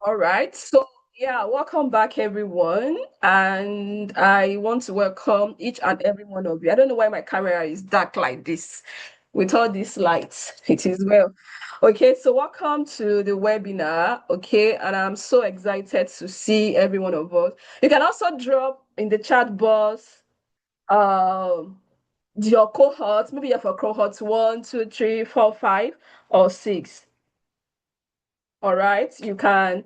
All right. So, yeah, welcome back, everyone. And I want to welcome each and every one of you. I don't know why my camera is dark like this with all these lights. It is well. Okay, so welcome to the webinar. Okay, and I'm so excited to see every one of us. You can also drop in the chat box um your cohort. Maybe you're for cohort one, two, three, four, five, or six. All right, you can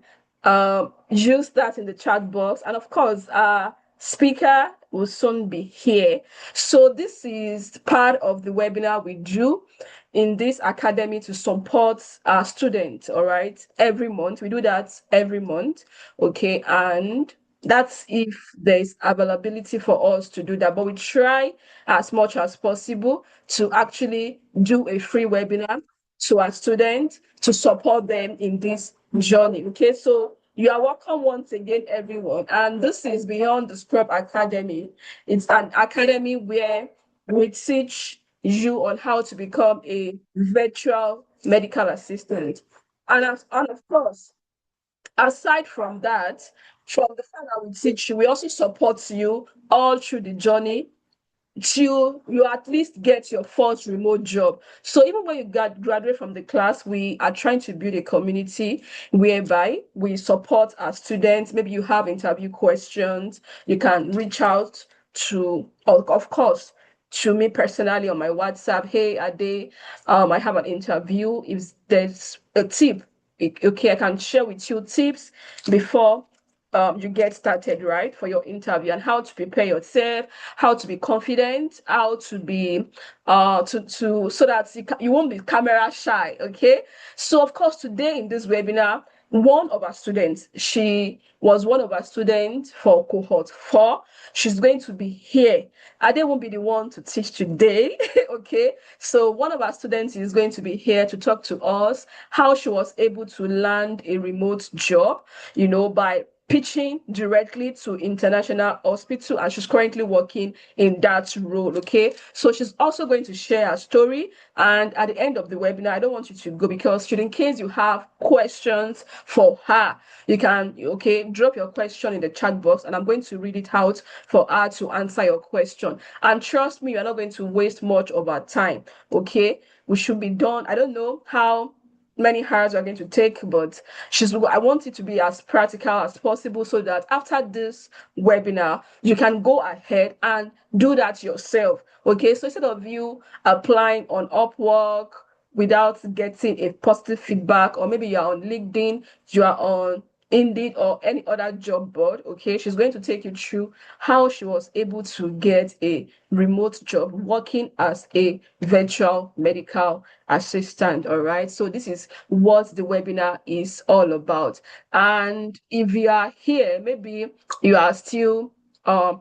use that in the chat box. And of course, our speaker will soon be here. So this is part of the webinar we do in this academy to support our students, all right, every month. We do that every month, okay? And that's if there's availability for us to do that. But we try as much as possible to actually do a free webinar to our students to support them in this journey. Okay, so you are welcome once again, everyone. And this is Beyond the Scrub Academy. It's an academy where we teach you on how to become a virtual medical assistant. And of course, aside from that, from the fact that we teach you, we also support you all through the journey till you at least get your first remote job. So even when you graduate from the class, we are trying to build a community whereby we support our students. Maybe you have interview questions, you can reach out to, of course, to me personally on my WhatsApp. Hey, Ade, I have an interview. If there's a tip, okay, I can share with you tips before you get started, right, for your interview and how to prepare yourself, how to be confident, how to be to so that you won't be camera shy. Okay. So of course, today in this webinar, one of our students, she was one of our students for cohort 4. She's going to be here. Ade won't be the one to teach today. Okay. So one of our students is going to be here to talk to us how she was able to land a remote job, by pitching directly to international hospital, and she's currently working in that role. Okay, so she's also going to share her story, and at the end of the webinar, I don't want you to go, because should in case you have questions for her, you can, okay, drop your question in the chat box and I'm going to read it out for her to answer your question. And trust me, you're not going to waste much of our time. Okay, we should be done. I don't know how many hours are going to take, but I want it to be as practical as possible so that after this webinar, you can go ahead and do that yourself. Okay, so instead of you applying on Upwork without getting a positive feedback, or maybe you're on LinkedIn, you are on Indeed or any other job board, okay, she's going to take you through how she was able to get a remote job working as a virtual medical assistant. All right, so this is what the webinar is all about. And if you are here, maybe you are still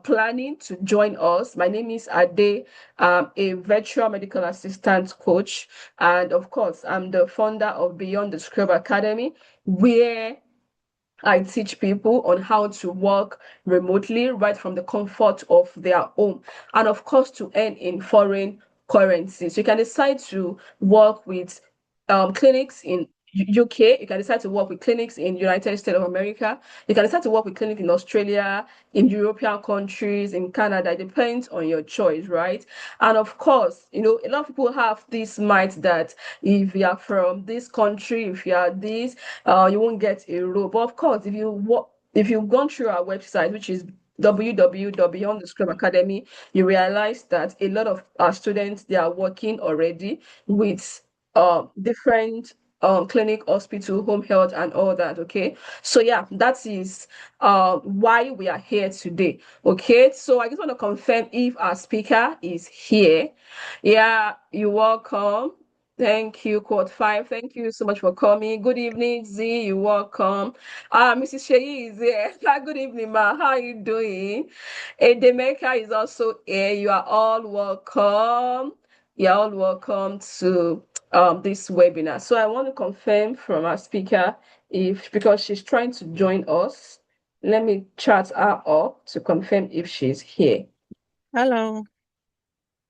planning to join us. My name is Ade. I'm a virtual medical assistant coach, and of course, I'm the founder of Beyond the Scrub Academy, where I teach people on how to work remotely right from the comfort of their home, and of course, to earn in foreign currencies. You can decide to work with clinics in UK. You can decide to work with clinics in United States of America. You can decide to work with clinics in Australia, in European countries, in Canada. It depends on your choice, right? And of course, a lot of people have this mind that if you are from this country, if you are this, you won't get a role. But of course, if you've gone through our website, which is www.beyondthescrum academy, you realize that a lot of our students, they are working already with different clinic, hospital, home health, and all that. Okay, so yeah, that is why we are here today. Okay, so I just want to confirm if our speaker is here. Yeah, you're welcome. Thank you, Quad 5. Thank you so much for coming. Good evening, Z. You're welcome. Mrs. Sheyi is here. Good evening, ma. How are you doing? Edemeka is also here. You are all welcome. You're all welcome to this webinar. So I want to confirm from our speaker, if because she's trying to join us. Let me chat her up to confirm if she's here. Hello.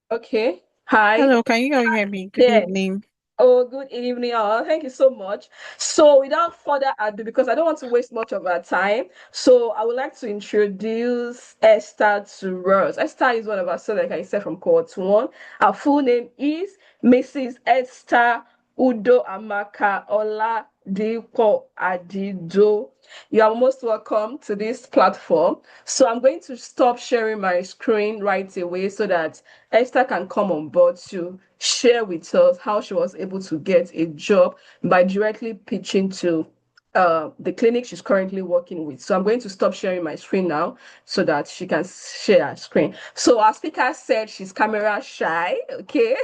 Okay. Hi. Hello, can you all hear me? Good Yeah. evening. Oh, good evening. Thank you so much. So, without further ado, because I don't want to waste much of our time, so I would like to introduce Esther to us. Esther is one of our students, like I said, from cohort one. Our full name is Mrs. Esther Udo Amaka Ola Dipo Adido. You are most welcome to this platform. So I'm going to stop sharing my screen right away so that Esther can come on board to share with us how she was able to get a job by directly pitching to the clinic she's currently working with. So I'm going to stop sharing my screen now so that she can share her screen. So our speaker said she's camera shy, okay?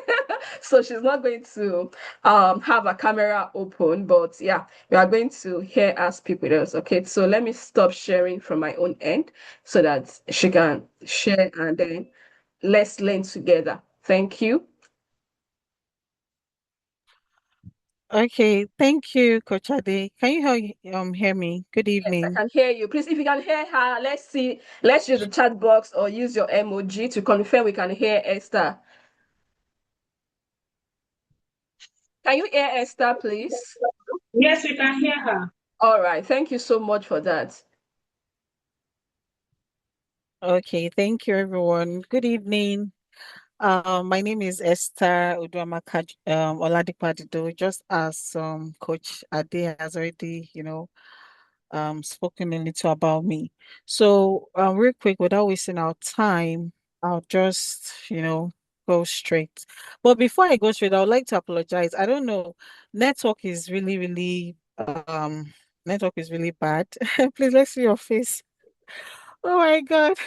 So she's not going to have a camera open, but yeah, we are going to hear her speak with us, okay? So let me stop sharing from my own end so that she can share and then let's learn together. Thank you. Okay, thank you, Coach Ade. Can you hear me? Good Yes, I evening. can hear you. Please, if you can hear her, let's see. Let's use the chat box or use your emoji to confirm we can hear Esther. Can you hear Esther, please? Yes, we can hear her. All right. Thank you so much for that. Okay, thank you, everyone. Good evening. My name is Esther Uduamaka Oladipo, just as Coach Ade has already, spoken a little about me. So, real quick, without wasting our time, I'll just, go straight. But before I go straight, I would like to apologize. I don't know, network is really, really, network is really bad. Please, let's see your face. Oh my God,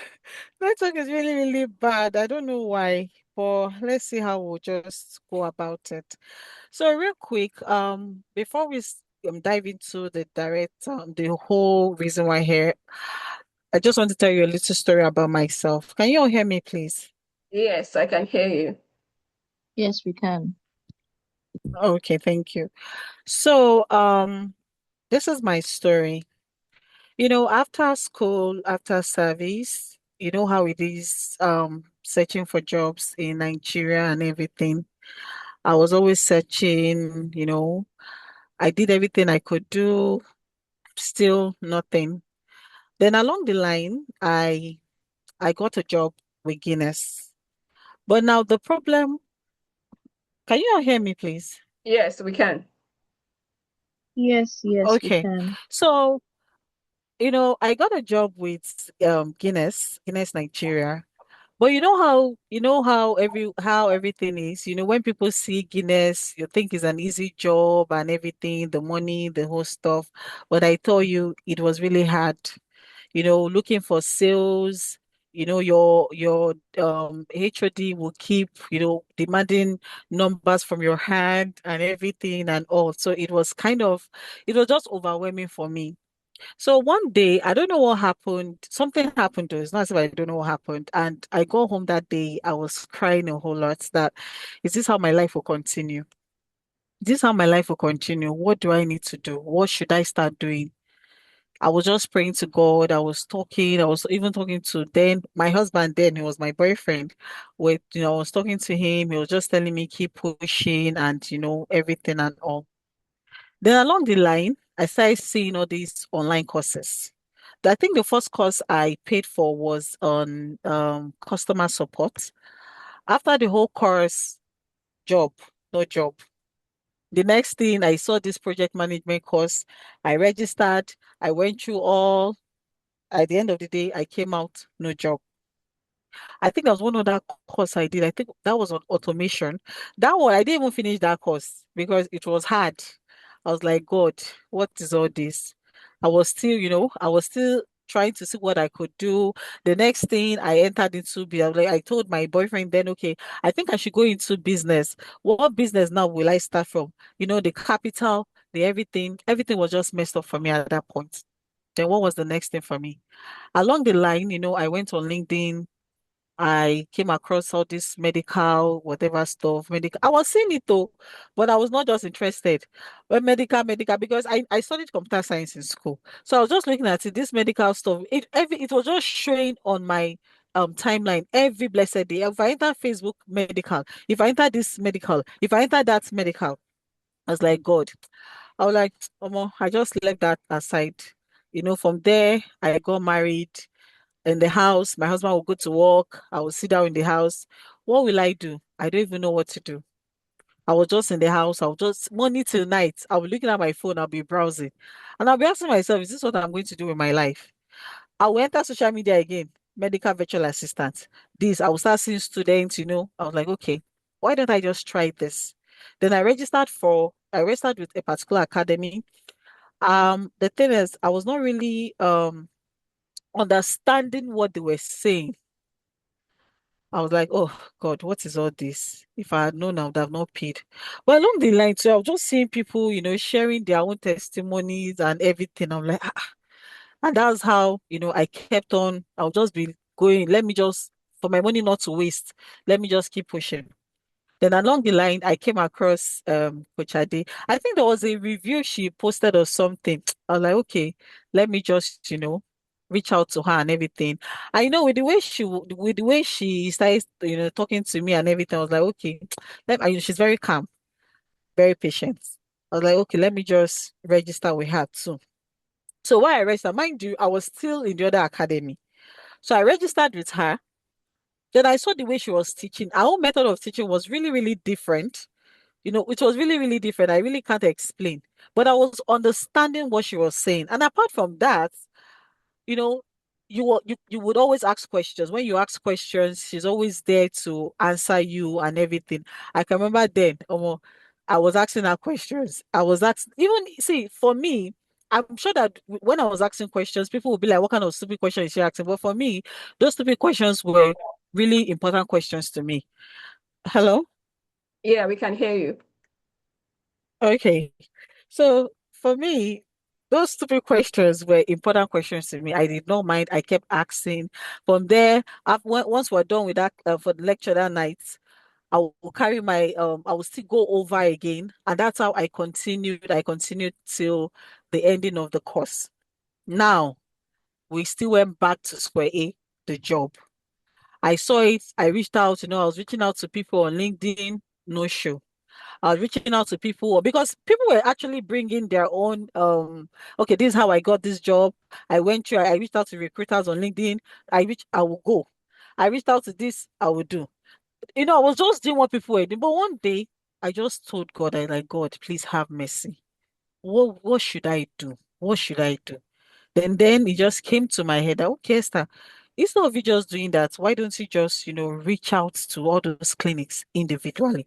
network is really, really bad. I don't know why, but let's see how we'll just go about it. So real quick, before we dive into the whole reason why here, I just want to tell you a little story about myself. Can you all hear me, please? Yes, I can hear you. Yes, we can. Okay, thank you. So, this is my story. After school, after service, you know how it is, searching for jobs in Nigeria and everything. I was always searching, I did everything I could do, still nothing. Then along the line, I got a job with Guinness. But now the problem, can you all hear me, please? Yes, we can. Yes, we Okay. can. So, I got a job with Guinness Nigeria. But you know how everything is. When people see Guinness, you think it's an easy job and everything, the money, the whole stuff. But I tell you, it was really hard. Looking for sales, your HOD will keep, demanding numbers from your hand and everything and all. So it was just overwhelming for me. So one day, I don't know what happened. Something happened to us. It's not as if I don't know what happened. And I go home that day, I was crying a whole lot that, is this how my life will continue? This is how my life will continue. What do I need to do? What should I start doing? I was just praying to God. I was even talking to then my husband then, he was my boyfriend. I was talking to him. He was just telling me keep pushing and everything and all. Then along the line, I started seeing all these online courses. I think the first course I paid for was on customer support. After the whole course, job, no job. The next thing I saw this project management course, I registered, I went through all. At the end of the day, I came out, no job. I think that was one other course I did. I think that was on automation. That one, I didn't even finish that course because it was hard. I was like, God, what is all this? I was still trying to see what I could do. The next thing I entered into, I told my boyfriend then, okay, I think I should go into business. What business now will I start from? The capital, the everything was just messed up for me at that point. Then what was the next thing for me? Along the line, I went on LinkedIn. I came across all this medical, whatever stuff, medical. I was seeing it though, but I was not just interested. But medical, because I studied computer science in school. So I was just looking at it, this medical stuff. It was just showing on my timeline every blessed day. If I enter Facebook medical, if I enter this medical, if I enter that medical. I was like, God, I was like, I just left that aside. From there, I got married in the house. My husband will go to work. I will sit down in the house. What will I do? I don't even know what to do. I was just in the house. I was just morning till night. I'll be looking at my phone. I'll be browsing. And I'll be asking myself, is this what I'm going to do with my life? I will enter social media again, medical virtual assistant. I will start seeing students. I was like, okay, why don't I just try this? Then I registered with a particular academy. The thing is, I was not really understanding what they were saying. I was like, oh God, what is all this? If I had known, I would have not paid. But along the line, too, I was just seeing people, sharing their own testimonies and everything. I'm like, and that's how, I kept on. I'll just be going, for my money not to waste, let me just keep pushing. Then along the line, I came across Coach Ade. I think there was a review she posted or something. I was like, okay, let me just, reach out to her and everything. I know with the way she started, talking to me and everything, I was like, okay, she's very calm, very patient. I was like, okay, let me just register with her too. So while I registered, mind you, I was still in the other academy. So I registered with her. Then I saw the way she was teaching. Our own method of teaching was really, really different. It was really, really different. I really can't explain. But I was understanding what she was saying. And apart from that, you know, you would always ask questions. When you ask questions, she's always there to answer you and everything. I can remember then, I was asking her questions. I was asking, even see, for me, I'm sure that when I was asking questions, people would be like, what kind of stupid question is she asking? But for me, those stupid questions were really important questions to me. Hello? Yeah, we can hear you. Okay. So for me, those stupid questions were important questions to me. I did not mind. I kept asking. From there, once we're done with that for the lecture that night, I will still go over again, and that's how I continued. I continued till the ending of the course. Now we still went back to square A, the job. I saw it. I reached out. I was reaching out to people on LinkedIn. No show. I was reaching out to people because people were actually bringing their own, okay, this is how I got this job. I reached out to recruiters on LinkedIn. I will go. I reached out to this, I will do. I was just doing what people were doing. But one day, I just told God, I like, God, please have mercy. What should I do? What should I do? Then it just came to my head that, okay, Esther, instead of you just doing that, why don't you just, reach out to all those clinics individually?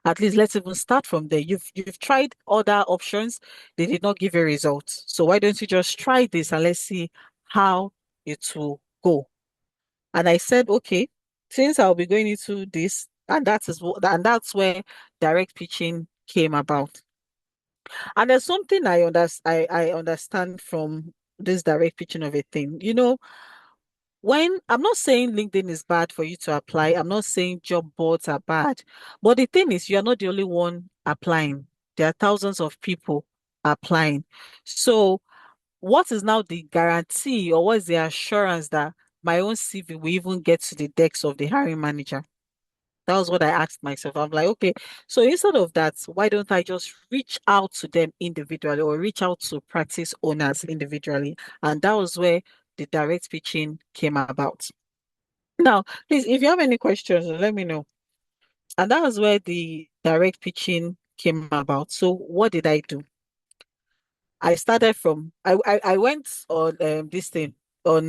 At least let's even start from there. You've tried other options, they did not give a result. So why don't you just try this and let's see how it will go? And I said, okay, since I'll be going into this, and that's where direct pitching came about. And there's something I understand from this direct pitching of a thing. When I'm not saying LinkedIn is bad for you to apply, I'm not saying job boards are bad, but the thing is, you're not the only one applying. There are thousands of people applying. So, what is now the guarantee or what is the assurance that my own CV will even get to the decks of the hiring manager? That was what I asked myself. I'm like, okay, so instead of that, why don't I just reach out to them individually or reach out to practice owners individually? And that was where the direct pitching came about. Now, please, if you have any questions, let me know. And that was where the direct pitching came about. So what did I do? I started from I went on this thing on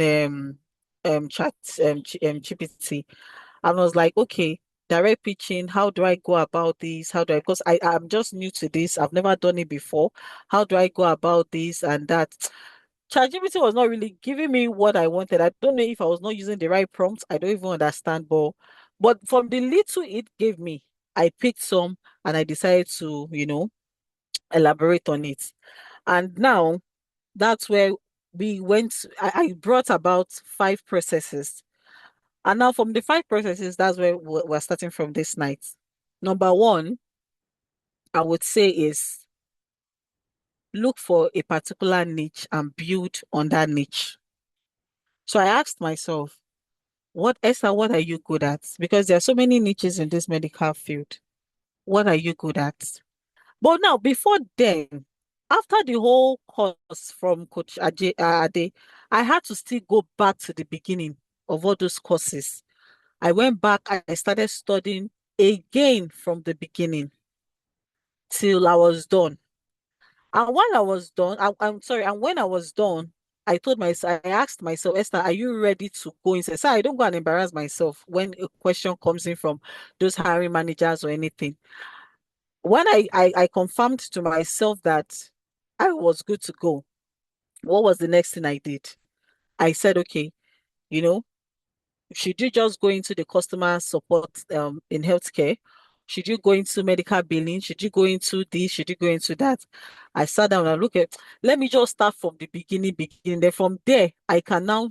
chat GPT and was like, okay, direct pitching, how do I go about this? How do I, because I'm just new to this, I've never done it before. How do I go about this and that? ChatGPT was not really giving me what I wanted. I don't know if I was not using the right prompts. I don't even understand, but from the little it gave me, I picked some and I decided to, elaborate on it. And now that's where I brought about 5 processes. And now from the 5 processes, that's where we're starting from this night. Number one, I would say is look for a particular niche and build on that niche. So I asked myself, what are you good at? Because there are so many niches in this medical field. What are you good at? But now, before then, after the whole course from Coach Ade, I had to still go back to the beginning of all those courses. I went back, I started studying again from the beginning till I was done. And while I was done, I'm sorry, and when I was done, I told myself, I asked myself, Esther, are you ready to go inside? So I don't go and embarrass myself when a question comes in from those hiring managers or anything. When I confirmed to myself that I was good to go, what was the next thing I did? I said, okay, you know, should you just go into the customer support in healthcare? Should you go into medical billing? Should you go into this? Should you go into that? I sat down and look at, let me just start from the beginning. Then from there, I can now,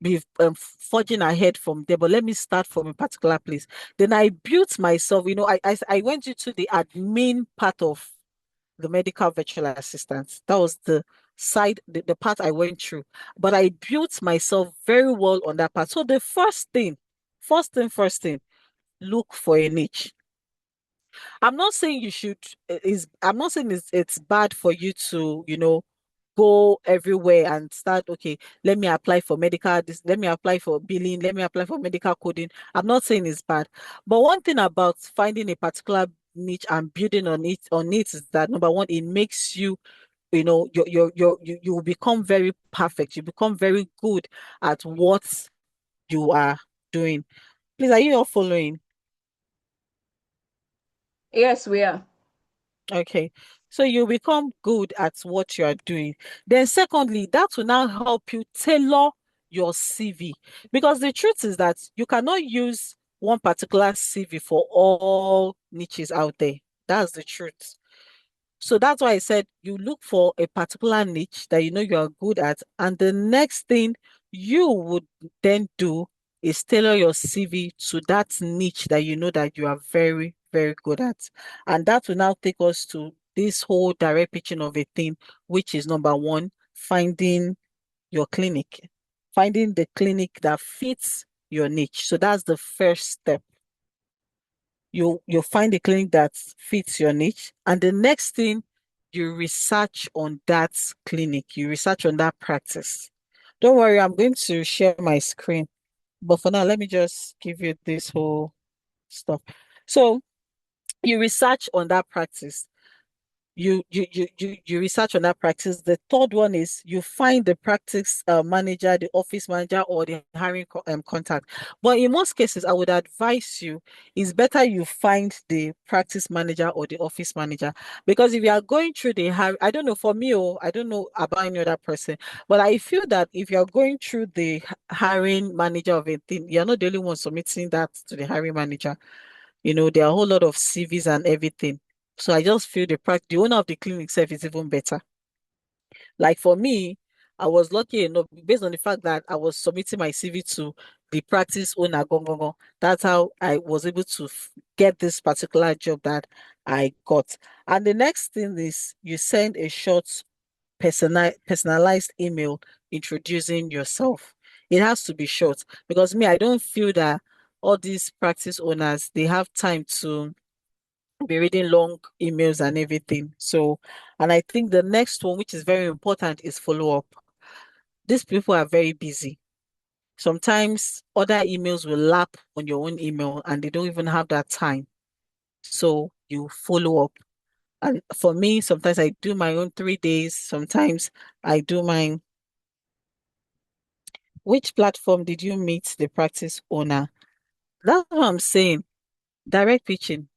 be forging ahead from there. But let me start from a particular place. Then I built myself, I went into the admin part of the medical virtual assistant. That was the part I went through. But I built myself very well on that part. So the first thing, look for a niche. I'm not saying you should is I'm not saying it's bad for you to, go everywhere and start, okay, let me apply for medical this, let me apply for billing, let me apply for medical coding. I'm not saying it's bad. But one thing about finding a particular niche and building on it is that number one, it makes you, you will become very perfect. You become very good at what you are doing. Please, are you all following? Yes, we are. Okay. So you become good at what you are doing. Then secondly, that will now help you tailor your CV. Because the truth is that you cannot use one particular CV for all niches out there. That's the truth. So that's why I said you look for a particular niche that you know you are good at, and the next thing you would then do is tailor your CV to that niche that you know that you are very, very good at. And that will now take us to this whole direct pitching of a thing, which is number one, finding your clinic, finding the clinic that fits your niche. So that's the first step. You find a clinic that fits your niche, and the next thing, you research on that clinic, you research on that practice. Don't worry, I'm going to share my screen, but for now, let me just give you this whole stuff. So you research on that practice, you research on that practice. The third one is you find the practice manager, the office manager, or the hiring contact. But in most cases, I would advise you, it's better you find the practice manager or the office manager, because if you are going through the hiring, I don't know, for me, I don't know about any other person, but I feel that if you are going through the hiring manager of a thing, you're not the only one submitting that to the hiring manager. There are a whole lot of CVs and everything. So I just feel the owner of the clinic itself is even better. Like for me, I was lucky enough based on the fact that I was submitting my CV to the practice owner, Gongongo. That's how I was able to get this particular job that I got. And the next thing is you send a short personalized email introducing yourself. It has to be short because me, I don't feel that all these practice owners, they have time to be reading long emails and everything. So, and I think the next one, which is very important, is follow up. These people are very busy. Sometimes other emails will lap on your own email and they don't even have that time. So you follow up. And for me, sometimes I do my own 3 days. Sometimes I do mine. Which platform did you meet the practice owner? That's what I'm saying. Direct pitching.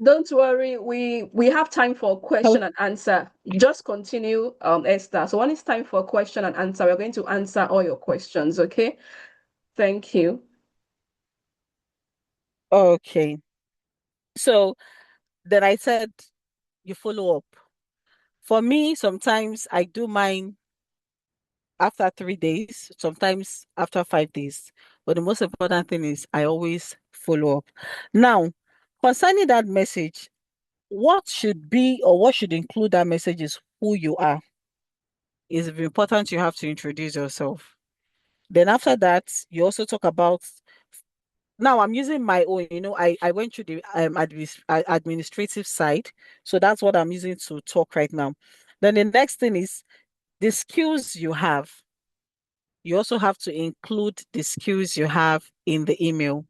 Don't worry, we have time for question and answer. Just continue, Esther. So when it's time for question and answer, we're going to answer all your questions, okay? Thank you. Okay. So then I said you follow up. For me, sometimes I do mine after 3 days, sometimes after 5 days. But the most important thing is I always follow up. Now, concerning that message, what should be or what should include that message is who you are. It's important you have to introduce yourself. Then after that, you also talk about now I'm using my own, I went through the administrative side. So that's what I'm using to talk right now. Then the next thing is the skills you have. You also have to include the skills you have in the email.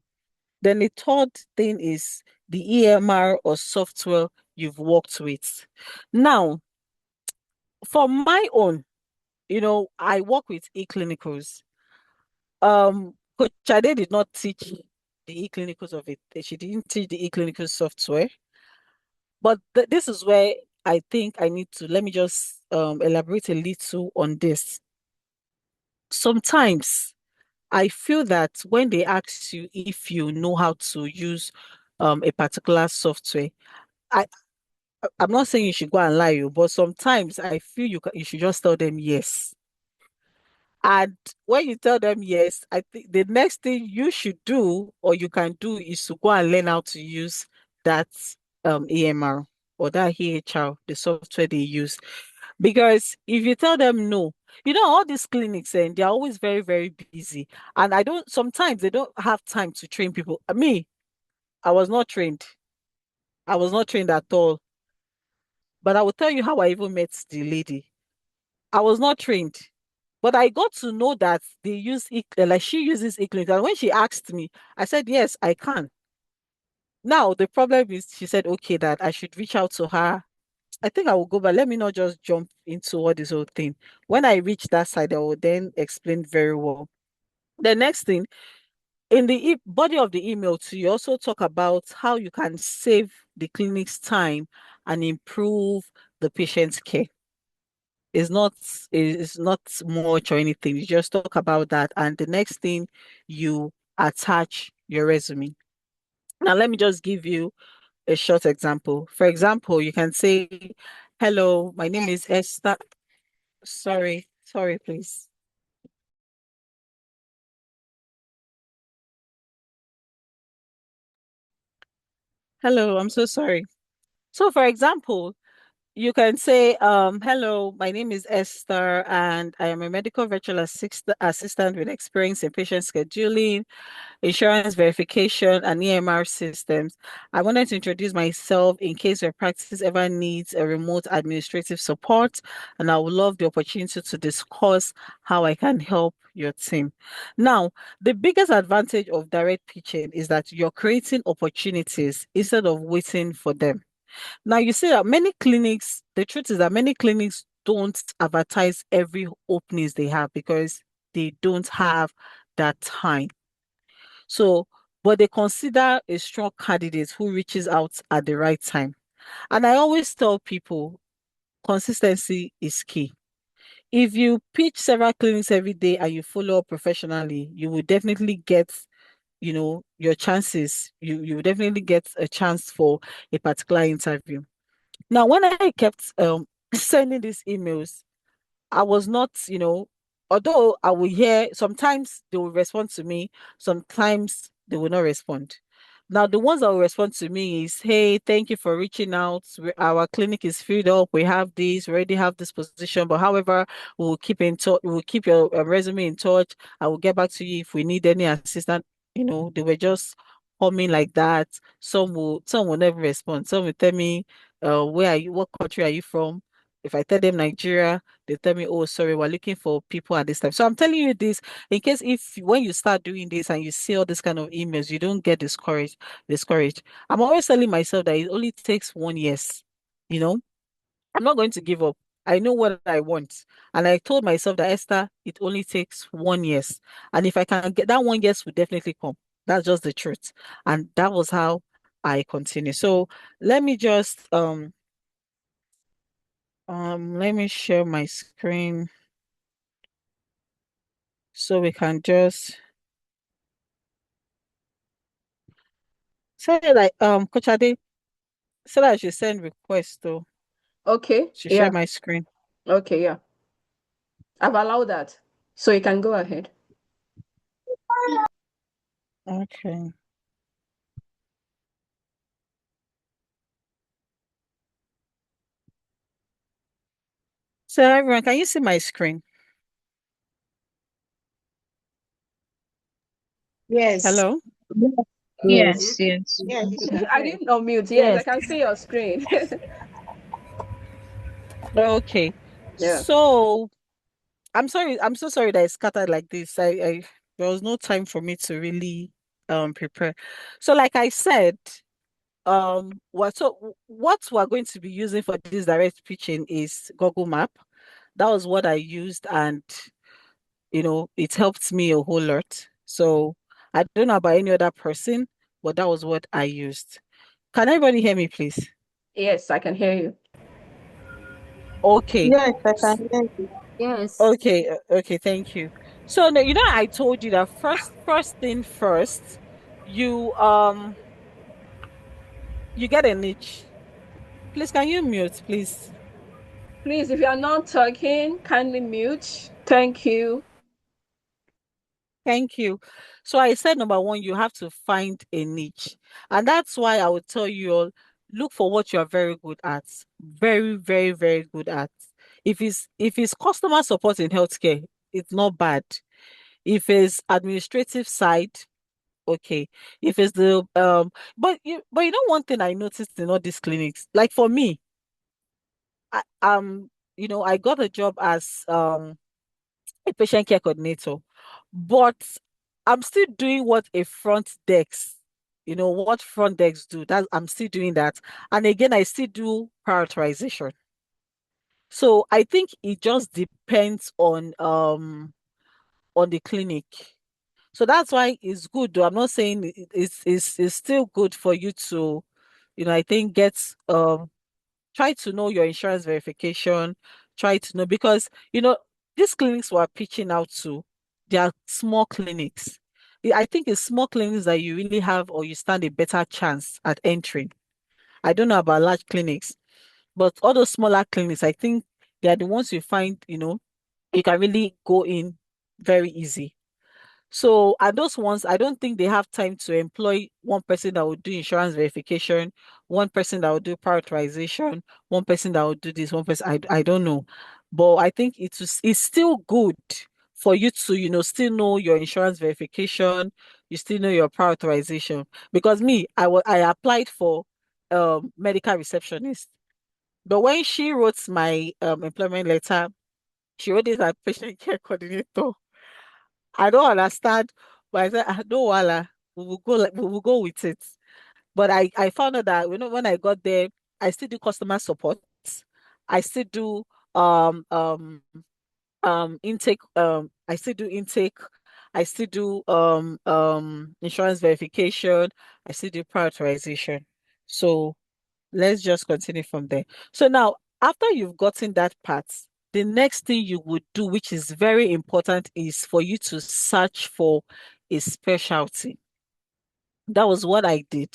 Then the third thing is the EMR or software you've worked with. Now, for my own, I work with e-clinicals. Coach Ade did not teach the e-clinicals of it. She didn't teach the e-clinical software. But this is where I think I need to let me just elaborate a little on this. Sometimes I feel that when they ask you if you know how to use a particular software, I I'm not saying you should go and lie, but sometimes I feel you should just tell them yes. And when you tell them yes, I think the next thing you should do or you can do is to go and learn how to use that EMR or that EHR, the software they use. Because if you tell them no, all these clinics and they're always very, very busy. And sometimes they don't have time to train people. Me, I was not trained. I was not trained at all. But I will tell you how I even met the lady. I was not trained. But I got to know that they use like she uses e-clinic. And when she asked me, I said, yes, I can. Now, the problem is she said, okay, that I should reach out to her. I think I will go, but let me not just jump into all this whole thing. When I reach that side, I will then explain very well. The next thing, in the body of the email too, you also talk about how you can save the clinic's time and improve the patient's care. It's not it's not much or anything. You just talk about that. And the next thing you attach your resume. Now let me just give you a short example. For example, you can say, hello, my name is Esther. Sorry, please. Hello, I'm so sorry. So for example, you can say, hello, my name is Esther, and I am a medical virtual assistant with experience in patient scheduling, insurance verification, and EMR systems. I wanted to introduce myself in case your practice ever needs a remote administrative support, and I would love the opportunity to discuss how I can help your team. Now, the biggest advantage of direct pitching is that you're creating opportunities instead of waiting for them. Now, you see that many clinics, the truth is that many clinics don't advertise every openings they have because they don't have that time. So, but they consider a strong candidate who reaches out at the right time. And I always tell people consistency is key. If you pitch several clinics every day and you follow up professionally, you will definitely get, your chances. You will definitely get a chance for a particular interview. Now, when I kept sending these emails, I was not, although I will hear sometimes they will respond to me, sometimes they will not respond. Now, the ones that will respond to me is, hey, thank you for reaching out. Our clinic is filled up. We have this, we already have this position, but however, we'll keep in touch. We'll keep your resume in touch. I will get back to you if we need any assistance. They were just coming like that. Some will never respond. Some will tell me, where are you? What country are you from? If I tell them Nigeria, they tell me, oh, sorry, we're looking for people at this time. So I'm telling you this in case if when you start doing this and you see all this kind of emails, you don't get discouraged. I'm always telling myself that it only takes 1 year. You know, I'm not going to give up. I know what I want. And I told myself that Esther, it only takes 1 year. And if I can get that 1 year will definitely come. That's just the truth. And that was how I continue. So let me just let me share my screen so we can just say like Coach Ade said I should send request Okay. to share Yeah. my screen. Okay. Yeah. I've allowed that. So you can go ahead. Okay. So everyone, can you see my screen? Yes. Hello? Yes, Yes. yes, we Yes, can we see. can I hear you. didn't unmute. Yes, I Yes. can see your screen. Okay. Yeah. So I'm sorry. I'm so sorry that it's scattered like this. I there was no time for me to really prepare. So like I said, what we're going to be using for this direct pitching is Google Map. That was what I used, and it helped me a whole lot. So I don't know about any other person, but that was what I used. Can everybody hear me, please? Yes, I can hear you. Okay. Yes, I can hear you. Yes. Okay, thank you. So now, I told you that first thing first, you you get a niche. Please, can you mute, please? Please, if you are not talking, kindly mute. Thank you. Thank you. So I said number one, you have to find a niche. And that's why I would tell you all, look for what you are very good at. Very, very, very good at. If it's customer support in healthcare, it's not bad. If it's administrative side, okay. If it's the but you know one thing I noticed in all these clinics, like for me, I got a job as a patient care coordinator, but I'm still doing what a front desk, what front desks do. That I'm still doing that. And again, I still do prioritization. So I think it just depends on the clinic. So that's why it's good though. I'm not saying it's still good for you to, I think get try to know your insurance verification, try to know because these clinics we're pitching out to, they are small clinics. I think it's small clinics that you really have or you stand a better chance at entering. I don't know about large clinics, but all those smaller clinics, I think they are the ones you find, you can really go in very easy. So, and those ones, I don't think they have time to employ one person that will do insurance verification, one person that will do prioritization, one person that will do this, one person, I don't know. But I think it's still good for you to, still know your insurance verification, you still know your prioritization. Because me, I applied for medical receptionist. But when she wrote my employment letter, she wrote it as patient care coordinator. I don't understand, but I said, no, wala, we will go with it. But I found out that when I got there, I still do customer support. I still do intake. I still do intake. I still do insurance verification. I still do prioritization. So let's just continue from there. So now, after you've gotten that part, the next thing you would do, which is very important, is for you to search for a specialty. That was what I did.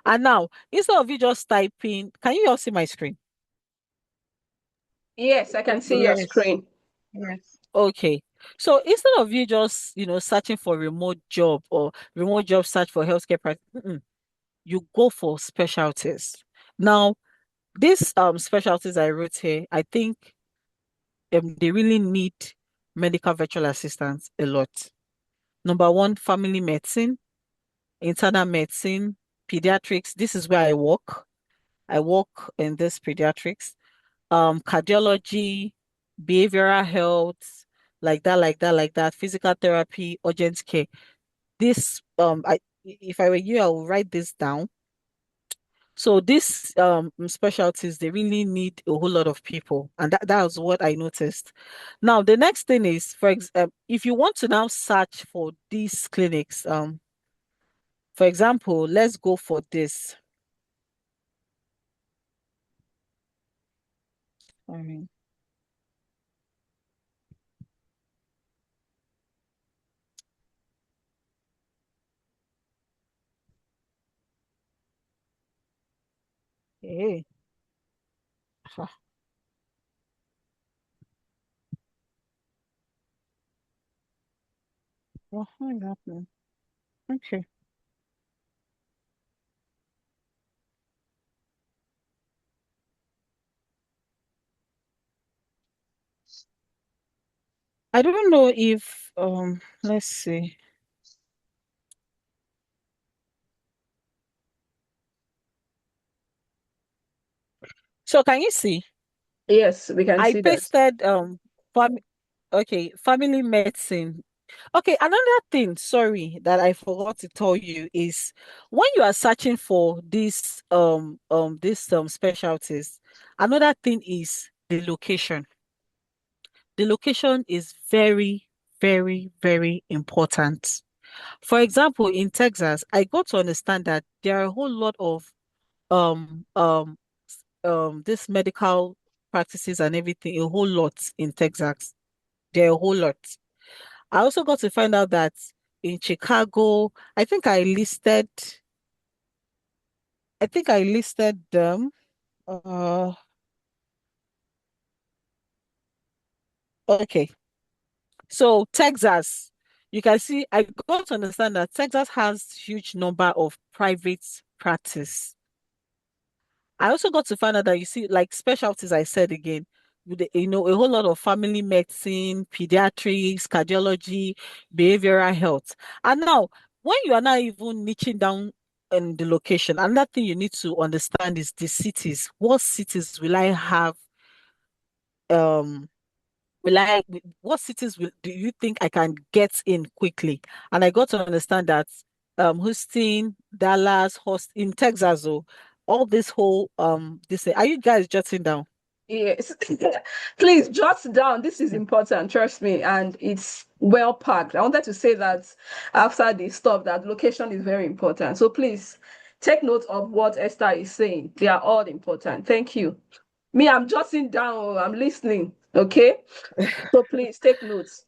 And now, instead of you just typing, can you all see my screen? Yes, I can see your Yes, screen. yes. Okay. So instead of you just, searching for remote job or remote job search for healthcare practice, you go for specialties. Now, these specialties I wrote here, I think they really need medical virtual assistants a lot. Number one, family medicine, internal medicine, pediatrics. This is where I work. I work in this pediatrics, cardiology, behavioral health, like that, physical therapy, urgent care. This, if I were you, I would write this down. So these specialties, they really need a whole lot of people, and that was what I noticed. Now, the next thing is, if you want to now search for these clinics, for example, let's go for this. Sorry. Hey, what happened? Okay. I don't know if let's see. So can you see? Yes, we can I see that. pasted fam okay, family medicine. Okay, another thing, sorry, that I forgot to tell you is when you are searching for these specialties, another thing is the location. The location is very, very, very important. For example, in Texas, I got to understand that there are a whole lot of um um this medical practices and everything, a whole lot in Texas. There are a whole lot. I also got to find out that in Chicago, I think I listed them. Uh, okay. So Texas, you can see, I got to understand that Texas has huge number of private practice. I also got to find out that you see, like specialties, I said again, with a whole lot of family medicine, pediatrics, cardiology, behavioral health. And now, when you are not even niching down in the location, another thing you need to understand is the cities. What cities will I have? Um, will I? What cities do you think I can get in quickly? And I got to understand that Houston, Dallas, Host in Texas, oh, all this whole this are you guys jotting down? Yes. Please jot down. This is important, trust me, and it's well packed. I wanted to say that after the stuff that location is very important. So please take note of what Esther is saying. They are all important. Thank you. Me, I'm jotting down, I'm listening. Okay. So please take notes.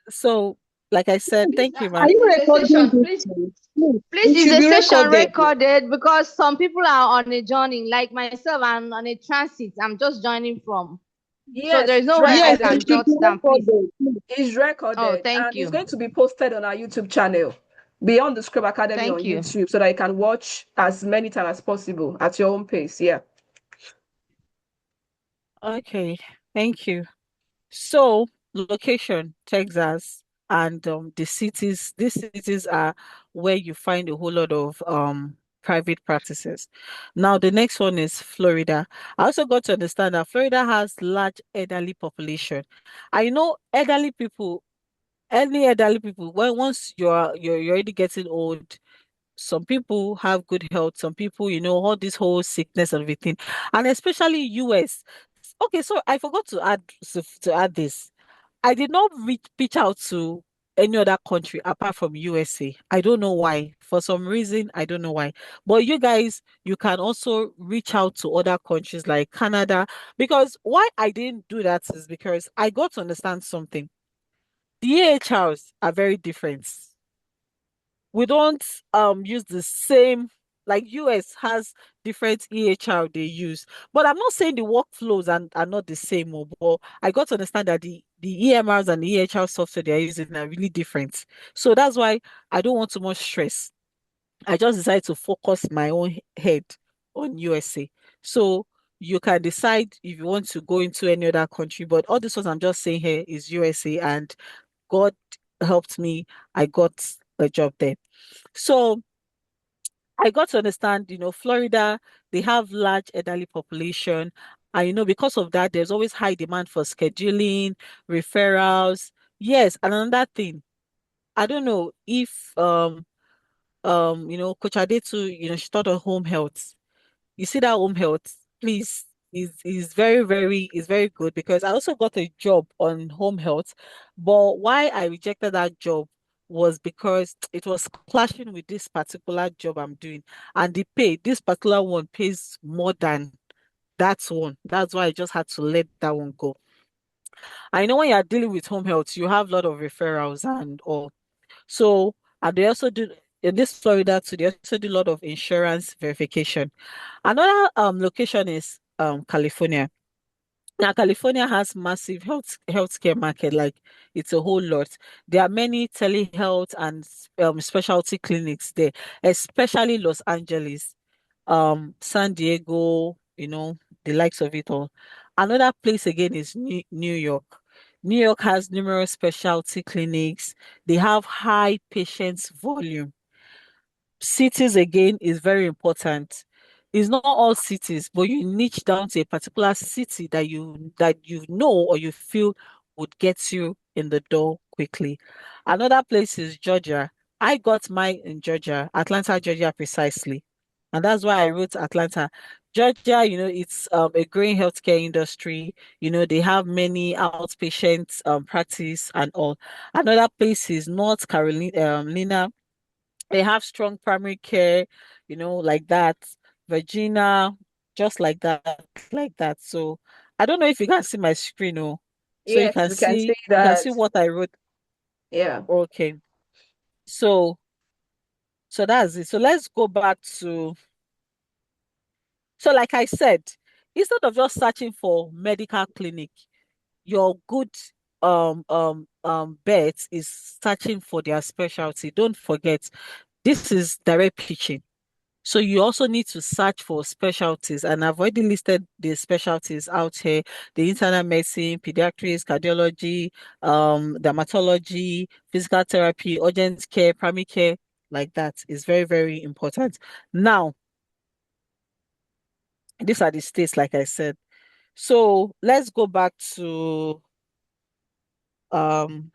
So, like I said, Please, thank you, are ma. you Is the recording session, this? please, Please, please, it is should the be session recorded. recorded? Because some people are on a journey, like myself, I'm on a transit. I'm just joining from. So Yes, there's it's no way I Yes, can it recorded. should jot be down, please. recorded. Please. It's Oh, recorded thank and it's you. going to be posted on our YouTube channel, Beyond the Scribe Academy on Thank you. YouTube, so that you can watch as many times as possible at your own pace. Yeah. Okay, thank you. So, location, Texas, and the cities, these cities are where you find a whole lot of private practices. Now, the next one is Florida. I also got to understand that Florida has large elderly population. I know elderly people, when once you're already getting old, some people have good health, some people, all this whole sickness and everything, and especially US. Okay, so I forgot to add this. I did not reach out to any other country apart from USA. I don't know why. For some reason, I don't know why. But you guys, you can also reach out to other countries like Canada. Because why I didn't do that is because I got to understand something. The AHRs are very different. We don't use the same, like US has different EHR they use. But I'm not saying the workflows are not the same, but I got to understand that the EMRs and the EHR software they're using are really different. So that's why I don't want too much stress. I just decided to focus my own head on USA. So you can decide if you want to go into any other country, but all this ones I'm just saying here is USA, and God helped me. I got a job there. So I got to understand, Florida, they have large elderly population. And, because of that, there's always high demand for scheduling, referrals. Yes, and another thing, I don't know if Coach Adetu, she taught on home health. You see that home health, please, is very, very is very good because I also got a job on home health, but why I rejected that job was because it was clashing with this particular job I'm doing, and the pay, this particular one pays more than that one. That's why I just had to let that one go. I know when you're dealing with home health, you have a lot of referrals and all. So, and they also do in this Florida too, they also do a lot of insurance verification. Another location is California. Now, California has massive healthcare market, like it's a whole lot. There are many telehealth and specialty clinics there, especially Los Angeles, San Diego, the likes of it all. Another place again is New York. New York has numerous specialty clinics. They have high patients volume. Cities again is very important. It's not all cities, but you niche down to a particular city that you know or you feel would get you in the door quickly. Another place is Georgia. I got mine in Georgia, Atlanta, Georgia precisely. And that's why I wrote Atlanta. Georgia, it's a growing healthcare industry. They have many outpatient practice and all. Another place is North Carolina. They have strong primary care, like that. Virginia, just like that. So I don't know if you can see my screen, oh. So you Yes, can we can see see you can see that. what I wrote. Yeah. Okay. So that's it. So let's go back to like I said, instead of just searching for medical clinic, your good bet is searching for their specialty. Don't forget, this is direct pitching. So you also need to search for specialties, and I've already listed the specialties out here: the internal medicine, pediatrics, cardiology, dermatology, physical therapy, urgent care, primary care, like that is very, very important. Now, these are the states, like I said. So let's go back to um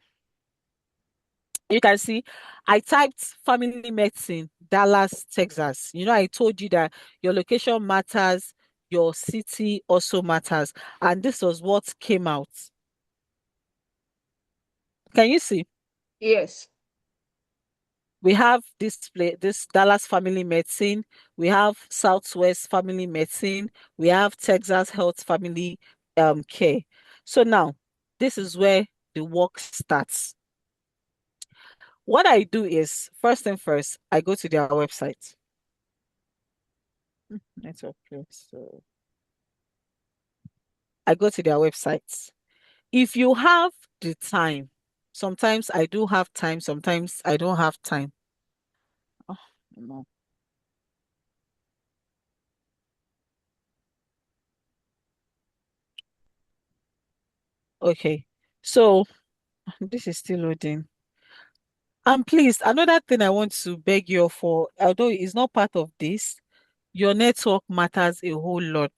you can see I typed family medicine, Dallas, Texas. I told you that your location matters, your city also matters. And this was what came out. Can you see? Yes. We have this Dallas Family Medicine, we have Southwest Family Medicine, we have Texas Health Family Care. So now, this is where the work starts. What I do is, first and first, I go to their website. Network, please. So I go to their websites. If you have the time, sometimes I do have time, sometimes I don't have time. Oh, no. Okay. So this is still loading. And please, another thing I want to beg you for, although it's not part of this, your network matters a whole lot.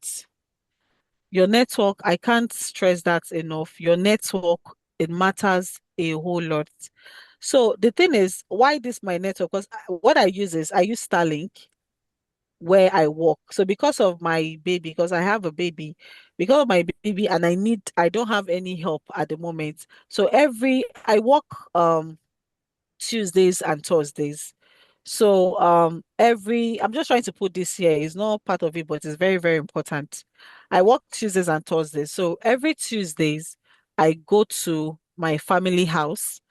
Your network, I can't stress that enough. Your network, it matters a whole lot. So the thing is, why this my network? Because what I use is I use Starlink where I work. So because of my baby, because I have a baby, because of my baby, and I don't have any help at the moment. So I work Tuesdays and Thursdays. So I'm just trying to put this here. It's not part of it, but it's very, very important. I work Tuesdays and Thursdays. So every Tuesdays I go to my family house,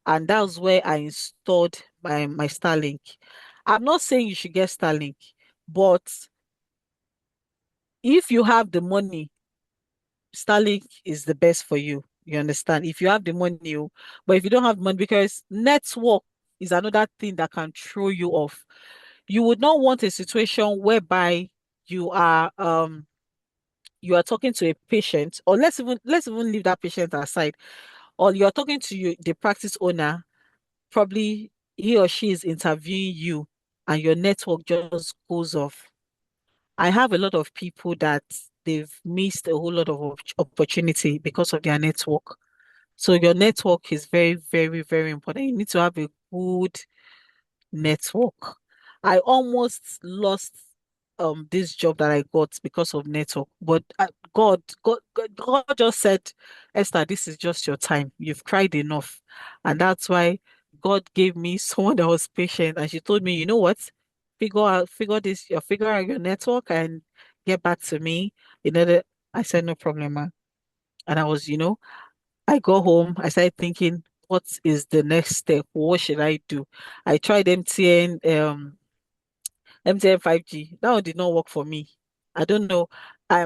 and that's where I installed my Starlink. I'm not saying you should get Starlink, but if you have the money, Starlink is the best for you. You understand? If you have the money, but if you don't have money, because network is another thing that can throw you off. You would not want a situation whereby you are um you are talking to a patient, or let's even leave that patient aside, or you're talking to the practice owner, probably he or she is interviewing you, and your network just goes off. I have a lot of people that they've missed a whole lot of opportunity because of their network. So your network is very, very, very important. You need to have a good network. I almost lost this job that I got because of network, but God just said, Esther, this is just your time. You've cried enough, and that's why God gave me someone that was patient, and she told me, you know what, figure out your network and get back to me. I said no problem, ma. And I go home, I started thinking, what is the next step? What should I do? I tried MTN 5G. That one did not work for me. I don't know.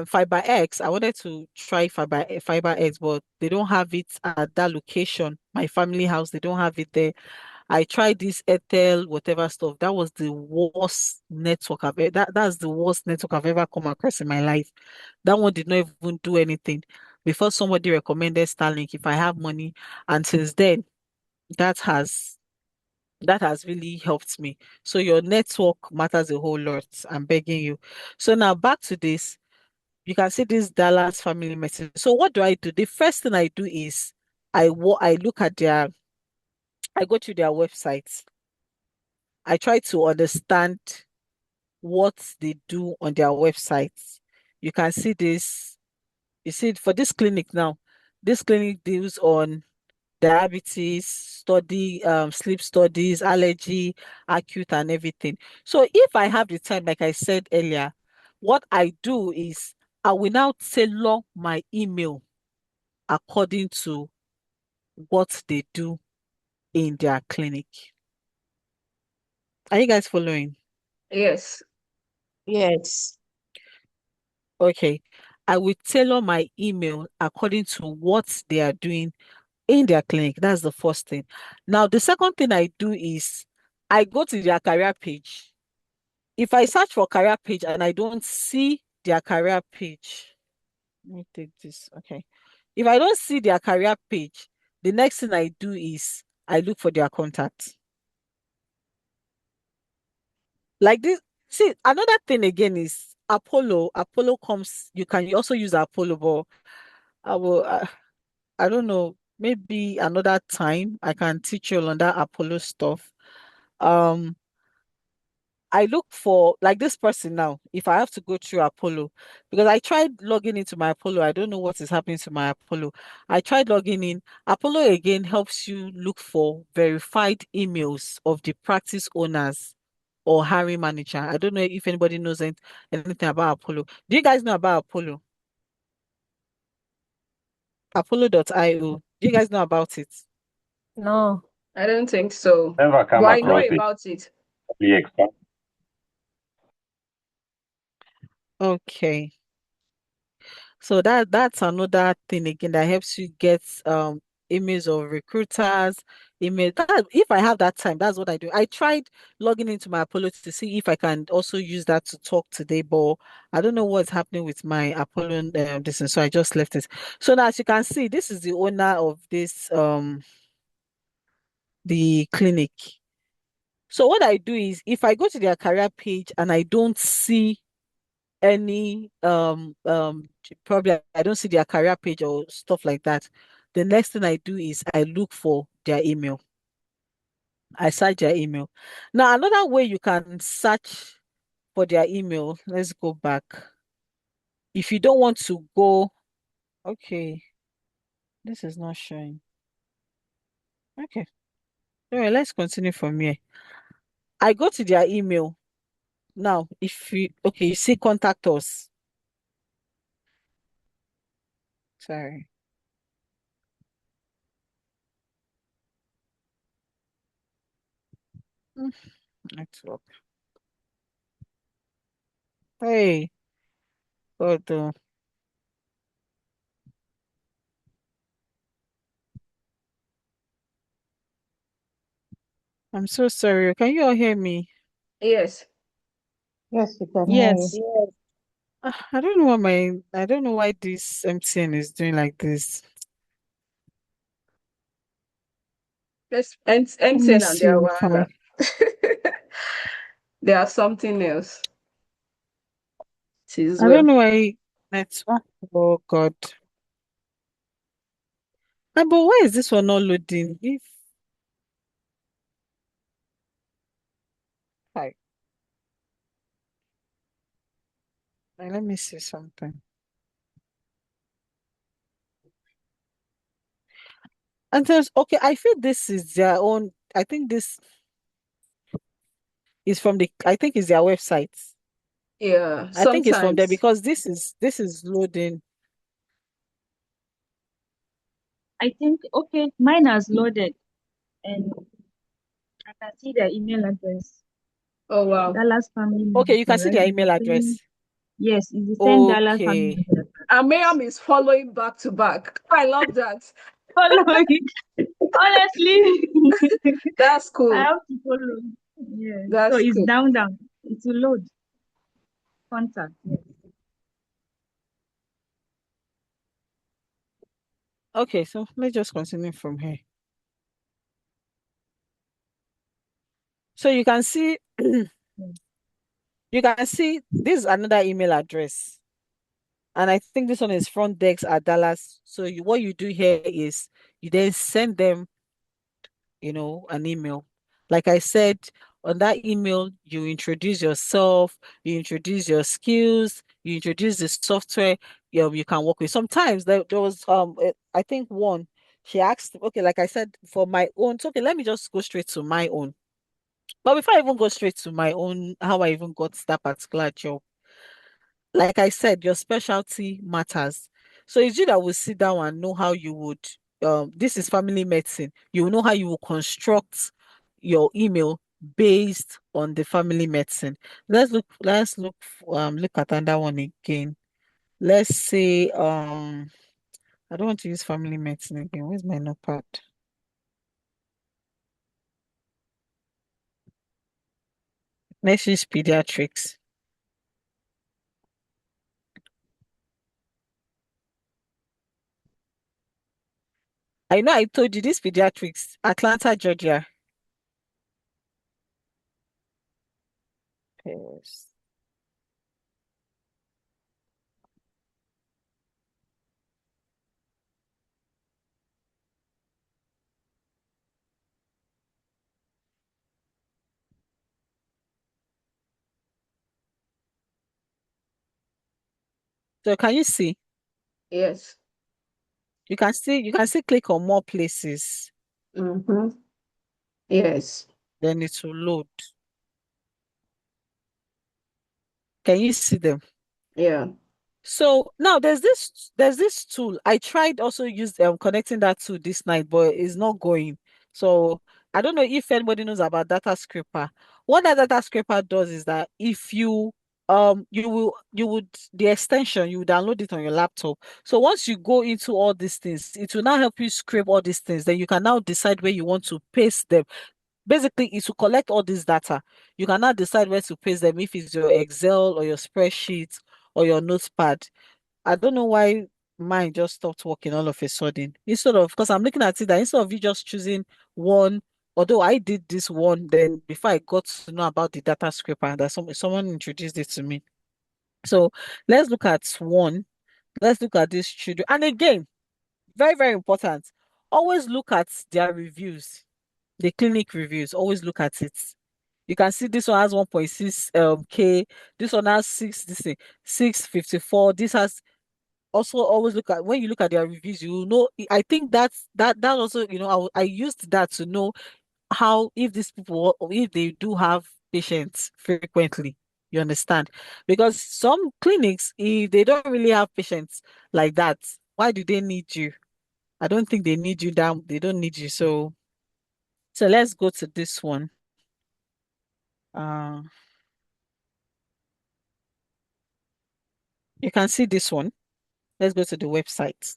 Fiber X, I wanted to try Fiber X, but they don't have it at that location. My family house, they don't have it there. I tried this Airtel, whatever stuff. That was the worst network that's the worst network I've ever come across in my life. That one did not even do anything. Before somebody recommended Starlink if I have money. And since then, that has That has really helped me. So your network matters a whole lot. I'm begging you. So now back to this. You can see this Dallas family medicine. So what do I do? The first thing I do is I look at I go to their websites. I try to understand what they do on their websites. You can see this. You see for this clinic now. This clinic deals on diabetes, sleep studies, allergy, acute, and everything. So if I have the time, like I said earlier, what I do is I will now tailor my email according to what they do in their clinic. Are you guys following? Yes. Yes. Okay. I will tailor my email according to what they are doing in their clinic. That's the first thing. Now, the second thing I do is I go to their career page. If I search for career page and I don't see their career page, let me take this. Okay. If I don't see their career page, the next thing I do is I look for their contact. Like this. See, another thing again is Apollo. Apollo comes, you can also use Apollo, but I will, I don't know, maybe another time I can teach you on that Apollo stuff. Um, I look for like this person now, if I have to go through Apollo, because I tried logging into my Apollo. I don't know what is happening to my Apollo. I tried logging in. Apollo again helps you look for verified emails of the practice owners or hiring manager. I don't know if anybody knows anything about Apollo. Do you guys know about Apollo? Apollo.io. Do you guys know about it? No. I don't think so. Never But come I know across it. about it. The expert. Okay. So that's another thing again that helps you get emails of recruiters, if I have that time, that's what I do. I tried logging into my Apollo to see if I can also use that to talk today, but I don't know what's happening with my Apollo this, and so I just left it. So now as you can see, this is the owner of this the clinic. So what I do is if I go to their career page and I don't see any probably I don't see their career page or stuff like that, the next thing I do is I look for their email. I search their email. Now another way you can search for their email, let's go back. If you don't want to go, okay, this is not showing. Okay. All right, let's continue from here. I go to their email. Now, if you okay, you see contact us. Sorry. Hmm, Network. Hey, God. I'm so sorry. Can you all hear me? Yes. Yes, we can hear you. Yes. I don't know why this MTN is doing like this. Let's Let me MTN and see their if wahala. They are something else. It is I don't well. know why network. Oh God. But why is this one not loading? If I let me see something. And there's okay, I feel this is their own. I think this is from the I think it's their website. Yeah, I think it's from there sometimes. because this is loading. I think, okay, mine has loaded and I can see the email address. Oh wow. Dallas Family Okay, you can Medicine, see right? their It's the email same, address. yes, it's the same Dallas Family Okay. Medicine. And Miriam is following back to back. I love that. Follow it. Honestly, That's I cool. have to follow. Yeah. So That's it's cool. down. It will load. Contact. Yes. Okay, so let's just continue from here. So you can see, you can see this is another email address. And I think this one is front desk at Dallas. So what you do here is you then send them, an email. Like I said, on that email, you introduce yourself, you introduce your skills, you introduce the software you can work with. Sometimes there was I think one, she asked, okay, like I said, for my own, so okay, let me just go straight to my own. But before I even go straight to my own, how I even got that particular job, like I said, your specialty matters. So it's you that will sit down and know how you would, this is family medicine. You will know how you will construct your email based on the family medicine. Look at another one again. Let's say, I don't want to use family medicine again. Where's my notepad? Let's use pediatrics. I know I told you this pediatrics, Atlanta, Georgia. Yes. So can you see? Yes. You can see click on more places, Mm-hmm. Yes. then it will load. Can you see them? Yeah. So now there's this tool. I tried also use connecting that to this night, but it's not going. So I don't know if anybody knows about data scraper. What that data scraper does is that if you would the extension, you would download it on your laptop. So once you go into all these things, it will now help you scrape all these things. Then you can now decide where you want to paste them. Basically, it's to collect all this data. You can now decide where to paste them, if it's your Excel or your spreadsheet or your notepad. I don't know why mine just stopped working all of a sudden. Instead of, because I'm looking at it that instead of you just choosing one, although I did this one, then before I got to know about the data scraper, that someone introduced it to me. So let's look at one. Let's look at these children. And again, very, very important. Always look at their reviews, the clinic reviews. Always look at it. You can see this one has 1.6 K. This one has 654. This has also always look at when you look at their reviews, you know. I think that also, I used that to know how if these people if they do have patients frequently. You understand? Because some clinics, if they don't really have patients like that, why do they need you? I don't think they need you down. They don't need you. So let's go to this one. Uh, you can see this one. Let's go to the website.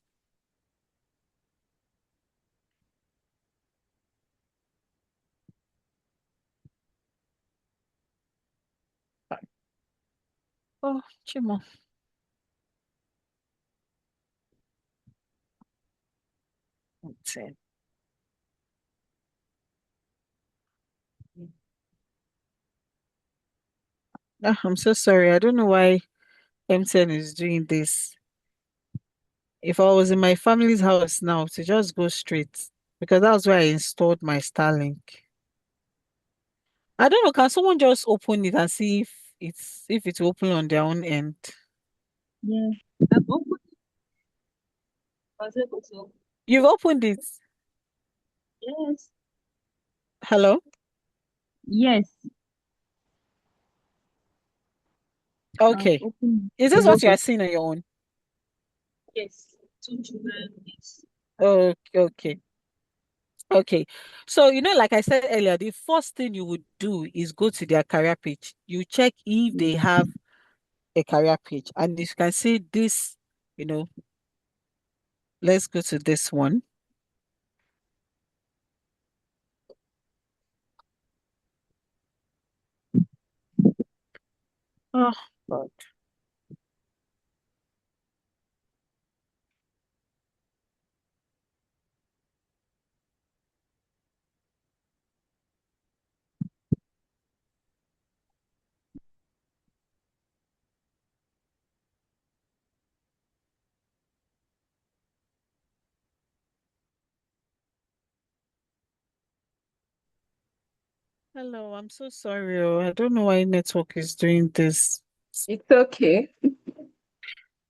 Oh, Chimo. Okay. I'm so sorry. I don't know why MTN is doing this. If I was in my family's house now, to just go straight, because that's where I installed my Starlink. I don't know. Can someone just open it and see if it's open on their own end? Yeah. I've opened. I was able to. You've opened it. Yes. Hello? Yes. I've Okay. opened. Is this It's what you open. are seeing on your own? Yes. Two children. Yes. Okay, okay. Okay. So, like I said earlier, the first thing you would do is go to their career page. You check if they have a career page. And you can see this, you know, let's go to this one. Oh, God. Hello, I'm so sorry. I don't know why network is doing this. It's okay.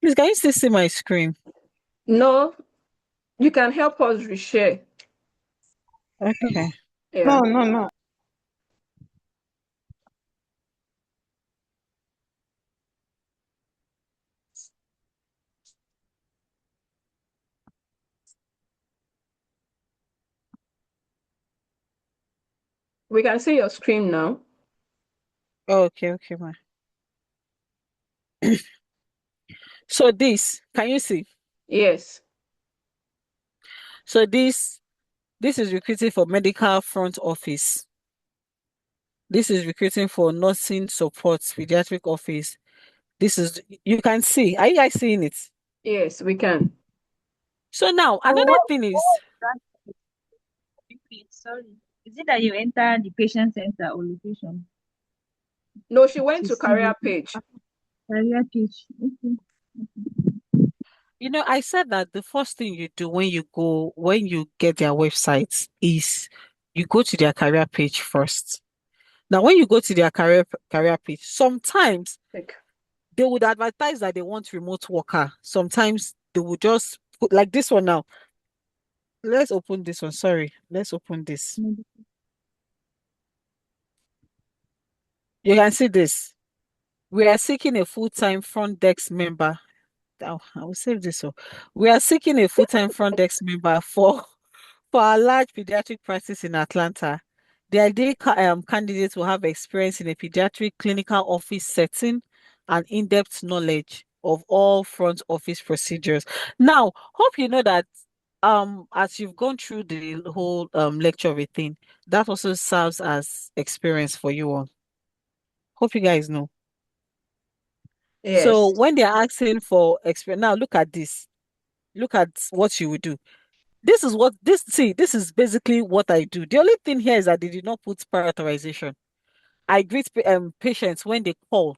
Please, can you still see my screen? No, you can help us reshare. Okay. Yeah. No, no, no. We can see your screen now. Okay, okay, ma. So this, can you see? Yes. So this is recruiting for medical front office. This is recruiting for nursing support, pediatric office. This is, you can see. Are you guys seeing it? Yes, we can. So now So another thing is, that repeat, sorry. Is it that you enter the patient center or location No, she went to to see career the page. career page? Okay. I said that the first thing you do when you get their websites is you go to their career page first. Now, when you go to their career page, sometimes Like, they would advertise that they want remote worker. Sometimes they would just put like this one now. Let's open this one. Sorry, let's open this. Maybe. You can see this. We are seeking a full-time front desk member. Oh, I will save this one. We are seeking a full-time front desk member for a large pediatric practice in Atlanta. The ideal candidate will have experience in a pediatric clinical office setting and in-depth knowledge of all front office procedures. Now, hope you know that as you've gone through the whole lecture of a thing, that also serves as experience for you all. Hope you guys know. So yes. when they're asking for experience, now look at this. Look at what you would do. This is basically what I do. The only thing here is that they did not put prior authorization. I greet patients when they call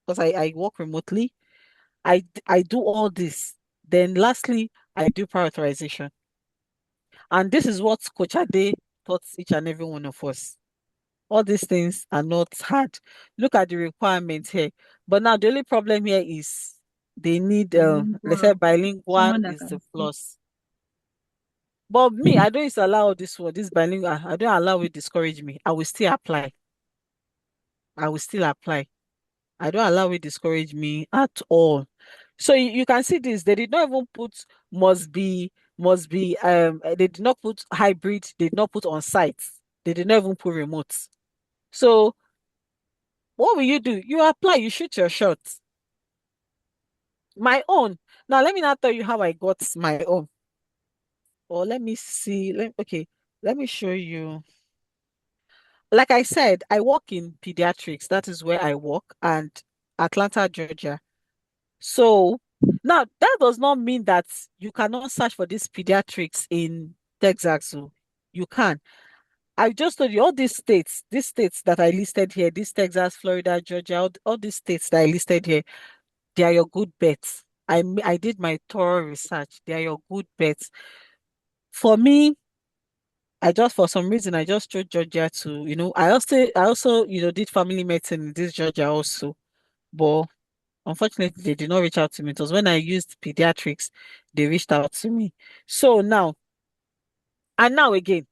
because I work remotely. I do all this. Then lastly, I do prior authorization. And this is what Coach Ade taught each and every one of us. All these things are not hard. Look at the requirements here. But now the only problem here is they need they Bilingual. said bilingual Someone that is can the speak. plus. But me, I don't used to allow this word, this bilingual. I don't allow it discourage me. I will still apply. I will still apply. I don't allow it discourage me at all. So you can see this. They did not even put must be they did not put hybrid, they did not put on site. They did not even put remote. So what will you do? You apply, you shoot your shot. My own. Now let me not tell you how I got my own. Or let me see. Okay, let me show you. Like I said, I work in pediatrics. That is where I work, and Atlanta, Georgia. So now that does not mean that you cannot search for these pediatrics in Texas. So you can. I just told you all these states that I listed here, this Texas, Florida, Georgia, all these states that I listed here, they are your good bets. I did my thorough research. They are your good bets. For me, for some reason I just chose Georgia to, I also, did family medicine in this Georgia also. But unfortunately they did not reach out to me. It was when I used pediatrics, they reached out to me. So now, and now again,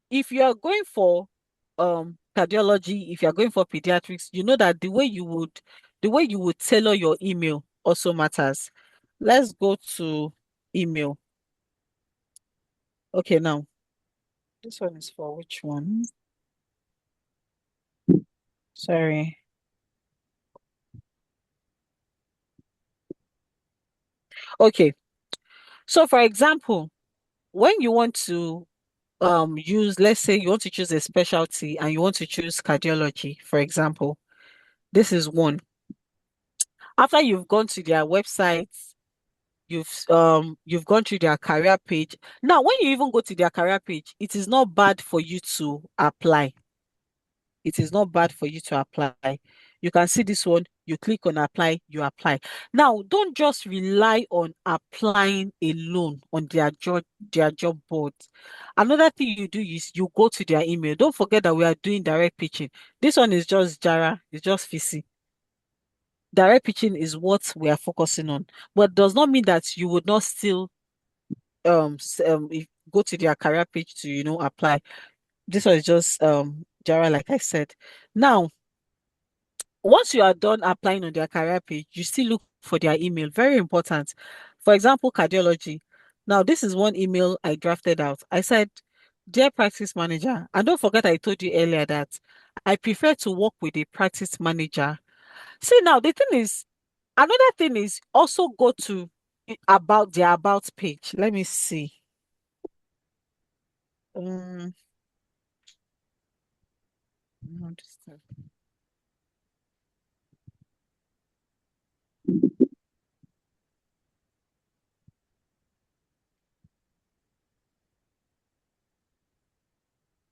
if you are going for cardiology, if you are going for pediatrics, you know that the way you would tailor your email also matters. Let's go to email. Okay, now this one is for which one? Sorry. Okay. So for example, when you want to use, let's say you want to choose a specialty and you want to choose cardiology, for example, this is one. After you've gone to their website, you've gone through their career page. Now, when you even go to their career page, it is not bad for you to apply. It is not bad for you to apply. You can see this one, you click on apply, you apply. Now, don't just rely on applying alone on their job boards. Another thing you do is you go to their email. Don't forget that we are doing direct pitching. This one is just Jara, it's just FISI. Direct pitching is what we are focusing on, but does not mean that you would not still if go to their career page to apply. This one is just Jara, like I said. Now, once you are done applying on their career page, you still look for their email. Very important. For example, cardiology. Now, this is one email I drafted out. I said, "Dear practice manager," and don't forget I told you earlier that I prefer to work with a practice manager. See, now the thing is, another thing is also go to about their about page. Let me see. Um, no,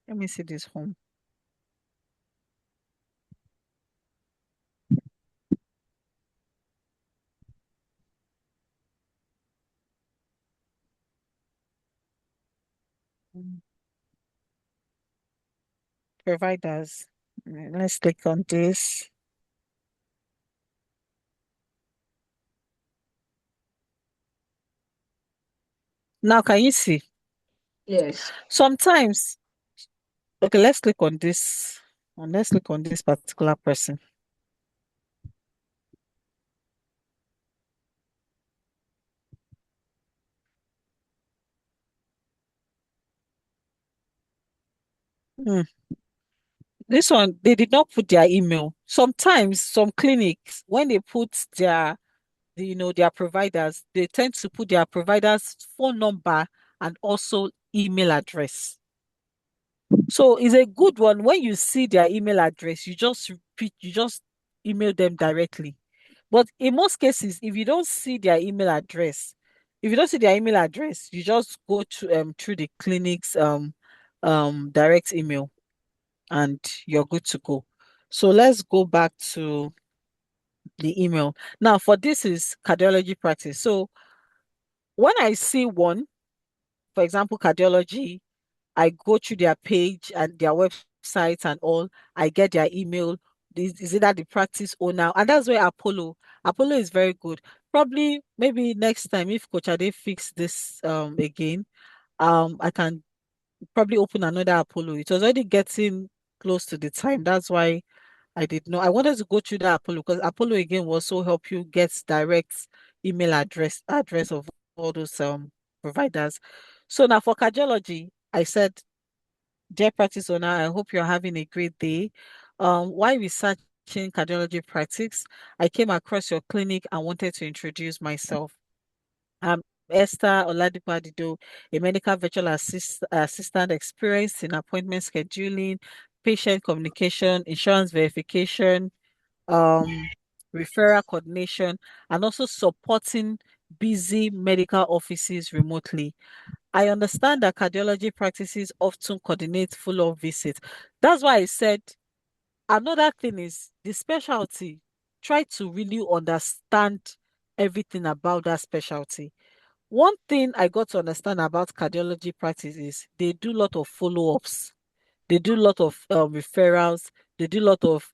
let me see this home. Mm, Providers. Let's click on this. Now, can you see? Yes. Sometimes, okay, let's click on this. And let's click on this particular person. Hmm. This one, they did not put their email. Sometimes some clinics, when they put their providers, they tend to put their provider's phone number and also email address. So it's a good one. When you see their email address, you just email them directly. But in most cases, if you don't see their email address, you just go to through the clinic's direct email and you're good to go. So let's go back to the email. Now for this is cardiology practice. So when I see one, for example, cardiology, I go through their page and their website and all. I get their email. This is either the practice owner, and that's where Apollo. Apollo is very good. Probably, maybe next time if Coach Ade fix this again, I can probably open another Apollo. It was already getting close to the time. That's why I did not. I wanted to go through that Apollo because Apollo again will also help you get direct email address of all those providers. So now for cardiology, I said, "Dear practice owner, I hope you're having a great day. While researching cardiology practice, I came across your clinic and wanted to introduce myself. I'm Esther Oladipo Adido, a medical virtual assistant experienced in appointment scheduling, patient communication, insurance verification, um, referral coordination, and also supporting busy medical offices remotely. I understand that cardiology practices often coordinate follow-up visits. That's why I said another thing is the specialty. Try to really understand everything about that specialty. One thing I got to understand about cardiology practice is they do a lot of follow-ups. They do a lot of referrals. They do a lot of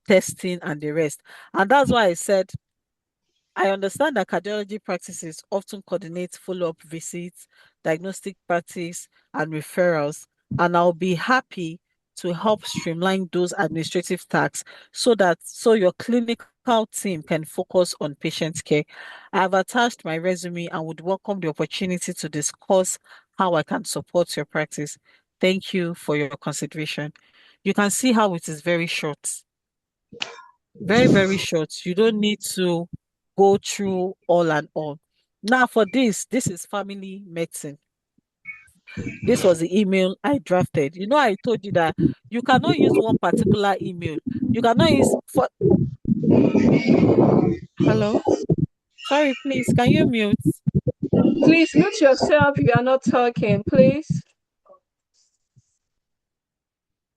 testing and the rest. And that's why I said I understand that cardiology practices often coordinate follow-up visits, diagnostic practice, and referrals, and I'll be happy to help streamline those administrative tasks so your clinical team can focus on patient care. I have attached my resume and would welcome the opportunity to discuss how I can support your practice. Thank you for your consideration. You can see how it is very short. Very, very short. You don't need to go through all and all. Now, for this is family medicine. This was the email I drafted. I told you that you cannot use one particular email. You cannot use for hello. Sorry, please, can you mute? Please mute yourself. You are not talking, please.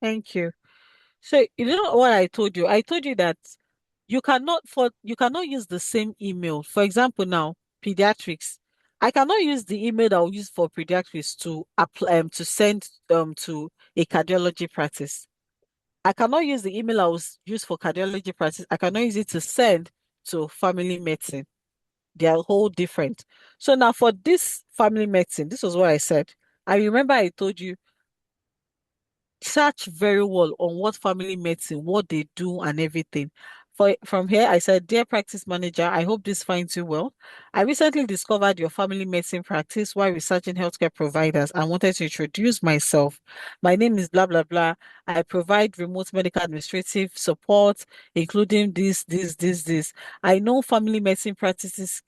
Thank you. So you know what I told you? I told you that you cannot use the same email. For example, now pediatrics. I cannot use the email that I'll use for pediatrics to apply to send to a cardiology practice. I cannot use the email I was used for cardiology practice. I cannot use it to send to family medicine. They are whole different. So now for this family medicine, this was what I said. I remember I told you search very well on what family medicine, what they do and everything. From here, I said, Dear practice manager, I hope this finds you well. I recently discovered your family medicine practice while researching healthcare providers and wanted to introduce myself. My name is blah, blah, blah. I provide remote medical administrative support, including this. I know family medicine practices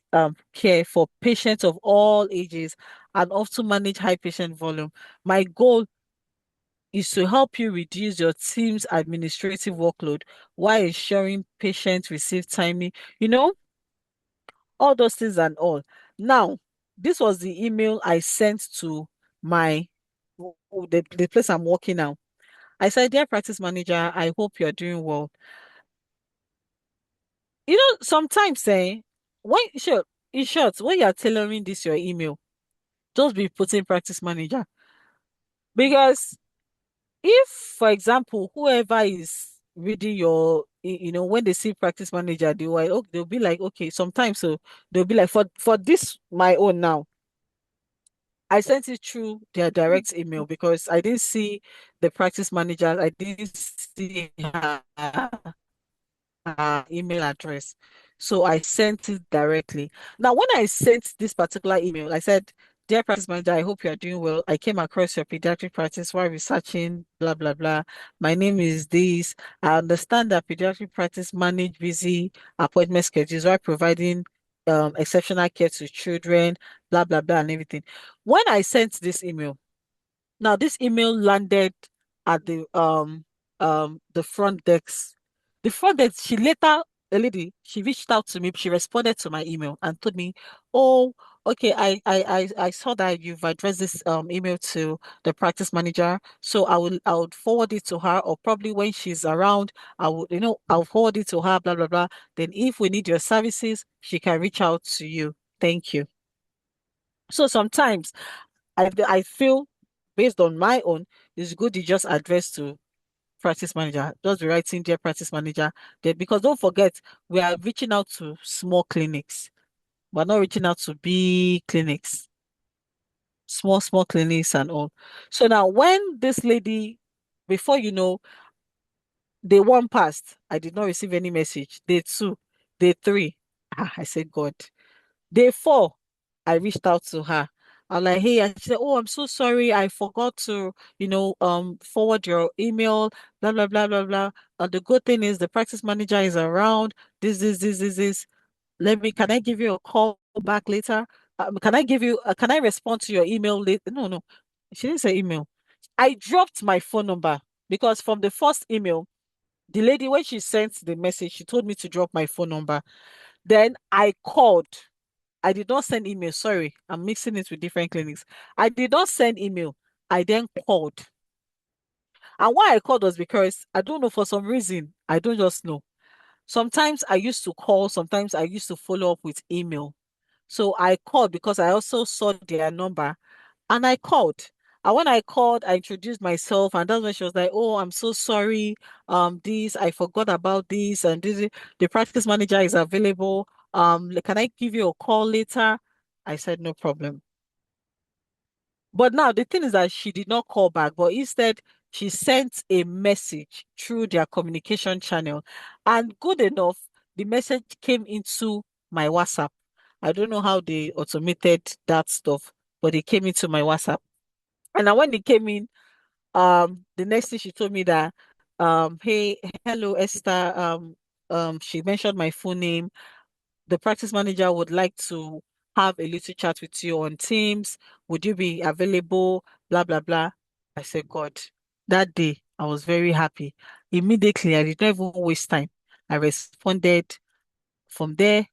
care for patients of all ages and often manage high patient volume. My goal is to help you reduce your team's administrative workload while ensuring patients receive timely, you know, all those things and all. Now, this was the email I sent to my the place I'm working now. I said, Dear practice manager, I hope you're doing well. You know, sometimes when sure, in short, when you're tailoring this your email, just be putting practice manager. Because if, for example, whoever is reading your, when they see practice manager, they'll be like, okay, sometimes so they'll be like, for this my own now, I sent it through their direct email because I didn't see the practice manager, I didn't see her email address. So I sent it directly. Now, when I sent this particular email, I said, Dear practice manager, I hope you are doing well. I came across your pediatric practice while researching, blah, blah, blah. My name is this. I understand that pediatric practice manage busy appointment schedules while providing exceptional care to children, blah, blah, blah, and everything. When I sent this email, now this email landed at the front desk. The front desk, she later, a lady, she reached out to me, she responded to my email and told me, oh, okay, I saw that you've addressed this email to the practice manager. So I would forward it to her, or probably when she's around, I'll forward it to her, blah blah blah. Then if we need your services, she can reach out to you. Thank you. So sometimes I feel based on my own, it's good you just address to practice manager. Just be writing dear practice manager. Then because don't forget, we are reaching out to small clinics. We're not reaching out to big clinics, small clinics and all. So now when this lady, before you know, day one passed, I did not receive any message. Day two, day three. I said, God. Day four, I reached out to her. I'm like, hey, and she said, oh, I'm so sorry. I forgot to, forward your email, blah, blah, blah, blah, blah. And the good thing is the practice manager is around. This. Can I give you a call back later? Can I respond to your email later? No, no. She didn't say email. I dropped my phone number because from the first email, the lady, when she sent the message, she told me to drop my phone number. Then I called. I did not send email. Sorry, I'm mixing it with different clinics. I did not send email. I then called. And why I called was because I don't know, for some reason, I don't just know. Sometimes I used to call, sometimes I used to follow up with email. So I called because I also saw their number and I called. And when I called, I introduced myself, and that's when she was like, "Oh, I'm so sorry. This I forgot about this, and this the practice manager is available. Can I give you a call later?" I said, "No problem." But now the thing is that she did not call back, but instead she sent a message through their communication channel, and good enough, the message came into my WhatsApp. I don't know how they automated that stuff, but it came into my WhatsApp. And then when it came in, the next thing she told me that, hey, hello, Esther. She mentioned my full name. The practice manager would like to have a little chat with you on Teams. Would you be available? Blah, blah, blah. I said, God, that day I was very happy. Immediately, I did not even waste time. I responded. From there,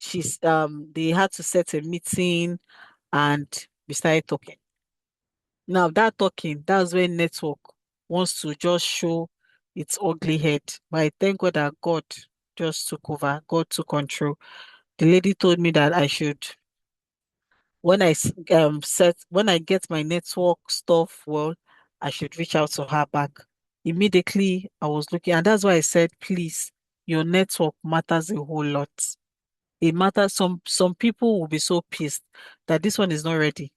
they had to set a meeting and we started talking. Now that talking, that's when network. wants to just show its ugly head. But I thank God that God just took over, God took control. The lady told me that I should, when when I get my network stuff well, I should reach out to her back. Immediately I was looking, and that's why I said, please, your network matters a whole lot. It matters. Some people will be so pissed that this one is not ready.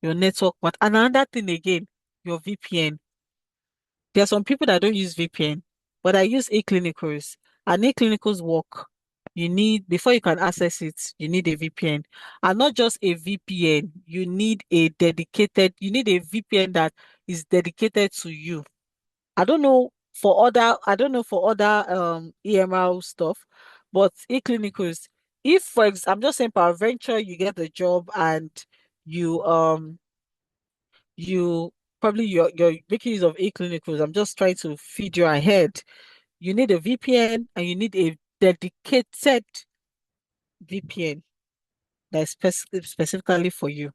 Your network, but another thing again, your VPN. There are some people that don't use VPN, but I use e-clinicals. And e-clinicals work. You need, before you can access it, you need a VPN. And not just a VPN, you need a VPN that is dedicated to you. I don't know for other EMR stuff, but e-clinicals, if for example, I'm just saying peradventure you get the job and you you probably you're making use of e-clinicals. I'm just trying to feed you ahead. You need a VPN and you need a dedicated VPN that's specifically for you.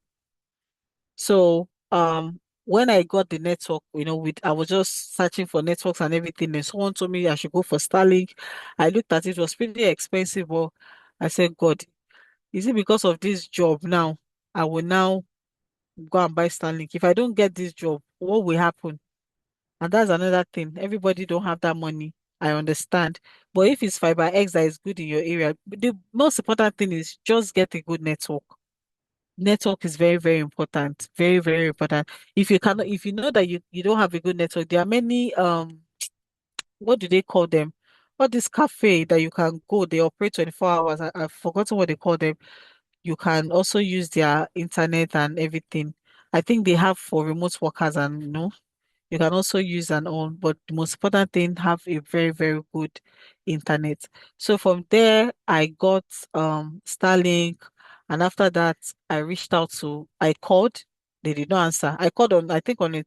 So when I got the network, I was just searching for networks and everything, and someone told me I should go for Starlink. I looked at it, it was pretty expensive, but I said, God, is it because of this job now? I will now go and buy Starlink. If I don't get this job, what will happen? And that's another thing. Everybody don't have that money. I understand. But if it's fiber X that is good in your area, the most important thing is just get a good network. Network is very, very important. Very, very important. If you know that you don't have a good network, there are many what do they call them? What this cafe that you can go, they operate 24 hours. I've forgotten what they call them. You can also use their internet and everything. I think they have for remote workers and you can also use an own, but the most important thing, have a very, very good internet. So from there, I got Starlink, and after that, I called, they did not answer. I called on, I think on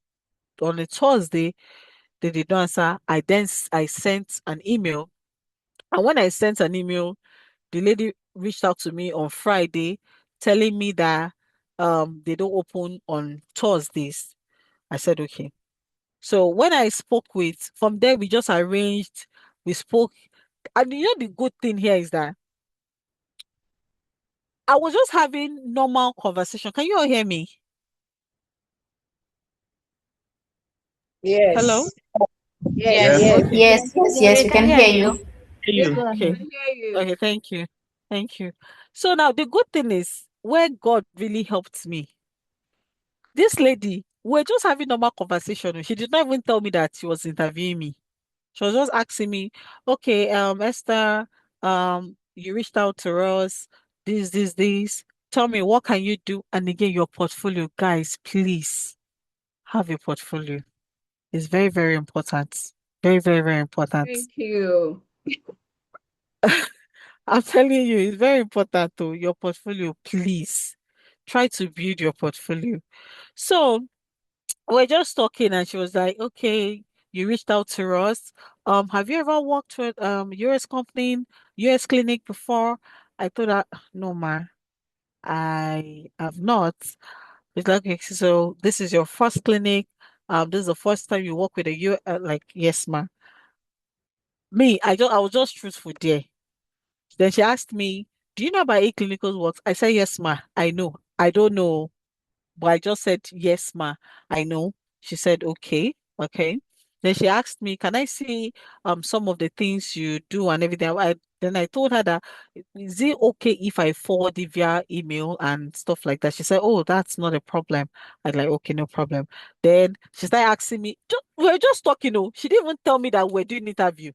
a Thursday, they did not answer. I sent an email, and when I sent an email, the lady reached out to me on Friday, telling me that they don't open on Thursdays. I said okay. So when I spoke from there, we just arranged, we spoke. And the good thing here is that I was just having normal conversation. Can you all hear me? Hello? Yes. Yes. Yes. Okay. Yeah, Yes, we we can can hear hear you. you. Hear Please you. go I Okay. ahead. can hear you. Okay, thank you. Thank you. So now the good thing is where God really helped me. This lady, we're just having normal conversation. She did not even tell me that she was interviewing me. She was just asking me, okay, Esther, you reached out to us, this. Tell me, what can you do? And again, your portfolio, guys, please have a portfolio. It's very, very important. Very, very, very important. Thank you. I'm telling you, it's very important to your portfolio, please. Try to build your portfolio. So we're just talking, and she was like, okay, you reached out to us. Have you ever worked with US company, US clinic before? I told her, no, ma, I have not. It's like, okay, so this is your first clinic. This is the first time you work with a U like, yes, ma. I was just truthful there. Then she asked me, do you know about clinical works? I said, yes, ma, I know. I don't know. But I just said, yes, ma, I know. She said, okay, okay. Then she asked me, can I see some of the things you do and everything? Then I told her that, is it okay if I forward it via email and stuff like that? She said, oh, that's not a problem. I was like, okay, no problem. Then she started asking me, we were just talking, she didn't even tell me that we're doing interview.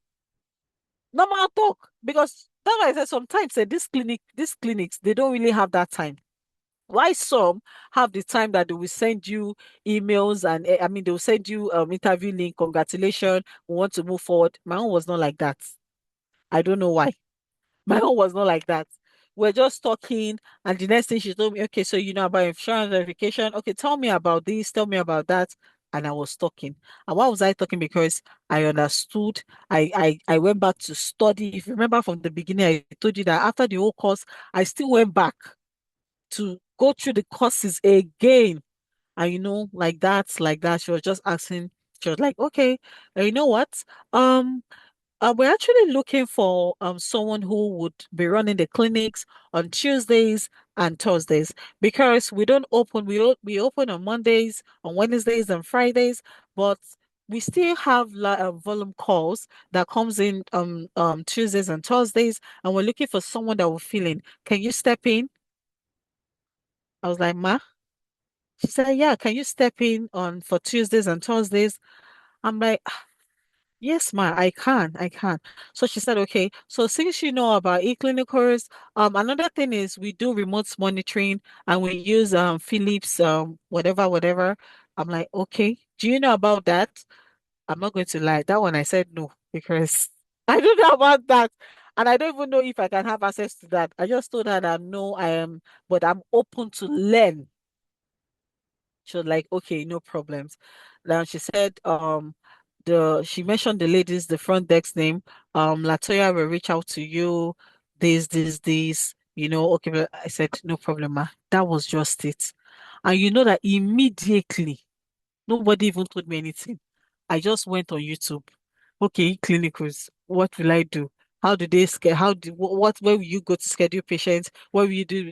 Normal talk. Because that's why I said sometimes these clinics, they don't really have that time. Why some have the time that they will send you emails and I mean they will send you interview link, congratulations, we want to move forward. My own was not like that. I don't know why. My own was not like that. We're just talking, and the next thing she told me, okay, so you know about insurance verification. Okay, tell me about this, tell me about that. And I was talking. And why was I talking? Because I understood. I went back to study. If you remember from the beginning, I told you that after the whole course, I still went back to go through the courses again. And like that, she was just asking She was like, okay, you know what? Um, we're actually looking for someone who would be running the clinics on Tuesdays and Thursdays because we don't open we open on Mondays, on Wednesdays and Fridays, but we still have volume calls that comes in Tuesdays and Thursdays, and we're looking for someone that will fill in. Can you step in? I was like, Ma. She said, yeah, can you step in on for Tuesdays and Thursdays? I'm like, yes, ma, I can. So she said, okay. So since you know about e-clinicals, another thing is we do remote monitoring and we use Philips whatever. I'm like, okay. Do you know about that? I'm not going to lie. That one I said no because I don't know about that. And I don't even know if I can have access to that. I just told her that no, I am, but I'm open to learn. She was like, okay, no problems. Now she said, she mentioned the ladies, the front desk name. Latoya will reach out to you. This, okay. But I said, no problem, ma. That was just it. And you know that immediately, nobody even told me anything. I just went on YouTube. Okay, clinicals. What will I do? How do they scale? Where will you go to schedule patients? What will you do?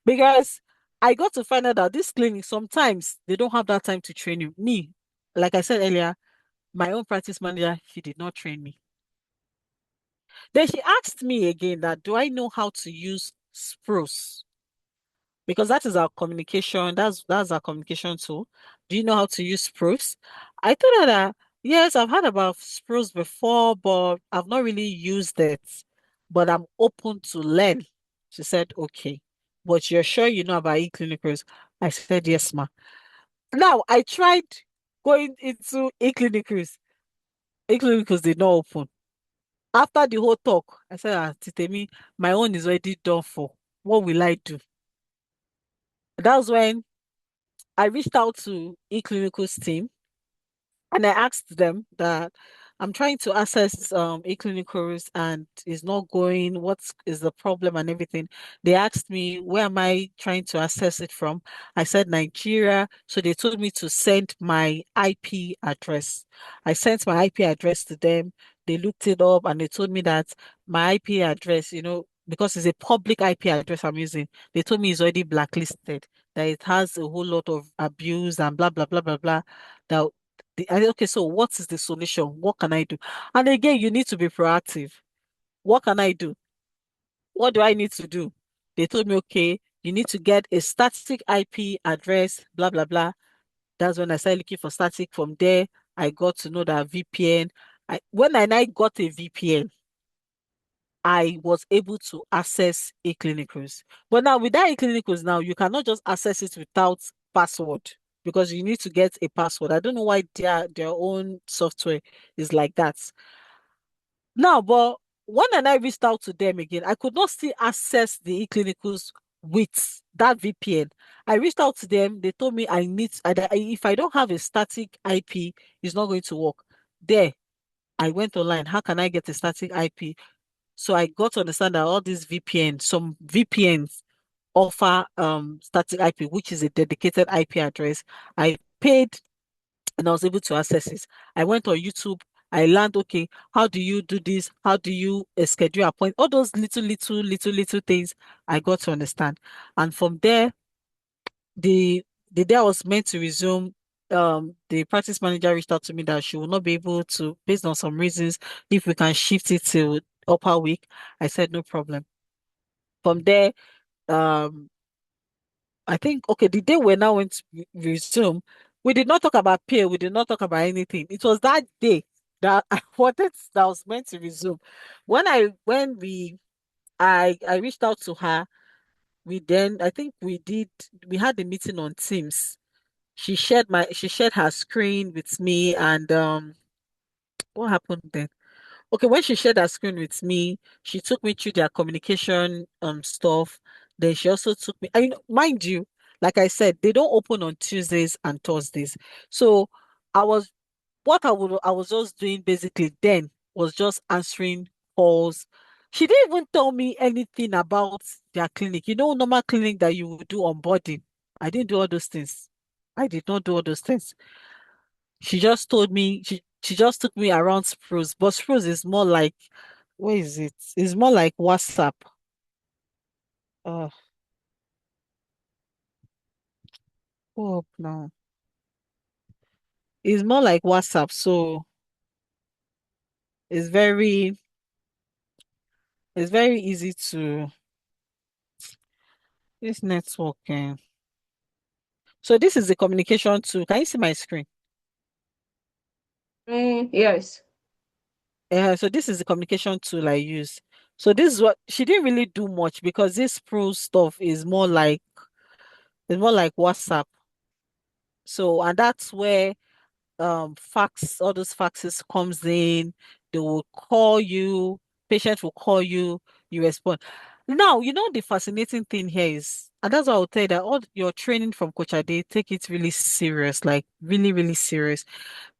Because I got to find out that this clinic, sometimes they don't have that time to train you. Me, like I said earlier, my own practice manager, she did not train me. Then she asked me again that do I know how to use Spruce? Because that is our communication, that's our communication tool. Do you know how to use Spruce? I told her that yes, I've heard about Spruce before, but I've not really used it. But I'm open to learn. She said, okay. But you're sure you know about e-clinicals? I said, yes, ma. Now I tried going into e-clinicals. E-clinicals did not open. After the whole talk, I said, Titemi, my own is already done for. What will I do? That's when I reached out to eClinical's team and I asked them that I'm trying to access eClinicals and it's not going. What is the problem and everything? They asked me where am I trying to access it from? I said Nigeria. So they told me to send my IP address. I sent my IP address to them. They looked it up and they told me that my IP address, because it's a public IP address I'm using, they told me it's already blacklisted, that it has a whole lot of abuse and blah blah blah blah blah. That okay, so what is the solution? What can I do? And again, you need to be proactive. What can I do? What do I need to do? They told me, okay, you need to get a static IP address, blah, blah, blah. That's when I started looking for static. From there, I got to know that VPN. When I got a VPN, I was able to access e-clinicals. But now with that e-clinicals now, you cannot just access it without password because you need to get a password. I don't know why their own software is like that. Now, but when I reached out to them again, I could not still access the e-clinicals with that VPN. I reached out to them. They told me if I don't have a static IP, it's not going to work. There, I went online. How can I get a static IP? So I got to understand that all these some VPNs offer static IP, which is a dedicated IP address. I paid and I was able to access it. I went on YouTube. I learned, okay, how do you do this? How do you schedule appointment? All those little things I got to understand. And from there, the day I was meant to resume, the practice manager reached out to me that she will not be able to, based on some reasons, if we can shift it to upper week. I said no problem. From there, um, I think okay, the day we now went to resume, we did not talk about pay, we did not talk about anything. It was that day that that was meant to resume. When I reached out to her, I think we had the meeting on Teams. She shared her screen with me and what happened then? Okay, when she shared her screen with me, she took me through their communication stuff. Then she also took me, mind you, like I said, they don't open on Tuesdays and Thursdays. So I was I was just doing basically then was just answering calls. She didn't even tell me anything about their clinic. Normal clinic that you would do onboarding. I didn't do all those things. I did not do all those things. She just told me she just took me around Spruce, but Spruce is more like where is it? It's more like WhatsApp. Uh, oh no, it's more like WhatsApp, so it's very it's very easy to this networking. So this is the communication tool. Can you see my screen? Yes. So this is the communication tool I use. So this is what she didn't really do much because this pro stuff is more like WhatsApp. So and that's where fax all those faxes comes in. They will call you, patient will call you, you respond. Now, you know the fascinating thing here is, and that's why I'll tell you that all your training from Coach Ade, take it really serious, like really, really serious.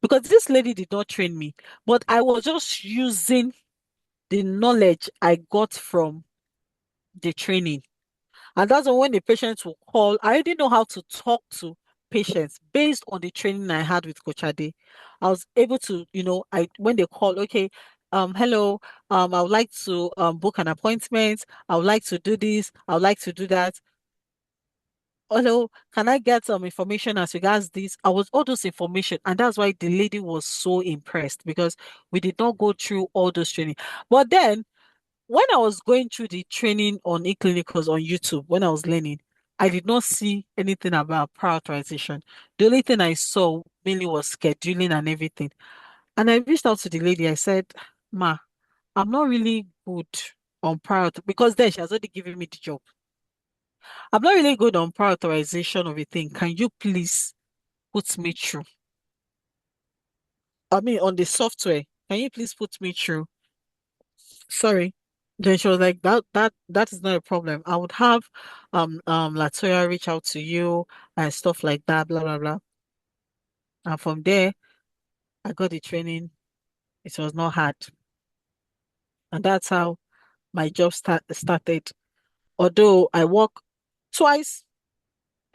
Because this lady did not train me, but I was just using the knowledge I got from the training. And that's when the patients will call. I didn't know how to talk to patients based on the training I had with Coach Ade. I was able to, I when they call, okay, hello, I would like to book an appointment. I would like to do this. I would like to do that. Hello, can I get some information as regards this? I was all those information, and that's why the lady was so impressed because we did not go through all those training. But then when I was going through the training on e-clinicals on YouTube, when I was learning, I did not see anything about prioritization. The only thing I saw mainly was scheduling and everything. And I reached out to the lady. I said, Ma, I'm not really good on prior because then she has already given me the job. I'm not really good on prioritization of a thing. Can you please put me through? I mean, on the software, can you please put me through? Sorry. Then she was like, that is not a problem. I would have Latoya reach out to you and stuff like that, blah blah blah. And from there, I got the training. It was not hard. And that's how my job started. Although I work twice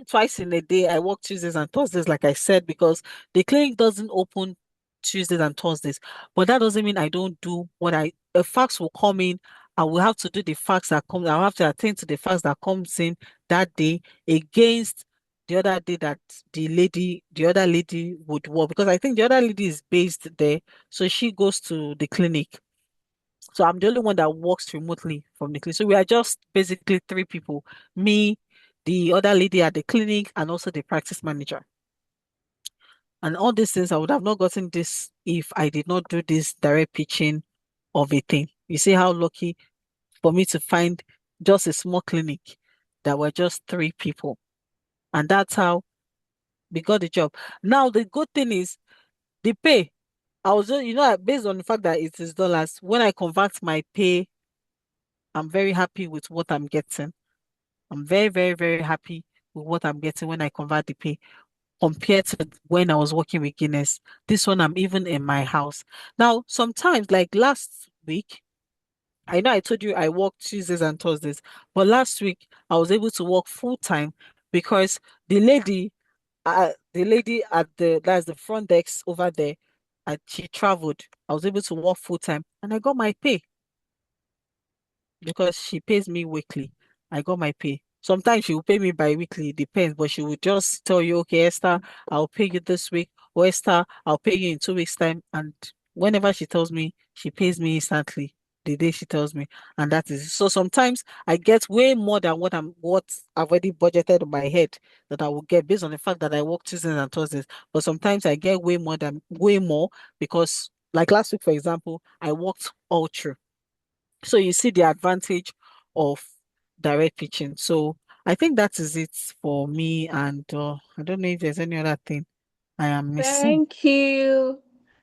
twice in a day. I work Tuesdays and Thursdays, like I said, because the clinic doesn't open Tuesdays and Thursdays. But that doesn't mean I don't do what a fax will come in. I will have to do the fax that comes. I'll have to attend to the fax that comes in that day against the other day that the other lady would work because I think the other lady is based there. So she goes to the clinic. So I'm the only one that works remotely from the clinic. So we are just basically three people, me, the other lady at the clinic, and also the practice manager. And all these things, I would have not gotten this if I did not do this direct pitching of a thing. You see how lucky for me to find just a small clinic that were just three people. And that's how we got the job. Now, the good thing is the pay. I was just, based on the fact that it is dollars, when I convert my pay, I'm very happy with what I'm getting. I'm very, very, very happy with what I'm getting when I convert the pay compared to when I was working with Guinness. This one, I'm even in my house. Now, sometimes, like last week, I know I told you I work Tuesdays and Thursdays, but last week I was able to work full time because the lady at that's the front desk over there, she traveled. I was able to work full time and I got my pay because she pays me weekly. I got my pay. Sometimes she will pay me bi-weekly, it depends, but she will just tell you, okay, Esther, I'll pay you this week, or Esther, I'll pay you in 2 weeks' time. And whenever she tells me, she pays me instantly the day she tells me. And that is it. So sometimes I get way more than what I've already budgeted in my head that I will get based on the fact that I work Tuesdays and Thursdays. But sometimes I get way more because like last week, for example, I worked all through. So you see the advantage of direct pitching. So I think that is it for me. And I don't know if there's any other thing I am missing. Thank you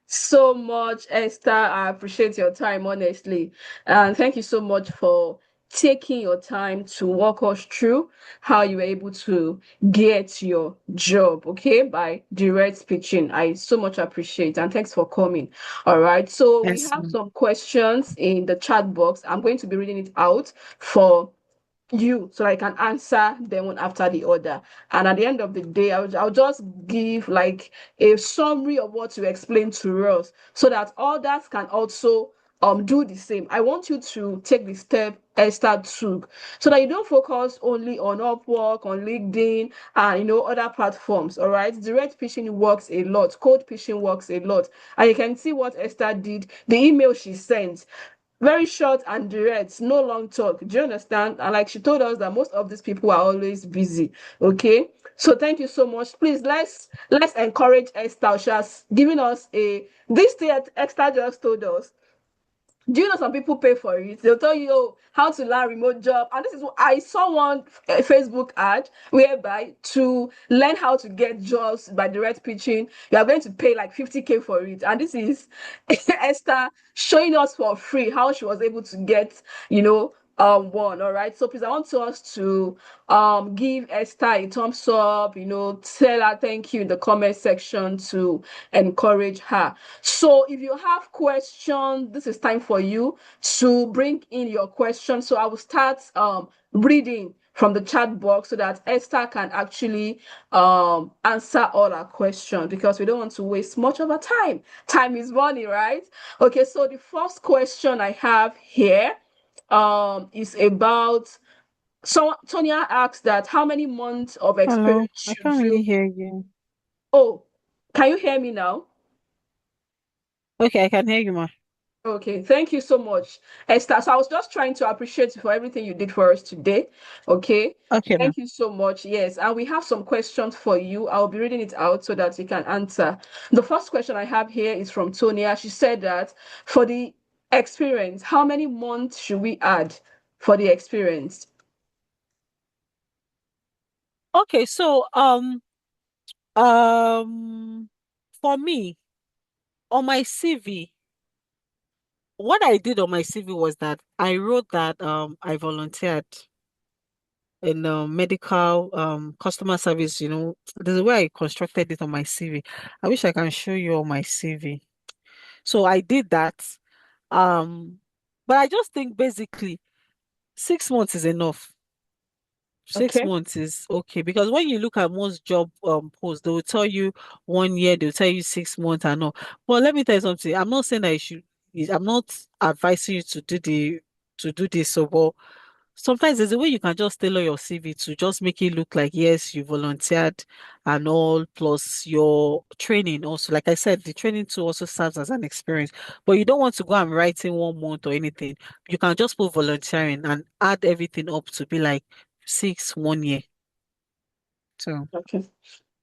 so much, Esther. I appreciate your time, honestly. And thank you so much for taking your time to walk us through how you were able to get your job, okay, by direct pitching. I so much appreciate and thanks for coming. All right. So we Yes, have ma'am. some questions in the chat box. I'm going to be reading it out for you so I can answer them one after the other. And at the end of the day, I'll just give like a summary of what you explained to us so that others can also do the same. I want you to take the step Esther took so that you don't focus only on Upwork, on LinkedIn, and other platforms. All right, direct pitching works a lot, cold pitching works a lot, and you can see what Esther did. The email she sent, very short and direct, no long talk. Do you understand? And like she told us that most of these people are always busy. Okay. So thank you so much. Please let's encourage Esther. She has given us a this thing Esther just told us. Do you know some people pay for it? They'll tell you, oh, how to learn remote job. And this is what I saw one Facebook ad whereby to learn how to get jobs by direct pitching, you are going to pay like 50K for it. And this is Esther showing us for free how she was able to get, one. All right. So please, I want us to give Esther a thumbs up, tell her thank you in the comment section to encourage her. So if you have questions, this is time for you to bring in your questions. So I will start reading from the chat box so that Esther can actually answer all our questions because we don't want to waste much of our time. Time is money, right? Okay, so the first question I have here is about, so Tonya asked that how many months of Hello, experience I should can't really you. hear you. Oh, can you hear me now? Okay, I can hear you, ma. Okay, thank you so much, Esther. So I was just trying to appreciate you for everything you did for us today. Okay, Okay, ma. thank you so much. Yes, and we have some questions for you. I'll be reading it out so that you can answer. The first question I have here is from Tonia. She said that for the experience, how many months should we add for the experience? Okay, so um for me on my CV, what I did on my CV was that I wrote that I volunteered in medical customer service, there's a way I constructed it on my CV. I wish I can show you on my CV. So I did that. Um, but I just think basically 6 months is enough. Six Okay. months is okay because when you look at most job posts, they will tell you 1 year, they'll tell you 6 months and all. But let me tell you something. I'm not saying that I'm not advising you to do this. So, but sometimes there's a way you can just tailor your CV to just make it look like yes, you volunteered and all, plus your training also. Like I said, the training too also serves as an experience. But you don't want to go and write in 1 month or anything. You can just put volunteering and add everything up to be like 1 year. So Okay.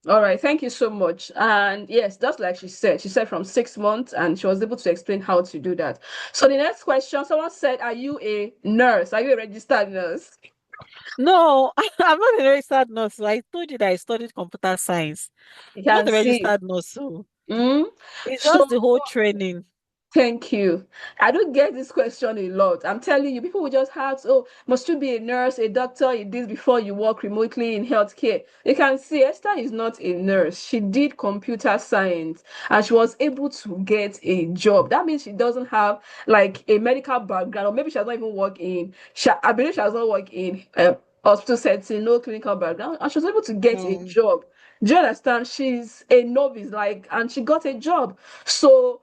All right, thank you so much. And yes, just like she said from 6 months, and she was able to explain how to do that. So the next question, someone said, are you a nurse? Are you a registered nurse? no, I'm not a registered nurse. So I told you that I studied computer science. You I'm not can a see. registered nurse, so Mm? it's So just the whole training. thank you. I don't get this question a lot. I'm telling you, people will just ask, oh, must you be a nurse, a doctor, you did before you work remotely in healthcare? You can see Esther is not a nurse. She did computer science and she was able to get a job. That means she doesn't have like a medical background, or maybe she has not even worked in, I believe she has not worked in hospital setting, no clinical background, and she was able to get a Um, job. Do you understand? She's a novice, like, and she got a job. So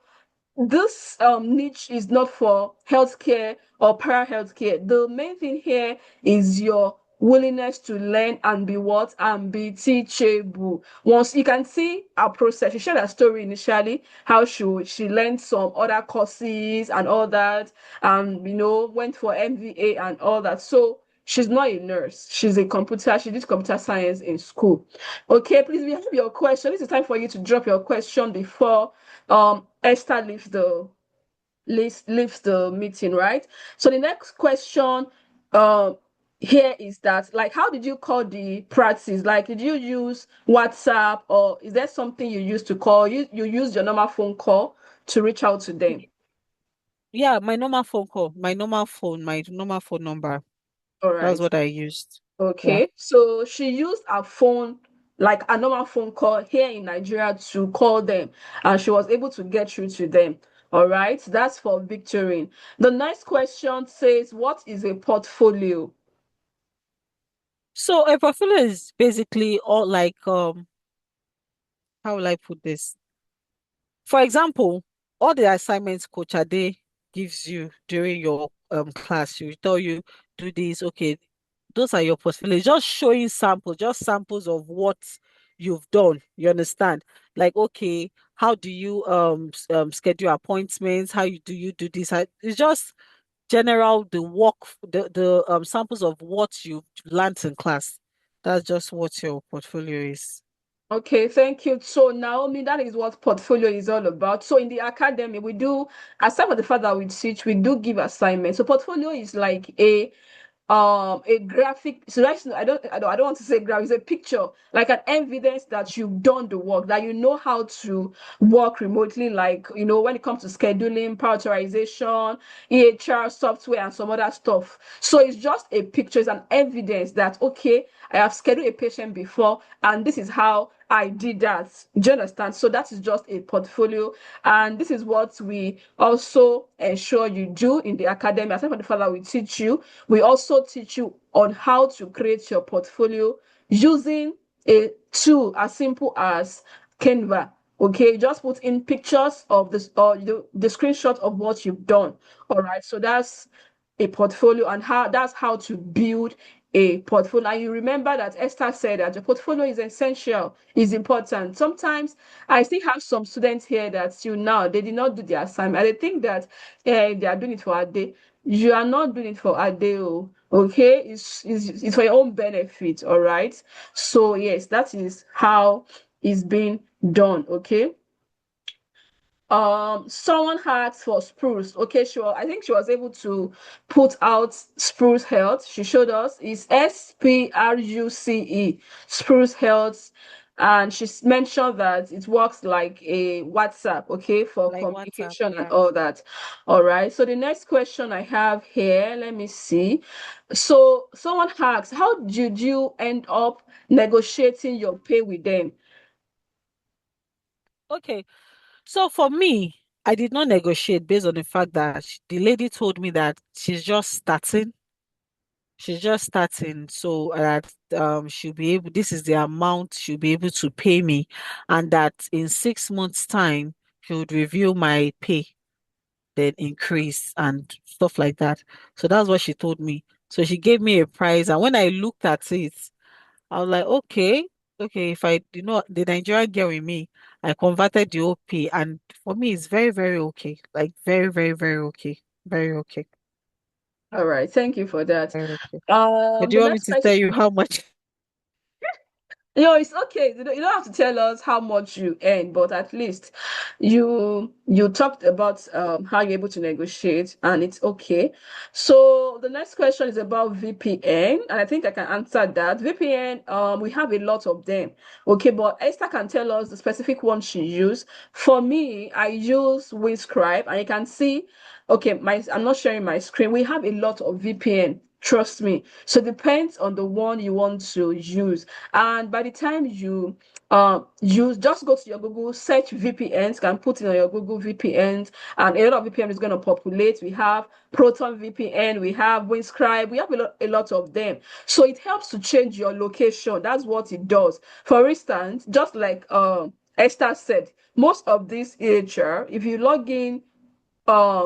this niche is not for healthcare or para healthcare. The main thing here is your willingness to learn and be what and be teachable. Once you can see our process, she shared her story initially, how she learned some other courses and all that, and went for MVA and all that. So she's not a nurse. She did computer science in school. Okay, please, we have your question. This is time for you to drop your question before Esther leaves the meeting, right? So the next question um here is that, like, how did you call the practice? Like, did you use WhatsApp, or is there something you used to call? You used your normal phone call to reach out to them? yeah, my normal phone call, my normal phone number. All That's right. what I used. Yeah. Okay, so she used a phone, like a normal phone call here in Nigeria, to call them, and she was able to get through to them. All right, that's for Victorine. The next question says, what is a portfolio? So a portfolio is basically all like how will I put this? For example, all the assignments Coach Ade gives you during your class, she will tell you do this, okay, those are your portfolios, just showing samples, just samples of what you've done. You understand? Like, okay, how do you schedule appointments? Do you do this? It's just general the work, the samples of what you've learned in class. That's just what your portfolio is. Okay, thank you. So, Naomi, that is what portfolio is all about. So, in the academy, we do, aside from the fact that we teach, we do give assignments. So, portfolio is like a graphic. So that's, I don't want to say graphic, it's a picture, like an evidence that you've done the work, that you know how to work remotely, like when it comes to scheduling, prioritization, EHR software, and some other stuff. So it's just a picture, it's an evidence that, okay, I have scheduled a patient before, and this is how I did that. Do you understand? So that is just a portfolio, and this is what we also ensure you do in the academy. Aside from the fact that we teach you, we also teach you on how to create your portfolio using a tool as simple as Canva. Okay, just put in pictures of this or the screenshot of what you've done. All right, so that's a portfolio, and how to build a portfolio. And you remember that Esther said that your portfolio is essential, is important. Sometimes I still have some students here that till now they did not do their assignment. They think that they are doing it for a day. You are not doing it for a day. Oh, okay, it's for your own benefit. All right. So yes, that is how it's being done. Okay. Someone asked for spruce. Okay, sure. I think she was able to put out spruce health. She showed us it's SPRUCE, spruce health. And she mentioned that it works like a WhatsApp, okay, for Like WhatsApp, communication and yeah. all that. All right. So the next question I have here, let me see. So someone asked, how did you end up negotiating your pay with them? Okay. So for me, I did not negotiate based on the fact that the lady told me that she's just starting. She's just starting, so that she'll be able, this is the amount she'll be able to pay me, and that in 6 months' time, she would review my pay, then increase and stuff like that. So that's what she told me. So she gave me a price, and when I looked at it, I was like, okay, okay, if I, the Nigerian girl in me, I converted the OP, and for me, it's very, very okay. Like very, very, very okay. Very okay. All right, thank you for that. Very okay. But do The you want me next to tell question. you how much? It's okay. You don't have to tell us how much you earn, but at least you talked about how you're able to negotiate, and it's okay. So the next question is about VPN, and I think I can answer that. VPN, we have a lot of them. Okay, but Esther can tell us the specific one she used. For me, I use Windscribe, and you can see. Okay, I'm not sharing my screen. We have a lot of VPN. Trust me. So it depends on the one you want to use. And by the time you just go to your Google, search VPNs, can put in on your Google VPNs, and a lot of VPN is going to populate. We have Proton VPN, we have Windscribe, we have a lot of them. So it helps to change your location. That's what it does. For instance, just like Esther said, most of this EHR, if you log in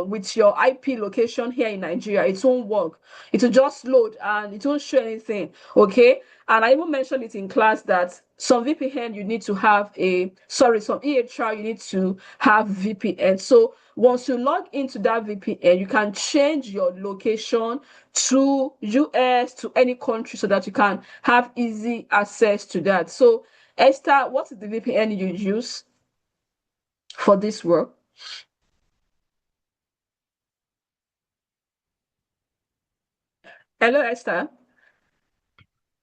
with your IP location here in Nigeria, it won't work. It will just load and it won't show anything. Okay. And I even mentioned it in class that some VPN you need to have some EHR you need to have VPN. So once you log into that VPN, you can change your location to US, to any country, so that you can have easy access to that. So Esther, what is the VPN you use for this work? Hello, Esther.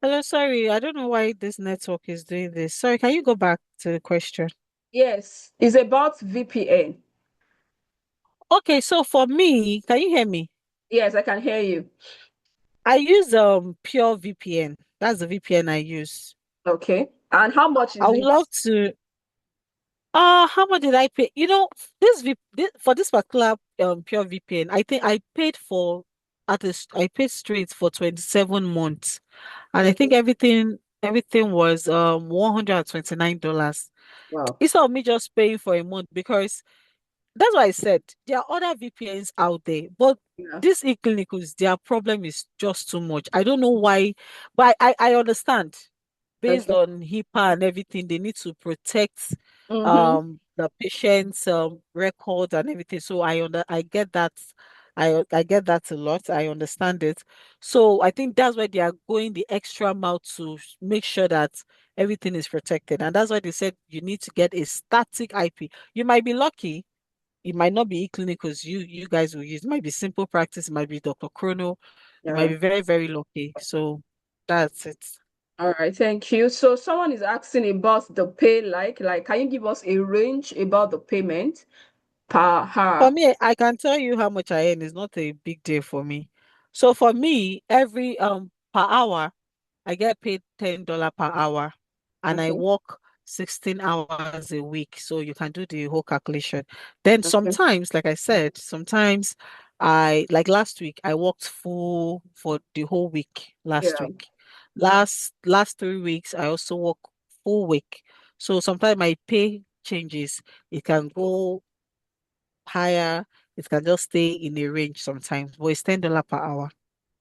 Hello, sorry, I don't know why this network is doing this. Sorry, can you go back to the question? Yes, it's about VPN. Okay, so for me, can you hear me? Yes, I can hear you. I use pure VPN. That's the VPN I use. Okay. And how much I is would it? love to. How much did I pay? For this particular pure VPN, I think I paid for I paid straight for 27 months. And I think Mhm. everything was $129. Wow. Instead of me just paying for a month, because that's why I said there are other VPNs out there, but Yeah. these e-clinicals, their problem is just too much. I don't know why, but I understand based Okay. on HIPAA and everything, they need to protect Mm-hmm. the patient's record and everything. So I get that. I get that a lot. I understand it. So I think that's why they are going the extra mile to make sure that everything is protected. And that's why they said you need to get a static IP. You might be lucky. It might not be e-clinicals you guys will use. It might be simple practice. It might be Dr. Chrono. You might Yeah. be very, very lucky. So that's it. All right, thank you. So someone is asking about the pay, like, can you give us a range about the payment per For hour? me, I can tell you how much I earn is not a big deal for me. So for me, every per hour, I get paid $10 per hour, and I Okay. work 16 hours a week. So you can do the whole calculation. Then Okay. sometimes, like I said, sometimes I like last week I worked full for the whole week last Yeah. week. Last 3 weeks I also work full week. So sometimes my pay changes. It can go higher. It can just stay in a range sometimes, but it's $10 per hour.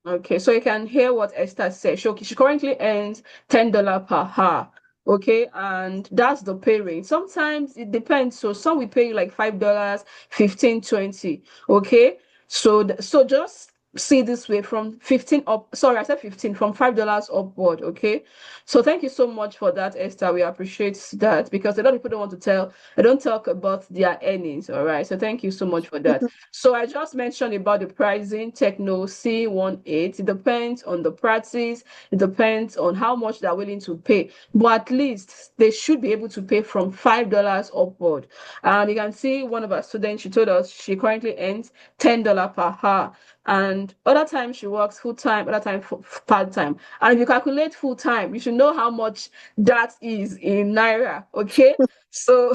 Okay, so you can hear what Esther said. She currently earns $10 per hour. Okay, and that's the pay rate. Sometimes it depends. So some will pay you like $5, 15, 20. Okay, so just see this way from 15 up. Sorry, I said 15, from $5 upward. Okay, so thank you so much for that, Esther. We appreciate that because a lot of people don't want to tell, they don't talk about their earnings. All right, so thank you so much for that. So I just mentioned about the pricing, Techno C18. It depends on the practice. It depends on how much they're willing to pay. But at least they should be able to pay from $5 upward. And you can see one of our students, she told us she currently earns $10 per hour. And other times she works full time, other time part time. And if you calculate full time, you should know how much that is in naira. Okay. So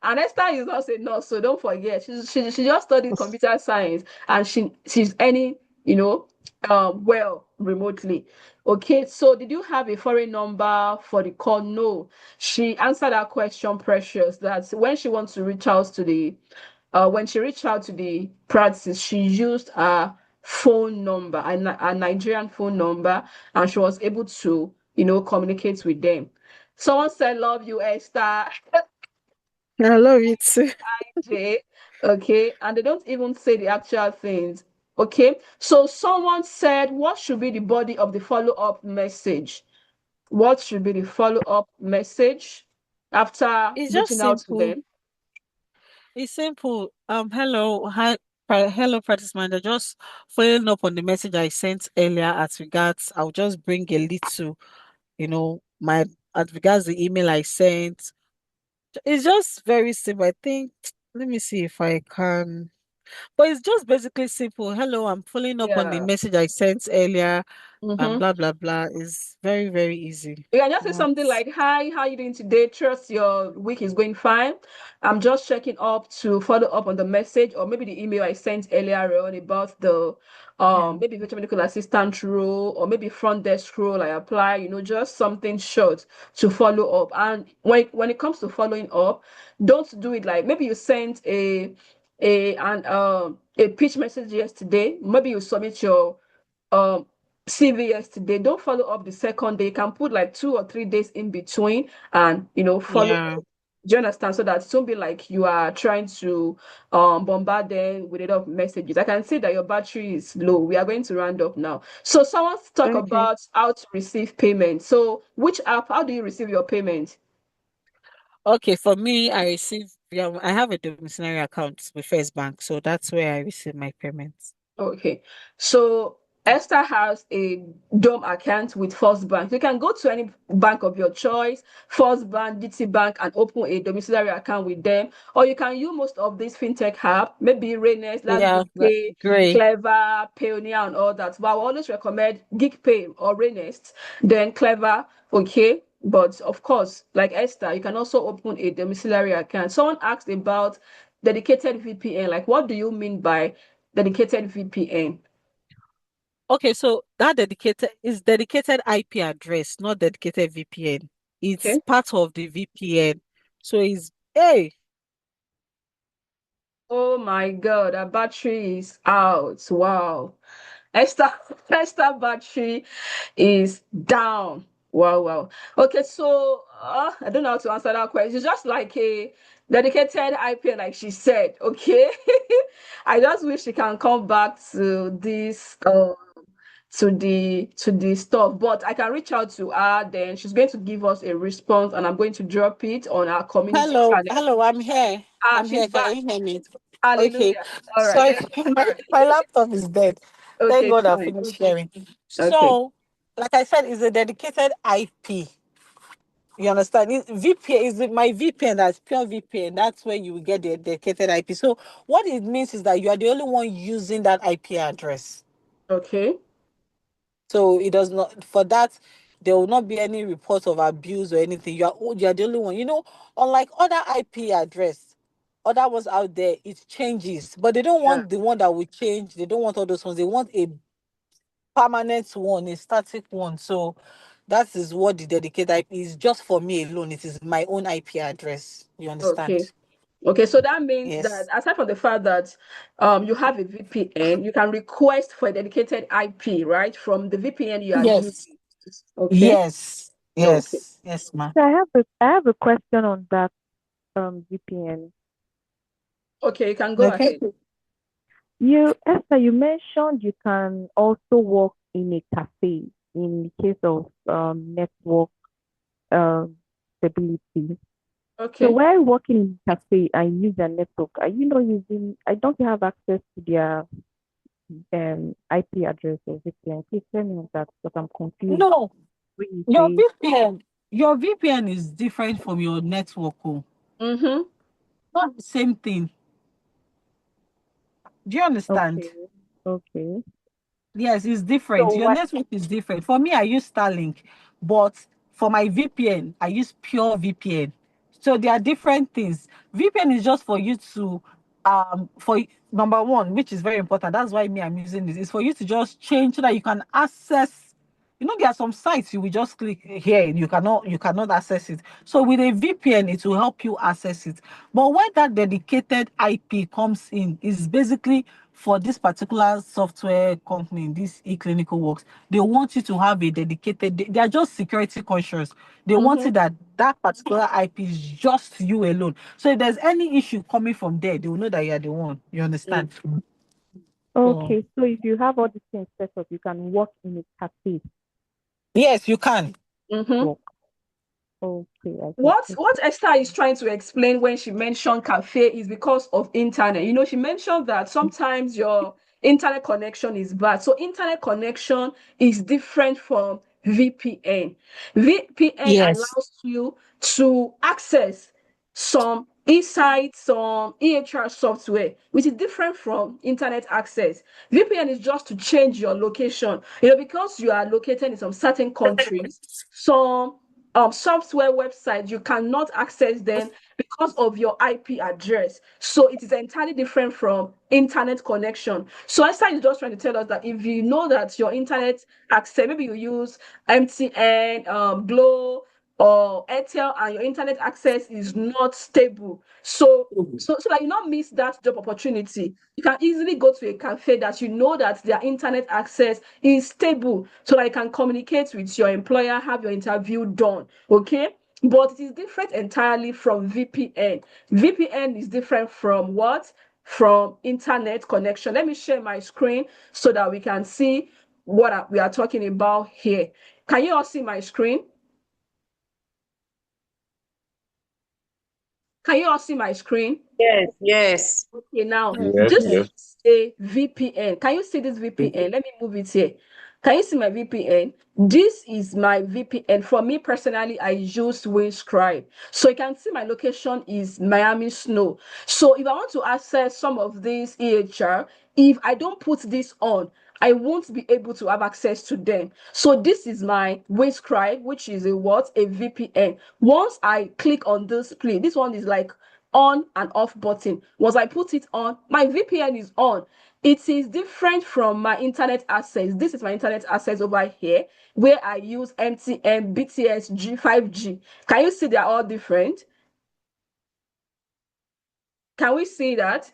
and Esther is not a nurse, so don't forget. She just studied computer science and she's earning, well remotely. Okay, so did you have a foreign number for the call? No. She answered that question, Precious, that when she reached out to the practice, she used a phone number, a Nigerian phone number, and she was able to, communicate with them. Someone said, "Love you, Esther." I love it too. J, okay, and they don't even say the actual things. Okay, so someone said, what should be the body of the follow-up message? What should be the follow-up message after It's just reaching out to simple. them? It's simple. Hello, hi, hello, practice manager. Just following up on the message I sent earlier as regards, I'll just bring a little, my as regards the email I sent. It's just very simple. I think, let me see if I can. But it's just basically simple. Hello, I'm following up on the Yeah. message I sent earlier, and Mm-hmm. blah blah blah. It's very, very easy. You can just say Not something like, "Hi, how you doing today? Trust your week is going fine. I'm just checking up to follow up on the message or maybe the email I sent earlier on about the yeah. maybe virtual medical assistant role or maybe front desk role I apply, just something short to follow up. And when it comes to following up, don't do it like maybe you sent a pitch message yesterday. Maybe you submit your um CV yesterday. Don't follow up the second day. You can put like 2 or 3 days in between and follow Yeah. up. Do you understand? So that it won't be like you are trying to bombard them with a lot of messages. I can see that your battery is low. We are going to round up now. So someone talk Okay. about how to receive payment. So which app, how do you receive your payment? Okay, for me, I have a domiciliary account with First Bank, so that's where I receive my payments. Okay. So Esther has a Dome account with First Bank. You can go to any bank of your choice, First Bank, GT Bank, and open a domiciliary account with them. Or you can use most of these fintech app, maybe Raynest, that's Yeah, GigPay, great. Clever, Payoneer, and all that. But I will always recommend GigPay or Raynest, then Clever. Okay. But of course, like Esther, you can also open a domiciliary account. Someone asked about dedicated VPN. Like, what do you mean by dedicated VPN? Okay, so that dedicated IP address, not dedicated VPN. It's Okay. part of the VPN. So it's hey, Oh my God, our battery is out. Wow. Esther, Esther battery is down. Wow, wow. Okay, so I don't know how to answer that question. It's just like a dedicated IP, like she said. Okay, I just wish she can come back to this, to the stuff. But I can reach out to her. Then she's going to give us a response, and I'm going to drop it on our community hello, channel. hello, I'm here. Ah, I'm she's here. back. Can you hear me? Okay. Hallelujah. All right. Sorry, Thank you. my laptop is dead. Thank Okay, God I fine. finished sharing. Okay. So, like I said, it's a dedicated IP. You understand? VPN is my VPN, that's pure VPN. That's where you will get the dedicated IP. So what it means is that you are the only one using that IP address. Okay. So it does not for that there will not be any reports of abuse or anything. You are the only one. Unlike other IP address, other ones out there, it changes, but they don't Yeah. want the one that will change. They don't want all those ones. They want a permanent one, a static one. So that is what the dedicated IP is, just for me alone. It is my own IP address. You Okay. understand? Okay. So that means that Yes. aside from the fact that you have a VPN, you can request for a dedicated IP, right? From the VPN you are Yes. using. Okay. Yes. Okay. Yes. Yes, ma'am. So I have a question on that VPN. Okay, you can go Okay. ahead. Esther, you mentioned you can also work in a cafe in case of network um stability. So Okay. while working in a cafe and use their network, are you not using? I don't have access to their IP address or VPN. Please tell me on that because I'm confused No, when you your say VPN, your VPN is different from your network. Oh. Mm-hmm. Not the same thing. Do you understand? okay, okay. Yes, it's different. So Your what? network is different. For me, I use Starlink, but for my VPN, I use pure VPN. So there are different things. VPN is just for you to, for number one, which is very important. That's why me I'm using this. Is for you to just change so that you can access. There are some sites you will just click here, you cannot access it. So with a VPN, it will help you access it. But when that dedicated IP comes in, is basically for this particular software company, this eClinical works, they want you to have a dedicated, they are just security conscious. They want Mm-hmm. it that that particular IP is just you alone. So if there's any issue coming from there, they will know that you are the one. You understand? So Okay, so if you have all these things set up, you can work in a cafe. yes, you can. Mm-hmm. Work. Okay, I get What it. what Esther is trying to explain when she mentioned cafe is because of internet. She mentioned that sometimes your internet connection is bad. So internet connection is different from VPN. VPN Yes. allows you to access some insights, some EHR software, which is different from internet access. VPN is just to change your location. Because you are located in some certain countries, some software websites you cannot access them because of your IP address. So it is entirely different from internet connection. So Esther is just trying to tell us that if you know that your internet access, maybe you use MTN, Glow, or Airtel, and your internet access is not stable. So that you not miss that job opportunity, you can easily go to a cafe that you know that their internet access is stable, so that you can communicate with your employer, have your interview done. Okay. But it is different entirely from VPN. VPN is different from what? From internet connection. Let me share my screen so that we can see what we are talking about here. Can you all see my screen? Can you all see my screen? Yes, yes. Okay, now Yes. Yes, this yes. Yes. is a VPN. Can you see this VPN? Let me move it here. Can you see my VPN? This is my VPN. For me personally, I use Windscribe. So you can see my location is Miami Snow. So if I want to access some of these EHR, if I don't put this on, I won't be able to have access to them. So this is my Windscribe, which is a what? A VPN. Once I click on this, please, this one is like on and off button. Once I put it on, my VPN is on. it is different from my internet access. This is my internet access over here, where I use MTN, BTS, G, 5G. Can you see they're all different? Can we see that?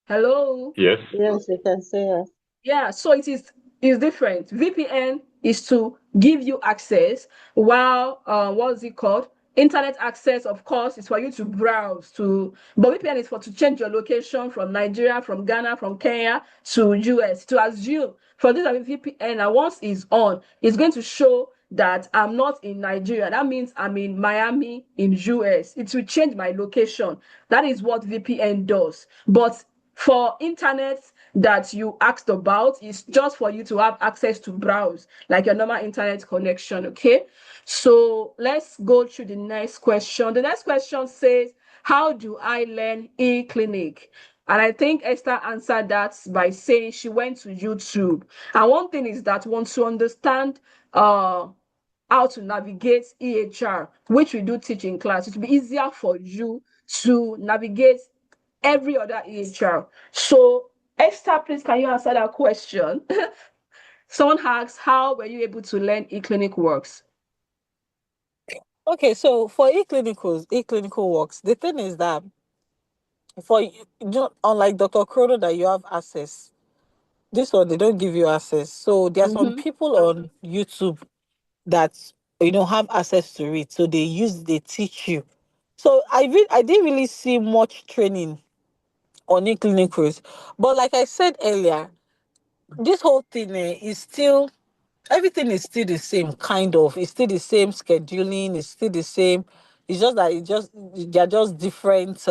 Hello? Yes. Yes, you can say yes. Yeah, so it is different. VPN is to give you access, while what is it called? Internet access, of course, is for you to browse to. But VPN is for to change your location from Nigeria, from Ghana, from Kenya to US. To assume for this VPN, and once it's on, it's going to show that I'm not in Nigeria. That means I'm in Miami in US. It will change my location. That is what VPN does. But for internet that you asked about, is just for you to have access to browse like your normal internet connection. Okay, so let's go to the next question. The next question says, how do I learn e-clinic? And I think Esther answered that by saying she went to YouTube. And one thing is that once you understand how to navigate EHR, which we do teach in class, it will be easier for you to navigate every other EHR. So, Esther, please, can you answer that question? Someone asks, how were you able to learn eClinic works? Okay, so for e-clinical works, the thing is that unlike Dr. Chrono that you have access, this one they don't give you access. So there are some Mm-hmm. people on YouTube that have access to it. So they teach you. So I didn't really see much training on e-clinicals. But like I said earlier, this whole thing is still everything is still the same, kind of. It's still the same scheduling, it's still the same. It's just that they're just different.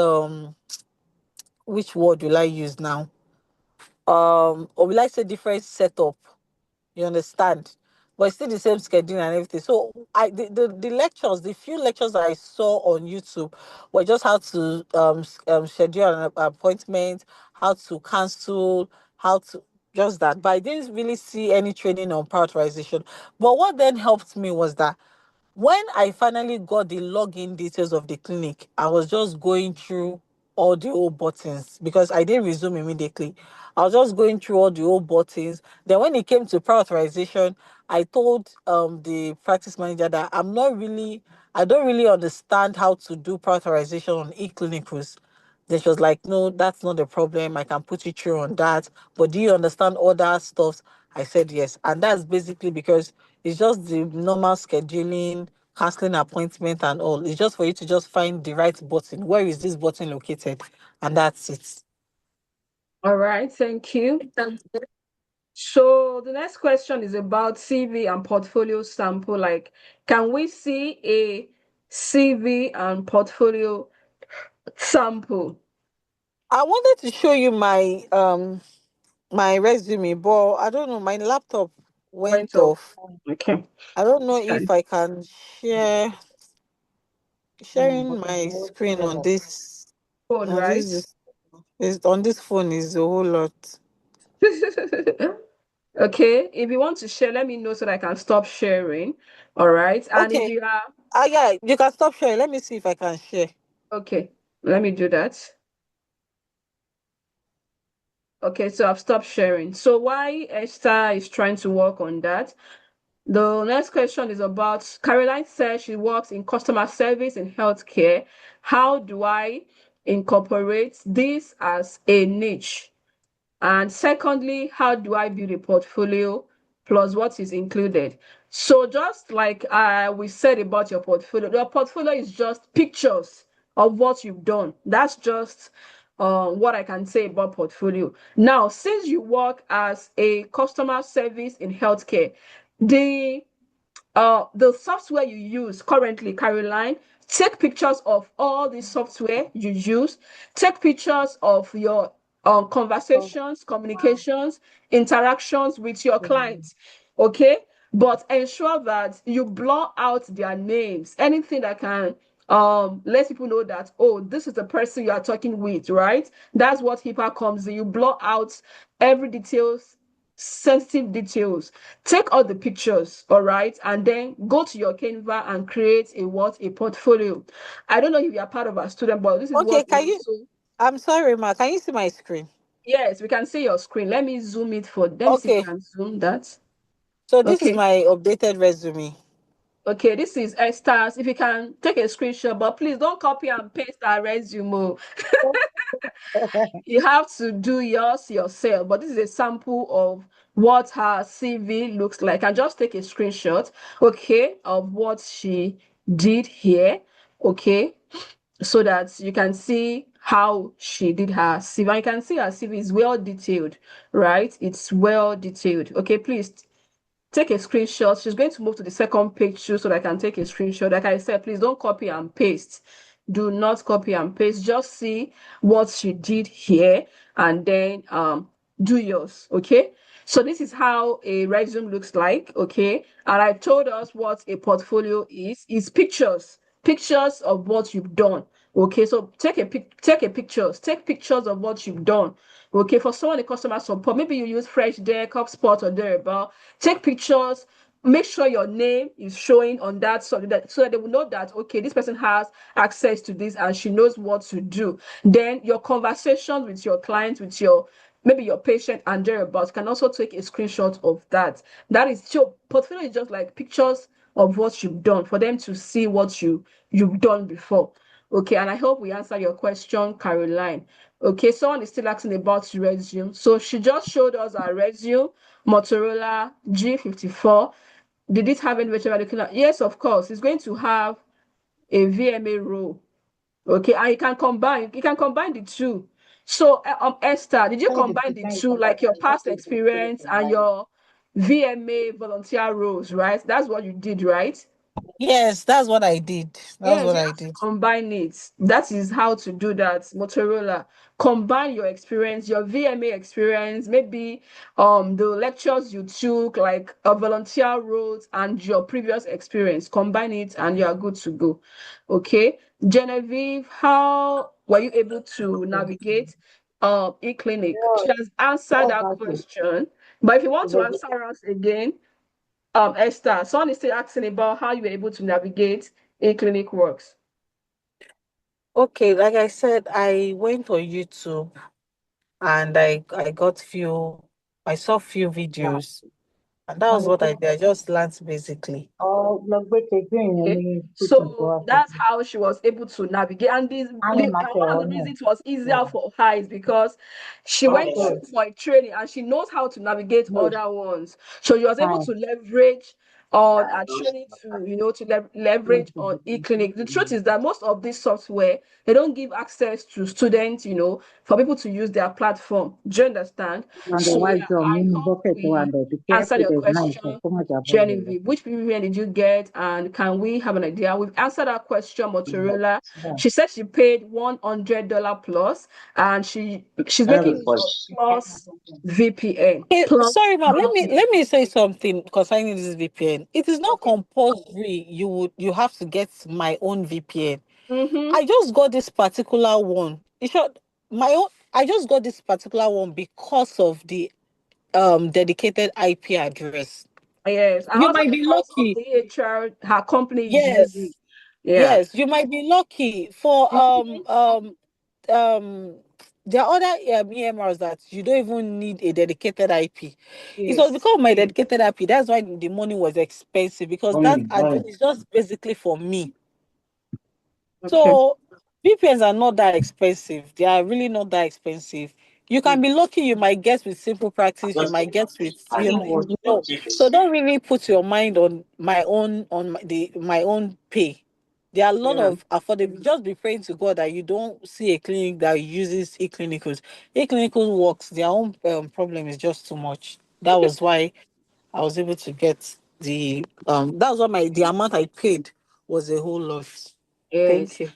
Which word will I use now? Or will I say different setup? You understand? But it's still the same schedule and everything. So the lectures, the few lectures I saw on YouTube were just how to schedule an appointment, how to cancel, how to just that. But I didn't really see any training on prioritization. But what then helped me was that when I finally got the login details of the clinic, I was just going through all the old buttons because I didn't resume immediately. I was just going through all the old buttons. Then when it came to prior authorization, I told the practice manager that I don't really understand how to do prior authorization on e-clinicals. Then she was like, no, that's not the problem. I can put you through on that. But do you understand other stuff? I said yes. And that's basically because it's just the normal scheduling, canceling appointment and all. It's just for you to just find the right button. Where is this button located? And that's it. All right, thank you. So the next question is about CV and portfolio sample. Like, can we see a CV and portfolio sample? I wanted to show you my resume, but I don't know, my laptop Went went off. off. Okay. I don't know Okay. if I can share sharing my screen Phone, on right? this is on this phone is a whole lot. Okay, if you want to share, let me know so that I can stop sharing. All right. And if Okay. you are Yeah, you can stop sharing. Let me see if I can share. okay, let me do that. Okay, so I've stopped sharing. So why Esther is trying to work on that? The next question is about Caroline says she works in customer service in healthcare. How do I incorporate this as a niche? And secondly, how do I build a portfolio plus what is included? So just like we said about your portfolio is just pictures of what you've done. That's just what I can say about portfolio. Now, since you work as a customer service in healthcare, the the software you use currently, Caroline, take pictures of all the software you use, take pictures of your conversations, communications, interactions with your clients, okay? But ensure that you blur out their names, anything that can let people know that, oh, this is the person you are talking with, right? That's what HIPAA comes in. You blur out every details, sensitive details. Take all the pictures, all right, and then go to your Canva and create a portfolio. I don't know if you are part of our student, but this is Okay, what we can you also. I'm sorry, Ma. Can you see my screen? Yes, we can see your screen. Let me zoom it for, let me see if I Okay. can zoom that. So this is Okay. my updated resume. Okay, this is Esther's. If you can take a screenshot, but please don't copy and paste our resume. You have to do yours yourself, but this is a sample of what her CV looks like. And just take a screenshot, okay, of what she did here, okay, so that you can see how she did her CV. And you can see her CV is well detailed, right? It's well detailed. Okay, please take a screenshot. She's going to move to the second page too, so that I can take a screenshot. Like I said, please don't copy and paste. Do not copy and paste. Just see what she did here and then do yours. Okay. So this is how a resume looks like. Okay. And I told us what a portfolio is. It's pictures of what you've done. Okay, so take pictures of what you've done. Okay, for someone in customer support, maybe you use Fresh Deck, HubSpot, or thereabout. Take pictures. Make sure your name is showing on that so that they will know that okay, this person has access to this and she knows what to do. Then your conversations with your clients, with your maybe your patient and thereabouts can also take a screenshot of that. That is your portfolio is just like pictures of what you've done for them to see what you've done before. Okay, and I hope we answer your question, Caroline. Okay, someone is still asking about your resume. So she just showed us our resume, Motorola G54. Did it have any virtual curriculum? Yes, of course. It's going to have a VMA role. Okay, and you can combine the two. So, Esther, did you combine the two, like your past experience and your VMA volunteer roles, right? That's what you did, right? Yes, that's what I did. That's Yes, what you I have to did. combine it. That is how to do that. Motorola. Combine your experience, your VMA experience, maybe the lectures you took, like a volunteer roles and your previous experience. Combine it and you are good to go. Okay. Genevieve, how were you able to navigate e-clinic? She has answered that question. But if you want to answer us again, Esther, someone is still asking about how you were able to navigate e-clinic works. Okay, like I said, I went on YouTube and I saw few videos, and that was what I did. I just learned basically. Okay. So that's how she was able to navigate. And one of the reasons it was easier for her is because she went for a training and she knows how to navigate other ones. So she was able to leverage on a training to leverage on e-clinic. The truth is that most of this software, they don't give access to students, for people to use their platform. Do you understand? So yeah, I hope we answer your question, Genevieve. Which PVN did you get, and can we have an idea? We've answered that question, Motorola. She said she paid $100 plus, and she's making use of plus VPN. Okay, Plus sorry, ma. VPN. Let me say something concerning this VPN. It is not Okay. compulsory. You have to get my own VPN. Mm-hmm. I just got this particular one. In short, my own. I just got this particular one because of the dedicated IP address. Yes, and You also might be because of lucky. the HR her company is using. Yes, Yeah. yes, you might be lucky for Mhm. um there are other EMRs that you don't even need a dedicated IP. It was Yes. because of my dedicated IP. That's why the money was expensive because that address is just basically for me. Okay. So VPNs are not that expensive. They are really not that expensive. You can be lucky. You might get with simple practice. You might get with you know. So don't really put your mind on my own pay. There are a lot Yeah. of affordable. Just be praying to God that you don't see a clinic that uses e-clinicals. E-clinical works. Their own problem is just too much. That was why I was able to get the. That was what the amount I paid was a whole lot. Yes. Thank you.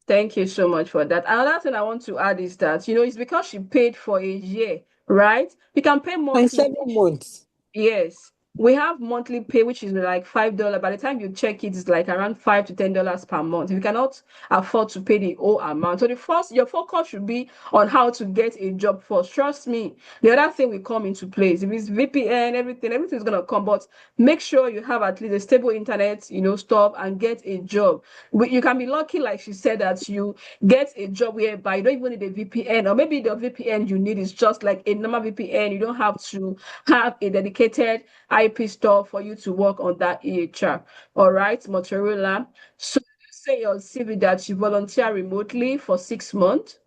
Thank you so much for that. Another thing I want to add is that, it's because she paid for a year, right? You can pay monthly. 27 months. Yes. We have monthly pay, which is like $5. By the time you check it, it's like around $5 to $10 per month. If you cannot afford to pay the whole amount, so the first your focus should be on how to get a job first. Trust me, the other thing will come into place. If it's VPN, everything is gonna come. But make sure you have at least a stable internet, stuff, and get a job. You can be lucky, like she said, that you get a job whereby you don't even need a VPN, or maybe the VPN you need is just like a normal VPN. You don't have to have a dedicated IP store for you to work on that EHR. All right, Motorola. So you say your CV that you volunteer remotely for 6 months.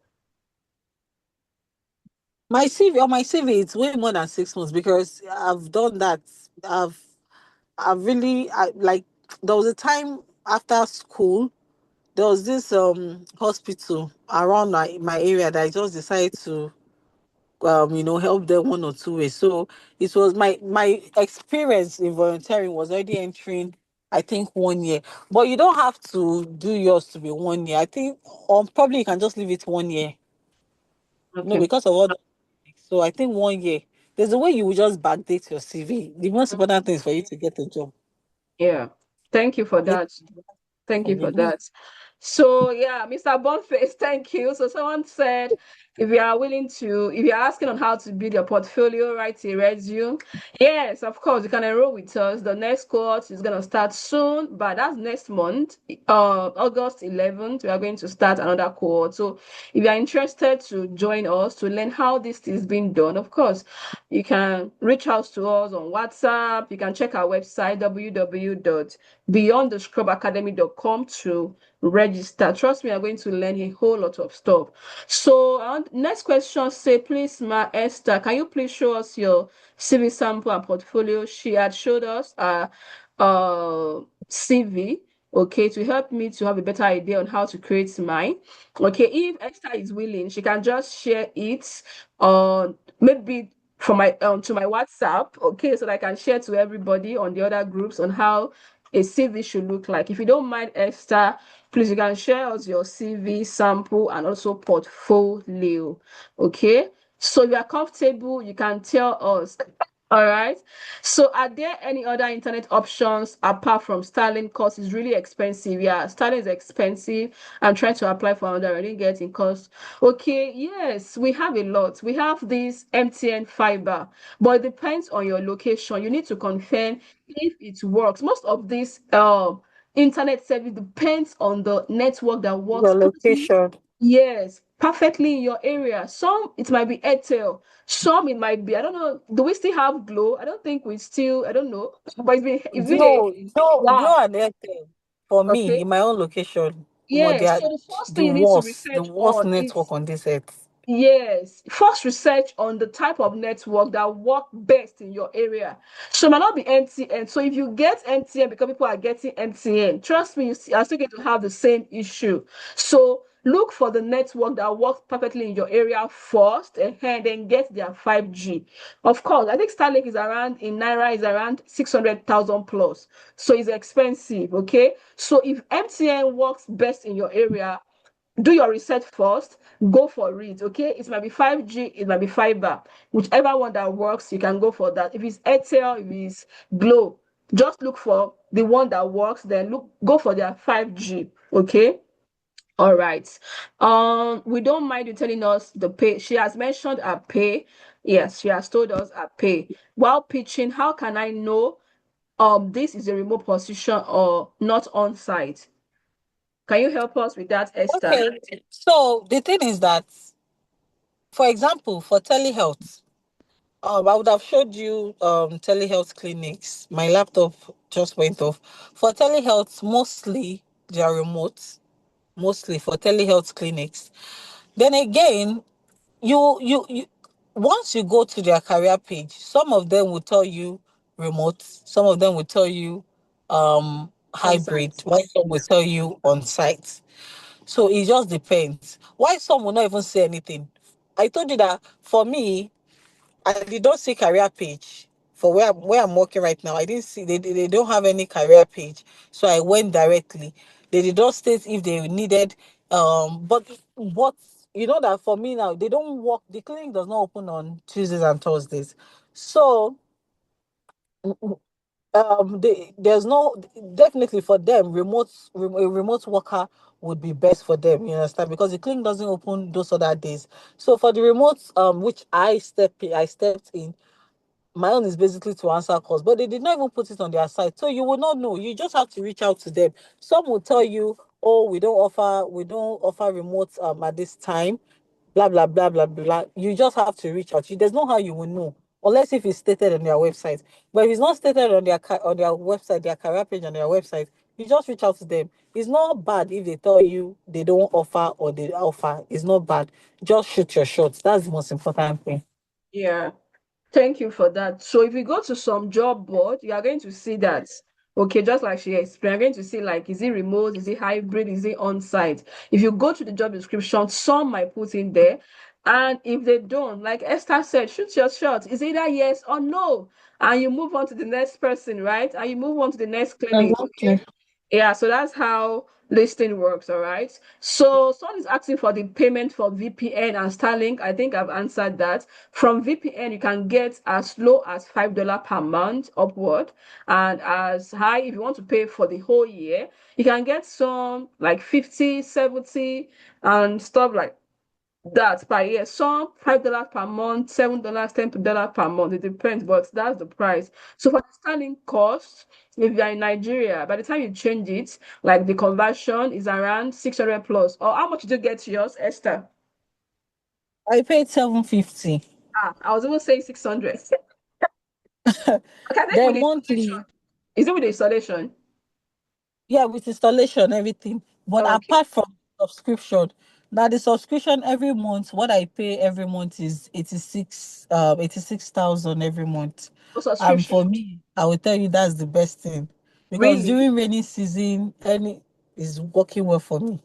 My CV, it's way more than 6 months because I've done that. I've I've really like there was a time after school, there was this hospital around my area that I just decided to help them 1 or 2 ways. So it was my experience in volunteering was already entering, I think, 1 year. But you don't have to do yours to be 1 year. I think probably you can just leave it 1 year. No, Okay. because of all the so I think 1 year. There's a way you will just backdate your CV. The most important thing is for you to get a job. Yeah. Thank you for Backdate that. Thank for you for me. that. So yeah, Mr. Boniface, thank you. So someone said if you're asking on how to build your portfolio, write a resume. Yes, of course, you can enroll with us. The next course is gonna start soon, but that's next month. August 11th, we are going to start another cohort. So if you are interested to join us to learn how this is being done, of course, you can reach out to us on WhatsApp. You can check our website www.beyondthescrubacademy.com to register. Trust me, you're going to learn a whole lot of stuff. So, next question say, please, Ma Esther, can you please show us your CV sample and portfolio? She had showed us CV, okay, to help me to have a better idea on how to create mine. Okay, if Esther is willing, she can just share it on maybe from my to my WhatsApp, okay, so that I can share to everybody on the other groups on how a CV should look like. If you don't mind, Esther, please you can share us your CV sample and also portfolio. Okay. So if you are comfortable, you can tell us. All right. So are there any other internet options apart from Starlink? Cost is really expensive. Yeah, Starlink is expensive. I'm trying to apply for another. I didn't get in cost. Okay, yes, we have a lot. We have this MTN fiber, but it depends on your location. You need to confirm if it works. Most of this internet service depends on the network that Your works perfectly. location. Yes, perfectly in your area. Some it might be Airtel, some it might be, I don't know. Do we still have Glow? I don't think we still, I don't know. But it's been a Glow while. and Airtel for Okay. me in my own location. They Yes. are So the first thing the you need to worst, the research worst on network is on this earth. yes, first research on the type of network that work best in your area. So it might not be MTN. So if you get MTN because people are getting MTN, trust me, are still going to have the same issue. So look for the network that works perfectly in your area first, and then get their 5G. Of course, I think Starlink is around in Naira is around 600,000 plus. So it's expensive. Okay. So if MTN works best in your area, do your research first, go for it. Okay, it might be 5G, it might be fiber, whichever one that works, you can go for that. If it's Airtel, if it's Glow, just look for the one that works, then go for their 5G. Okay. All right. We don't mind you telling us the pay. She has mentioned her pay. Yes, she has told us her pay. While pitching, how can I know this is a remote position or not on site? Can you help us with that, Esther? Okay. So the thing is that, for example, for telehealth, I would have showed you telehealth clinics. My laptop just went off. For telehealth, mostly they are remote, mostly for telehealth clinics. Then again, you once you go to their career page, some of them will tell you remote, some of them will tell you On hybrid, site. while some will tell you on site. So it just depends. Why some will not even say anything. I told you that for me, I did not see career page for where I'm working right now. I didn't see they don't have any career page. So I went directly. They did not state if they needed but you know that for me now they don't work, the clinic does not open on Tuesdays and Thursdays. So there's no, definitely for them, a remote worker would be best for them, you understand, because the clinic doesn't open those other days. So for the remote, which I stepped in, my own is basically to answer calls, but they did not even put it on their site, so you will not know. You just have to reach out to them. Some will tell you, oh, we don't offer remote at this time, blah blah blah blah blah. You just have to reach out. There's no how you will know, unless if it's stated on their website. But if it's not stated on their website, their career page on their website, you just reach out to them. It's not bad if they tell you they don't offer or they offer. It's not bad. Just shoot your shots. That's the most important thing. Yeah. Thank you for that. So if you go to some job board, you are going to see that, okay, just like she explained, you're going to see like, is it remote, is it hybrid, is it on-site? If you go to the job description, some might put in there. And if they don't, like Esther said, shoot your shot. It's either yes or no. And you move on to the next person, right? And you move on to the next clinic, okay? Exactly. Yeah, so that's how listing works, all right? So someone is asking for the payment for VPN and Starlink. I think I've answered that. From VPN, you can get as low as $5 per month upward, and as high if you want to pay for the whole year. You can get some like 50, 70, and stuff like that per year. Some $5 per month, $7, $10 per month. It depends, but that's the price. So for the sterling cost, if you're in Nigeria, by the time you change it, like the conversion is around 600 plus. Or how much did you get yours, Esther? I paid 750. I was even saying 600. Okay, I think Then with the monthly, installation. Is it with the installation? yeah, with installation, everything. But Okay. apart from subscription, now the subscription every month, what I pay every month is 86,000 every month. No And subscription. for me, I will tell you that's the best thing. Because Really? during rainy season, any is working well for me.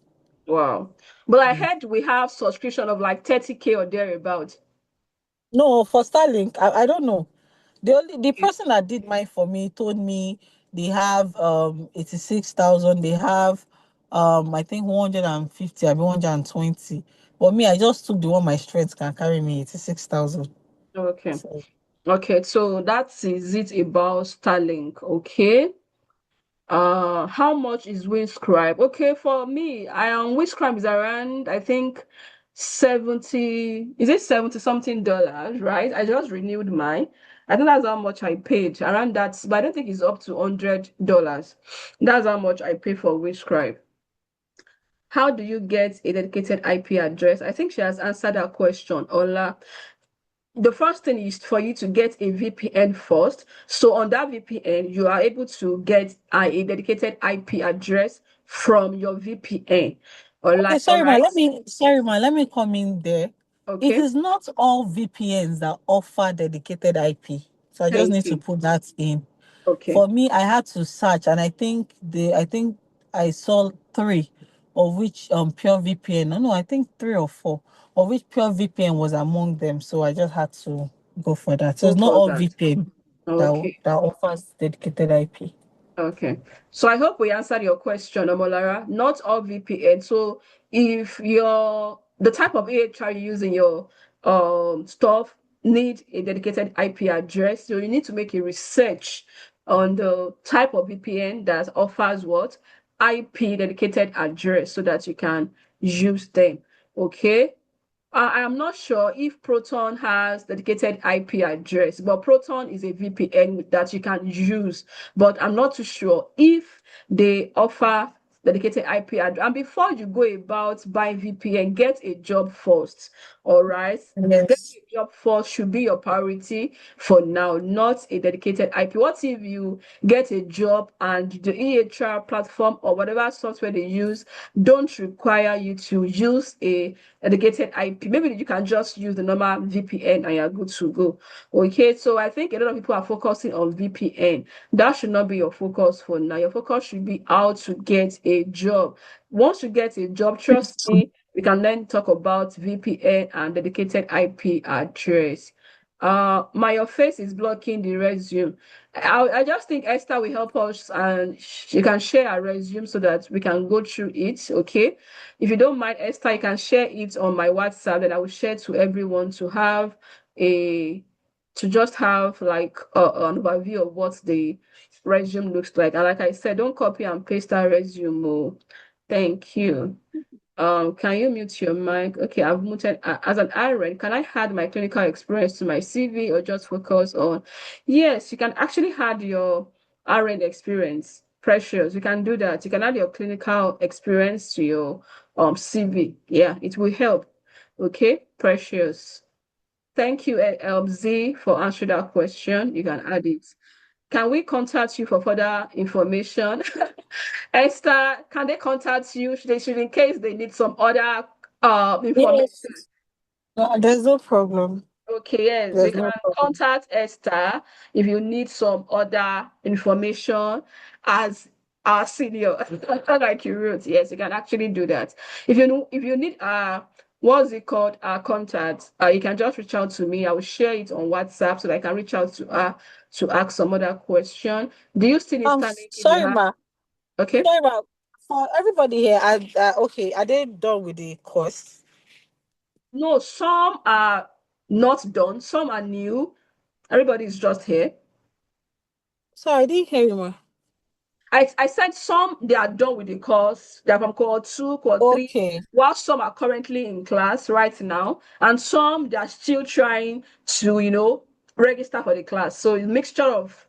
Wow. But I Yeah. heard we have subscription of like 30K or thereabout. No, for Starlink, I don't know. The Okay. person that did mine for me told me they have 86,000. They have I think 150, I mean 120. But me, I just took the one my strength can carry me, 86,000. Okay. So Okay, so that is it about Starlink. Okay. How much is Windscribe? Okay, for me, I am Windscribe is around, I think 70, is it 70 something dollars, right? I just renewed mine. I think that's how much I paid around that, but I don't think it's up to $100. That's how much I pay for Windscribe. How do you get a dedicated IP address? I think she has answered that question, Ola. The first thing is for you to get a VPN first. So on that VPN, you are able to get a dedicated IP address from your VPN. okay, All right. let me come in there. It Okay. is not all VPNs that offer dedicated IP. So I just Thank need to you. put that in. Okay. For me, I had to search, and I think I saw three, of which Pure VPN. No, no, I think three or four, of which Pure VPN was among them. So I just had to go for that. So Go it's not for all that. VPN Okay. that offers dedicated IP. Okay. So I hope we answered your question, Omolara. Not all VPN. So if your the type of AHR you use in your stuff need a dedicated IP address, so you need to make a research on the type of VPN that offers what IP dedicated address so that you can use them. Okay. I am not sure if Proton has dedicated IP address, but Proton is a VPN that you can use. But I'm not too sure if they offer dedicated IP address. And before you go about buying VPN, get a job first. All right. Getting Yes. a job first should be your priority for now, not a dedicated IP. What if you get a job and the EHR platform or whatever software they use don't require you to use a dedicated IP? Maybe you can just use the normal VPN and you're good to go. Okay, so I think a lot of people are focusing on VPN. That should not be your focus for now. Your focus should be how to get a job. Once you get a job, trust me, we can then talk about VPN and dedicated IP address. My your face is blocking the resume. I just think Esther will help us and she can share her resume so that we can go through it. Okay. If you don't mind, Esther, you can share it on my WhatsApp, and I will share to everyone to have a to just have like an overview of what the resume looks like. And like I said, don't copy and paste that resume. Oh. Thank you. Can you mute your mic? Okay, I've muted. As an RN, can I add my clinical experience to my CV or just focus on? Yes, you can actually add your RN experience. Precious, you can do that. You can add your clinical experience to your CV. Yeah, it will help. Okay, Precious. Thank you, Z, for answering that question. You can add it. Can we contact you for further information? Esther, can they contact you? Should in case they need some other information? Yes. There's no problem. Okay, yes, you There's can no problem. contact Esther if you need some other information as our senior, like you wrote. Yes, you can actually do that. If you need what's it called, contact, you can just reach out to me. I will share it on WhatsApp so that I can reach out to her to ask some other question. Do you still need Starlink if you Sorry, have? ma. Okay. Sorry, ma. For everybody here, okay, are they done with the course? No, some are not done, some are new. Everybody's just here. Sorry, I didn't hear you, ma. I said some they are done with the course. They're from cohort 2, cohort 3, Okay. while some are currently in class right now, and some they are still trying to, register for the class. So it's a mixture of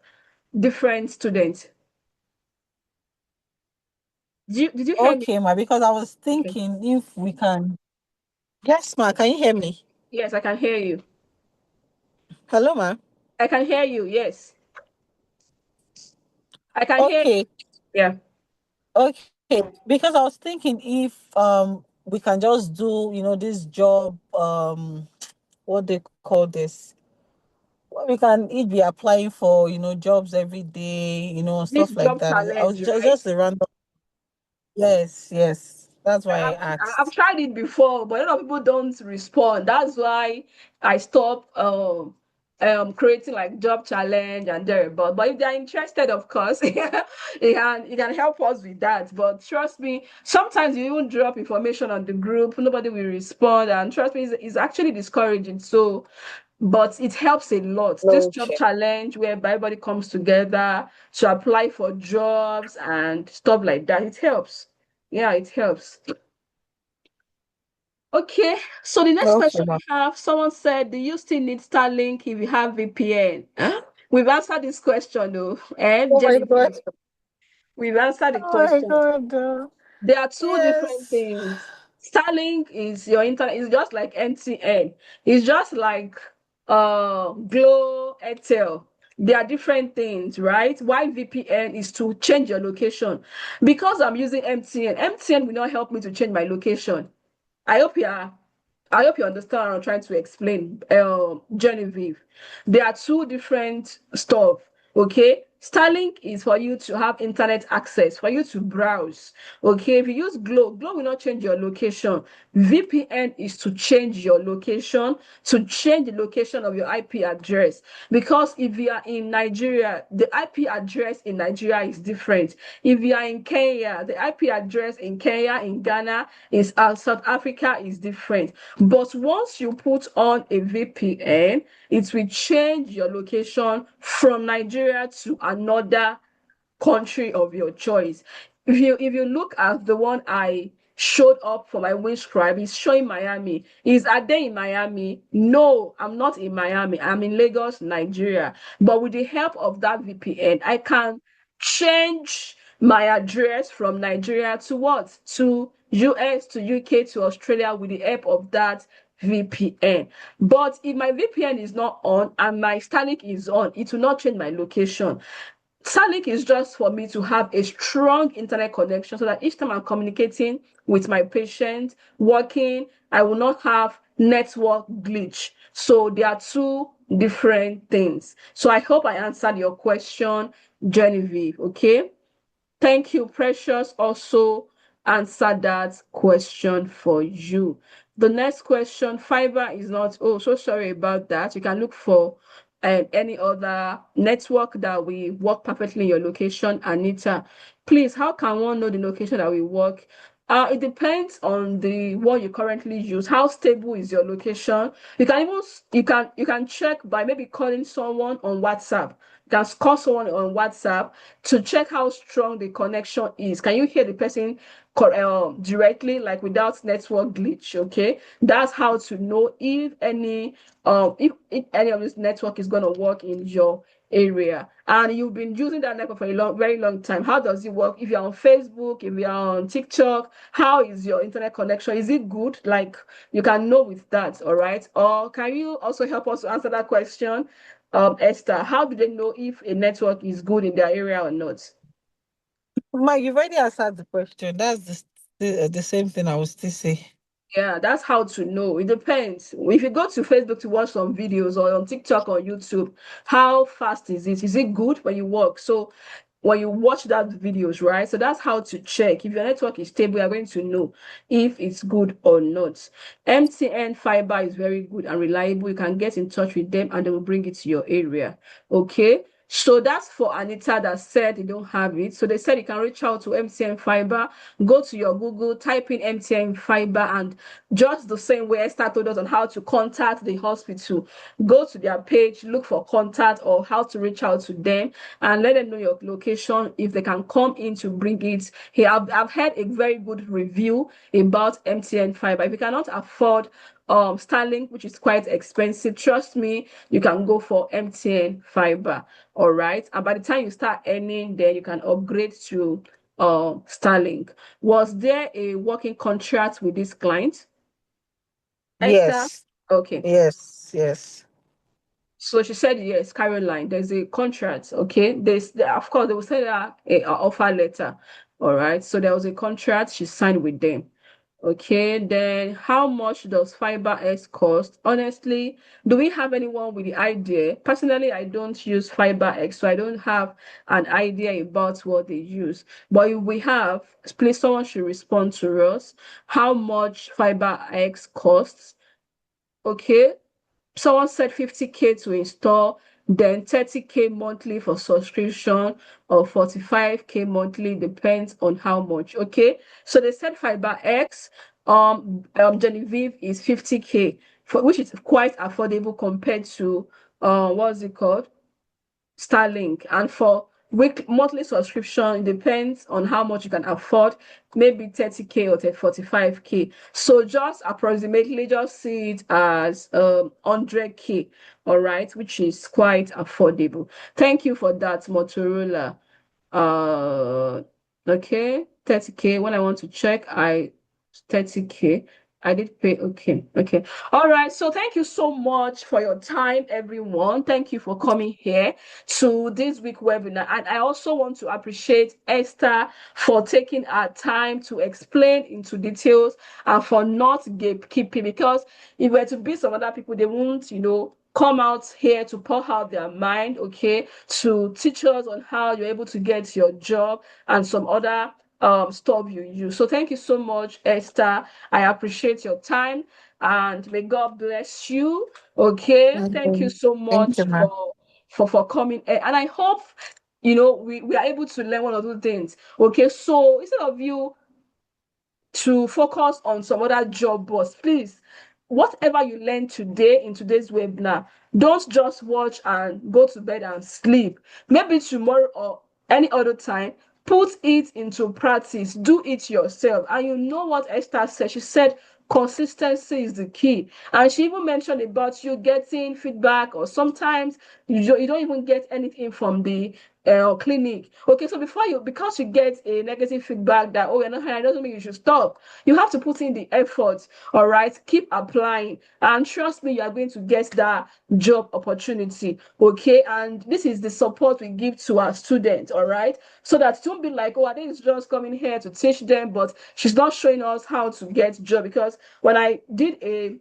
different students. Did you hear me? Okay, ma, because I was Okay. thinking if we can. Yes, ma, can you hear me? Yes, I can hear you. Hello, ma. I can hear you. Yes, I can hear you. Okay, Yeah. okay. Because I was thinking if we can just do, this job, what they call this. Well, we can each be applying for, jobs every day, This stuff like job that. I was challenge, right? just a random. Yes, yes. That's why I I've asked. tried it before, but a lot of people don't respond. That's why I stopped creating like job challenge and there. But if they're interested, of course, it can help us with that. But trust me, sometimes you even drop information on the group, nobody will respond, and trust me, it's actually discouraging. So, but it helps a lot. This job Okay. challenge whereby everybody comes together to apply for jobs and stuff like that, it helps. Yeah, it helps. Okay, so the next Okay, question we ma. have, someone said, do you still need Starlink if you have VPN? We've answered this question though, and Oh my God. Genevieve, we've answered the Oh my question. God. There are two different Yes. things. Starlink is your internet, it's just like MTN. It's just like Glow, Airtel. They are different things, right? Why VPN is to change your location. Because I'm using MTN, MTN will not help me to change my location. I hope you are. I hope you understand what I'm trying to explain, Genevieve. There are two different stuff. Okay, Starlink is for you to have internet access, for you to browse. Okay, if you use Glow, Glow will not change your location. VPN is to change your location, to change the location of your IP address. Because if you are in Nigeria, the IP address in Nigeria is different. If you are in Kenya, the IP address in Kenya, in Ghana, is South Africa is different. But once you put on a VPN, it will change your location from Nigeria to another country of your choice. If you look at the one I showed up for my windscribe, it's showing Miami. Are they in Miami? No, I'm not in Miami. I'm in Lagos, Nigeria. But with the help of that VPN, I can change my address from Nigeria to what? To US, to UK, to Australia with the help of that VPN. But if my VPN is not on and my Starlink is on, it will not change my location. Starlink is just for me to have a strong internet connection so that each time I'm communicating with my patient, working, I will not have network glitch. So there are two different things. So I hope I answered your question, Genevieve. Okay. Thank you, Precious. Also answer that question for you. The next question, fiber is not, oh, so sorry about that. You can look for any other network that will work perfectly in your location. Anita, please, how can one know the location that will work? It depends on the one you currently use. How stable is your location? You can even you can check by maybe calling someone on WhatsApp. You can call someone on WhatsApp to check how strong the connection is. Can you hear the person directly, like without network glitch? Okay, that's how to know if any of this network is gonna work in your area, and you've been using that network for a very long time. How does it work? If you're on Facebook, if you're on TikTok, how is your internet connection? Is it good? Like, you can know with that, all right? Or can you also help us to answer that question, Esther? How do they know if a network is good in their area or not? Mike, you've already answered the question. That's the same thing I would still say. Yeah, that's how to know. It depends. If you go to Facebook to watch some videos, or on TikTok or YouTube, how fast is it? Is it good when you work? So when you watch that videos, right? So that's how to check. If your network is stable, you're going to know if it's good or not. MTN fiber is very good and reliable. You can get in touch with them and they will bring it to your area. Okay. So that's for Anita that said they don't have it. So they said you can reach out to MTN Fiber, go to your Google, type in MTN Fiber, and just the same way Esther told us on how to contact the hospital, go to their page, look for contact or how to reach out to them, and let them know your location if they can come in to bring it here. I've heard a very good review about MTN Fiber. If you cannot afford Starlink, which is quite expensive, trust me, you can go for MTN Fiber. All right. And by the time you start earning, then you can upgrade to Starlink. Was there a working contract with this client, Esther? Yes, Okay. yes. So she said yes, Caroline. There's a contract. Okay. Of course they will send her a offer letter. All right. So there was a contract she signed with them. Okay, then how much does Fiber X cost? Honestly, do we have anyone with the idea? Personally, I don't use Fiber X, so I don't have an idea about what they use. But if we have, please someone should respond to us. How much Fiber X costs? Okay, someone said 50K to install, then 30K monthly for subscription, or 45K monthly, depends on how much. Okay, so they said Fiber X, Genevieve is 50K, which is quite affordable compared to what's it called? Starlink. And for monthly subscription, it depends on how much you can afford, maybe 30K or 45K. So just approximately just see it as 100K, all right, which is quite affordable. Thank you for that, Motorola. Uh, okay, 30K. When I want to check, 30K. I did pay. Okay, okay. All right. So thank you so much for your time, everyone. Thank you for coming here to this week webinar. And I also want to appreciate Esther for taking our time to explain into details and for not gatekeeping, because if we're to be some other people, they won't, come out here to pour out their mind, okay, to teach us on how you're able to get your job and some other stuff you use. So thank you so much, Esther. I appreciate your time and may God bless you. Okay. Thank you Okay. so Thank you, much ma'am. for coming. And I hope we are able to learn one or two things. Okay. So instead of you to focus on some other job boss, please, whatever you learn today in today's webinar, don't just watch and go to bed and sleep. Maybe tomorrow or any other time, put it into practice, do it yourself. And you know what Esther said? She said consistency is the key. And she even mentioned about you getting feedback, or sometimes you don't even get anything from the clinic. Okay, so because you get a negative feedback that, oh, you're not hiring, doesn't mean you should stop. You have to put in the effort. All right, keep applying, and trust me, you are going to get that job opportunity. Okay, and this is the support we give to our students. All right, so that it won't be like, oh, I think it's just coming here to teach them, but she's not showing us how to get job. Because when I did a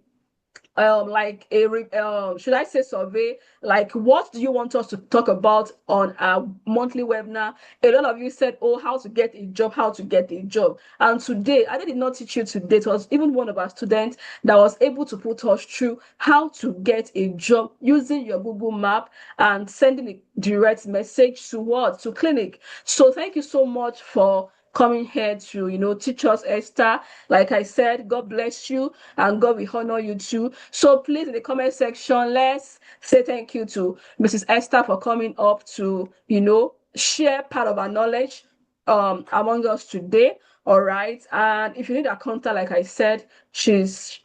like should I say survey, like what do you want us to talk about on our monthly webinar, a lot of you said, oh, how to get a job, how to get a job. And today I did not teach you today. It was even one of our students that was able to put us through how to get a job using your Google map and sending a direct message to clinic. So thank you so much for coming here to, teach us, Esther. Like I said, God bless you and God will honor you too. So please, in the comment section, let's say thank you to Mrs. Esther for coming up to, share part of our knowledge among us today. All right. And if you need a contact, like I said,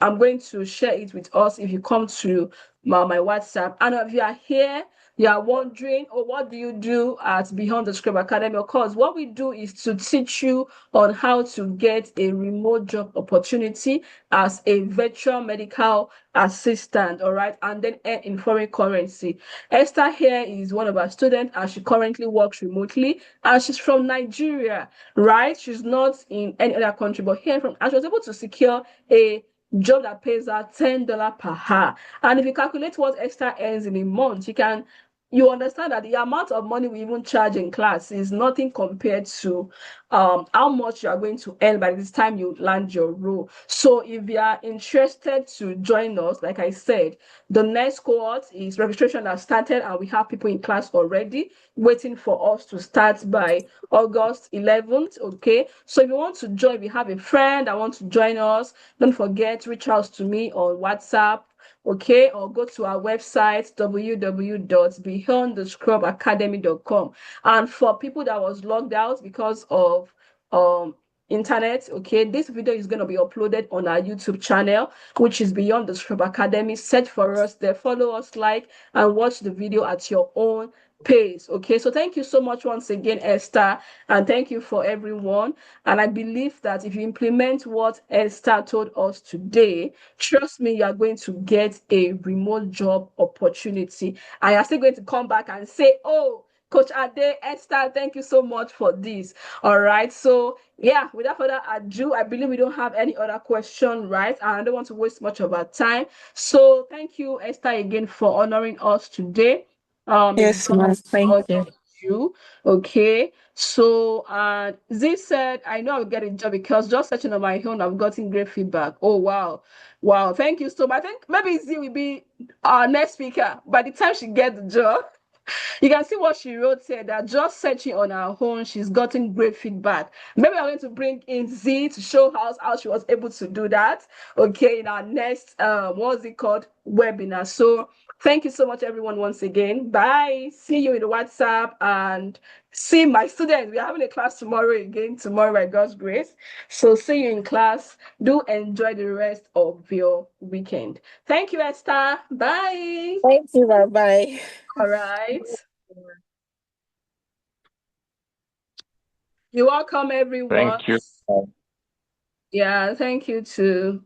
I'm going to share it with us if you come to my WhatsApp. And if you are here, you are wondering, oh, what do you do at Beyond the Scribe Academy? Of course, what we do is to teach you on how to get a remote job opportunity as a virtual medical assistant, all right, and then earn in foreign currency. Esther here is one of our students, and she currently works remotely, and she's from Nigeria, right? She's not in any other country, but here from, and she was able to secure a job that pays her $10 per hour. And if you calculate what Esther earns in a month, you understand that the amount of money we even charge in class is nothing compared to how much you are going to earn by the time you land your role. So if you are interested to join us, like I said, the next cohort is registration has started and we have people in class already waiting for us to start by August 11th. Okay, so if you want to join, if you have a friend that wants to join us, don't forget, reach out to me on WhatsApp, okay, or go to our website www.beyondthescrubacademy.com. And for people that was logged out because of internet, okay, this video is going to be uploaded on our YouTube channel, which is Beyond the Scrub Academy. Search for us there, follow us, like, and watch the video at your own pace. Okay, so thank you so much once again, Esther, and thank you for everyone. And I believe that if you implement what Esther told us today, trust me, you are going to get a remote job opportunity. And you're still going to come back and say, oh, Coach Ade, Esther, thank you so much for this. All right. So, yeah, without further ado, I believe we don't have any other question, right? And I don't want to waste much of our time. So, thank you, Esther, again for honoring us today. May Yes, God ma'am. Thank honor you. you. Okay. So, Z said, I know I'll get a job because just searching on my own, I've gotten great feedback. Oh, wow. Wow. Thank you so much. I think maybe Z will be our next speaker by the time she gets the job. You can see what she wrote here that just searching on her own, she's gotten great feedback. Maybe I'm going to bring in Z to show us how she was able to do that. Okay, in our next what's it called? Webinar. So thank you so much, everyone, once again. Bye. See you in the WhatsApp and see my students. We're having a class tomorrow again, tomorrow by God's grace. So see you in class. Do enjoy the rest of your weekend. Thank you, Esther. Bye. Thank you. Bye bye. All right. You're welcome, everyone. Thank you. Yeah, thank you too.